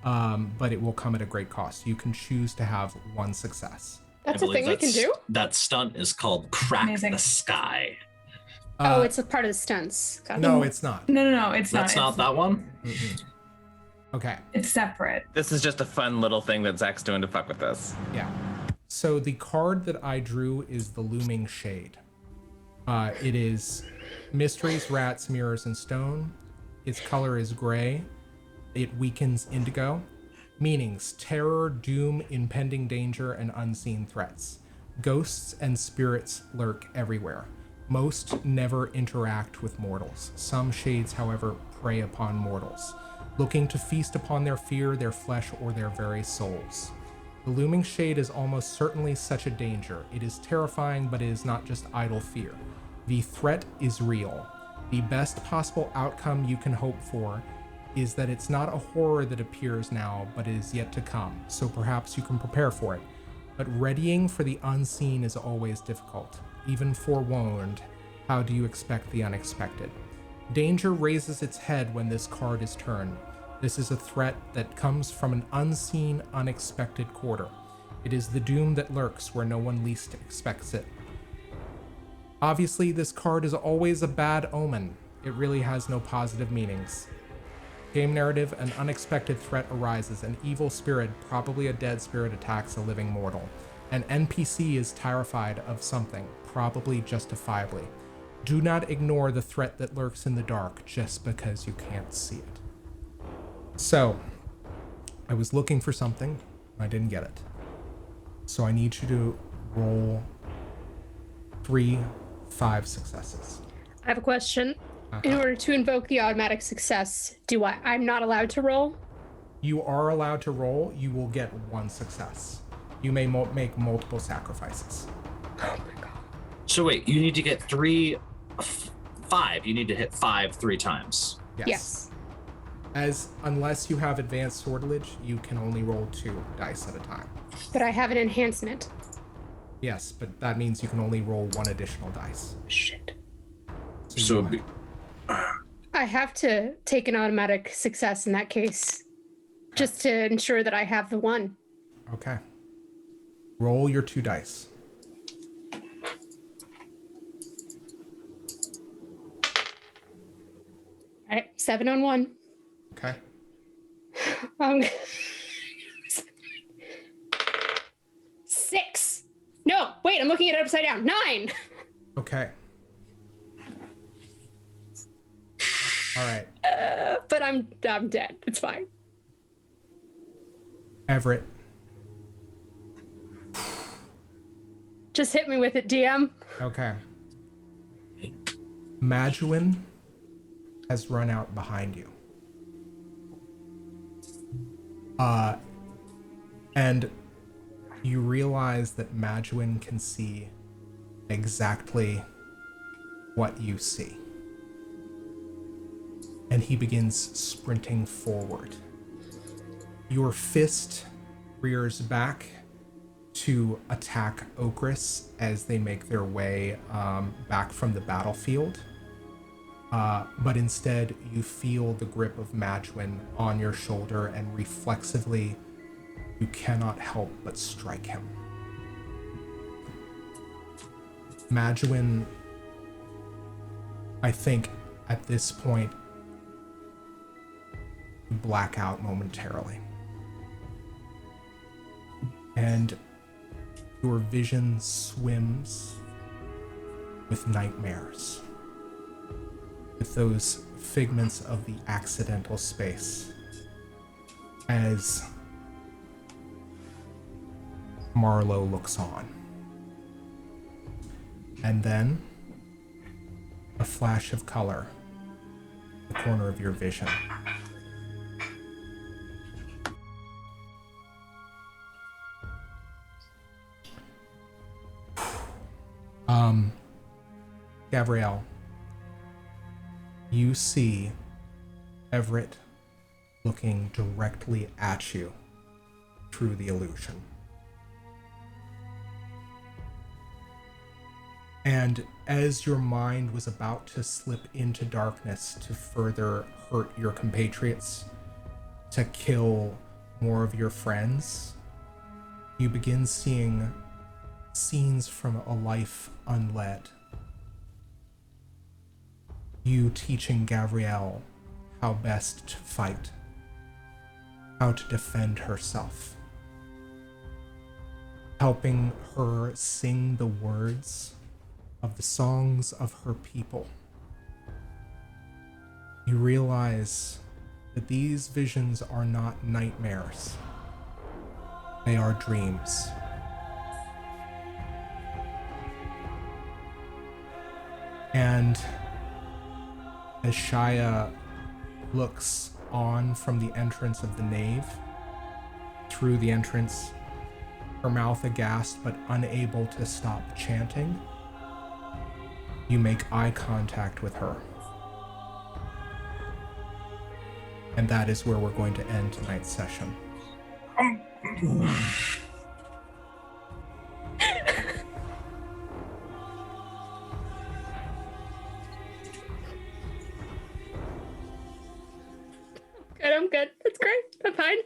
but it will come at a great cost. You can choose to have 1 success. That's a thing we can do? That stunt is called Crack Amazing. the Sky. Oh, it's a part of the stunts. Got it. No, it's not. No, it's not. That's not that one? Okay. It's separate. This is just a fun little thing that Zach's doing to fuck with us. Yeah. So the card that I drew is the Looming Shade. It is mysteries, rats, mirrors, and stone. Its color is gray. It weakens indigo. Meanings: terror, doom, impending danger, and unseen threats. Ghosts and spirits lurk everywhere. Most never interact with mortals. Some shades, however, prey upon mortals, looking to feast upon their fear, their flesh, or their very souls. The looming shade is almost certainly such a danger. It is terrifying, but it is not just idle fear. The threat is real. The best possible outcome you can hope for is that it's not a horror that appears now, but is yet to come, so perhaps you can prepare for it. But readying for the unseen is always difficult. Even forewarned, how do you expect the unexpected? Danger raises its head when this card is turned. This is a threat that comes from an unseen, unexpected quarter. It is the doom that lurks where no one least expects it. Obviously, this card is always a bad omen. It really has no positive meanings. Game narrative: an unexpected threat arises. An evil spirit, probably a dead spirit, attacks a living mortal. An NPC is terrified of something, probably justifiably. Do not ignore the threat that lurks in the dark just because you can't see it. So, I was looking for something, I didn't get it. So I need you to roll 3 5 successes. I have a question. In order to invoke the automatic success, I'm not allowed to roll? You are allowed to roll. You will get 1 success. You may make multiple sacrifices. Oh my god. So wait, you need to get 5. You need to hit 5 3 times. Yes. Unless you have advanced sortilege, you can only roll 2 dice at a time. But I have an enhancement. Yes, but that means you can only roll 1 additional dice. Shit. So it'd be, I have to take an automatic success in that case, just to ensure that I have the 1. Okay. Roll your 2 dice. All right, 7 on 1. Okay. Um, 6. No, wait, I'm looking at it upside down. 9. Okay. All right. But I'm dead. It's fine. Everett. Just hit me with it, DM. Okay. Maduin has run out behind you. And you realize that Maduin can see exactly what you see. And he begins sprinting forward. Your fist rears back to attack Okra's as they make their way back from the battlefield. But instead, you feel the grip of Madwyn on your shoulder, and reflexively, you cannot help but strike him. Madwyn, I think at this point, you black out momentarily. And your vision swims with nightmares, with those figments of the accidental space, as Marlowe looks on. And then a flash of color in the corner of your vision. Gavriel, you see Everett looking directly at you through the illusion. And as your mind was about to slip into darkness to further hurt your compatriots, to kill more of your friends, you begin seeing scenes from a life unled. You teaching Gavriel how best to fight, how to defend herself, helping her sing the words of the songs of her people. You realize that these visions are not nightmares. They are dreams. And as Shia looks on from the entrance of the nave, through the entrance, her mouth aghast but unable to stop chanting, you make eye contact with her. And that is where we're going to end tonight's session. I'm good. That's great. I'm fine.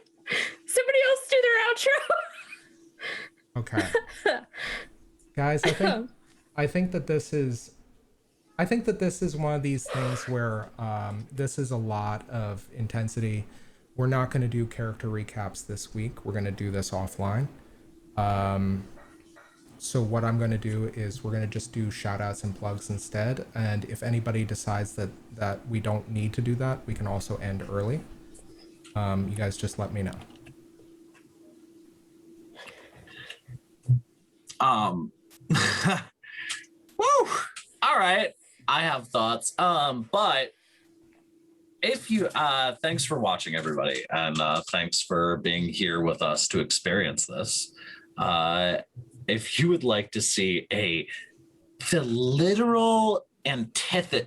Somebody else do their outro. Okay. Guys, I think that this is one of these things where this is a lot of intensity. We're not going to do character recaps this week. We're going to do this offline. So what I'm going to do is we're going to just do shout outs and plugs instead. And if anybody decides that we don't need to do that, we can also end early. You guys just let me know. Woo! All right. I have thoughts. But if you thanks for watching, everybody, and thanks for being here with us to experience this. If you would like to see the literal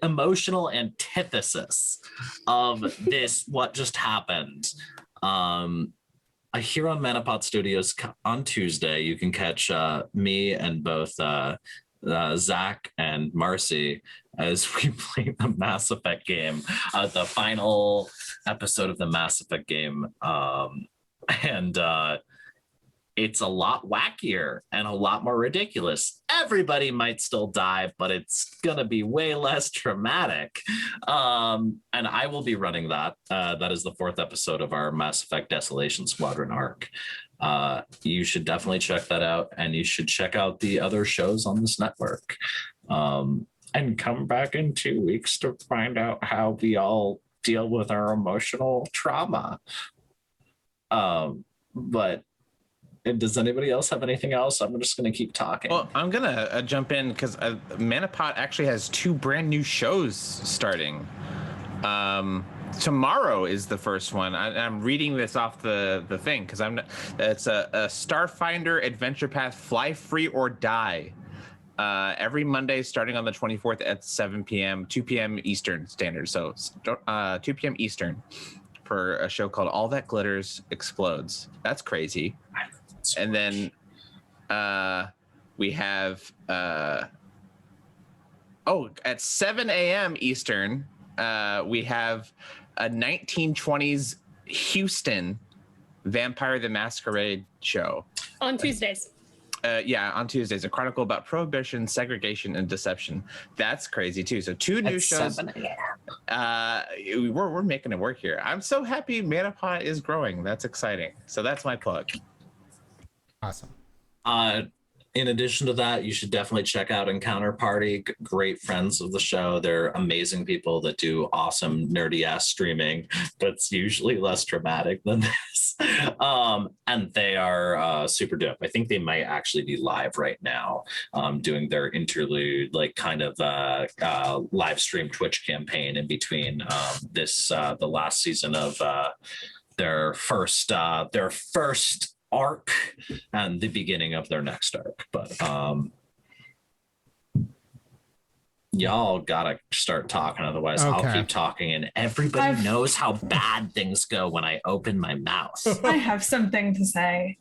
emotional antithesis of this, what just happened, here on Manapot Studios on Tuesday, you can catch me and both Zach and Marcy as we play the Mass Effect game, the final episode of the Mass Effect game. And it's a lot wackier and a lot more ridiculous. Everybody might still die, but it's gonna be way less traumatic. And I will be running that. That is the 4th episode of our Mass Effect Desolation Squadron arc. You should definitely check that out, and you should check out the other shows on this network. And come back in 2 weeks to find out how we all deal with our emotional trauma. But does anybody else have anything else? I'm just going to keep talking. Well, I'm going to jump in because Manapot actually has 2 brand new shows starting. Tomorrow is the first one. I'm reading this off the thing because it's a Starfinder Adventure Path Fly Free or Die. Every Monday starting on the 24th at 7 p.m., 2 p.m. Eastern Standard. So 2 p.m. Eastern for a show called All That Glitters Explodes. That's crazy. And then we have at 7 a.m. Eastern, we have a 1920s Houston Vampire the Masquerade show. On Tuesdays. On Tuesdays, a chronicle about prohibition, segregation, and deception. That's crazy too. So 2 new shows. 7 a.m. We're making it work here. I'm so happy Manapot is growing. That's exciting. So that's my plug. Awesome. In addition to that, you should definitely check out Encounter Party. Great friends of the show. They're amazing people that do awesome nerdy ass streaming that's usually less dramatic than this. And they are super dope. I think they might actually be live right now, doing their interlude, like kind of live stream Twitch campaign in between the last season of their first arc and the beginning of their next arc. But y'all gotta start talking, otherwise I'll keep talking and everybody knows how bad things go when I open my mouth. I have something to say.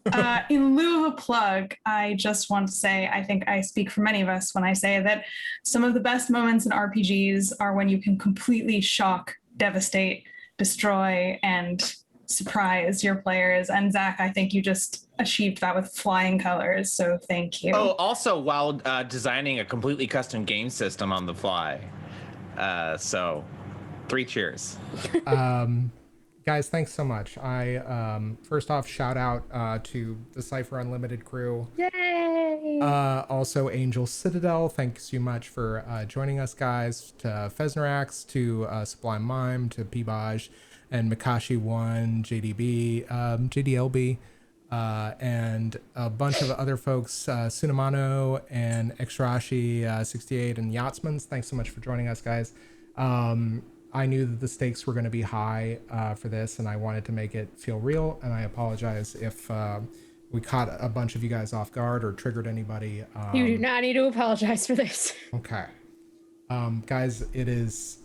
In lieu of a plug, I just want to say, I think I speak for many of us when I say that some of the best moments in RPGs are when you can completely shock, devastate, destroy, and surprise your players. And Zach, I think you just achieved that with flying colors, so thank you. Oh, also while designing a completely custom game system on the fly. So 3 cheers. Guys, thanks so much. I first off, shout out to the Cypher Unlimited crew. Yay! Also Angel Citadel, thanks you much for joining us, guys. To Fesnerax, to Sublime Mime, to Pibaj, and Makashi1, JDB, JDLB, and a bunch of other folks, Sunamano and Extrashi 68 and Yachtsmans. Thanks so much for joining us, guys. I knew that the stakes were going to be high for this, and I wanted to make it feel real, and I apologize if we caught a bunch of you guys off guard or triggered anybody. You do not need to apologize for this. Okay. Guys, it is...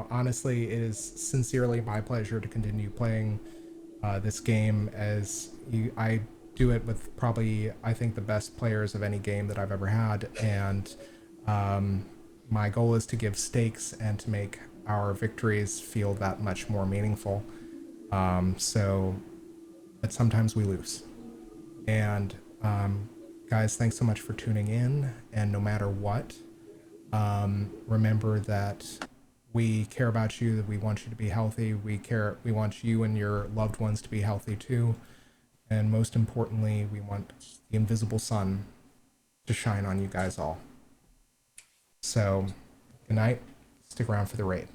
honestly, it is sincerely my pleasure to continue playing this game I do it with probably, I think, the best players of any game that I've ever had. And my goal is to give stakes and to make our victories feel that much more meaningful. But sometimes we lose. And guys, thanks so much for tuning in. And no matter what, remember that we care about you, that we want you to be healthy. We want you and your loved ones to be healthy too. And most importantly, we want the invisible sun to shine on you guys all. So, good night. Stick around for the raid.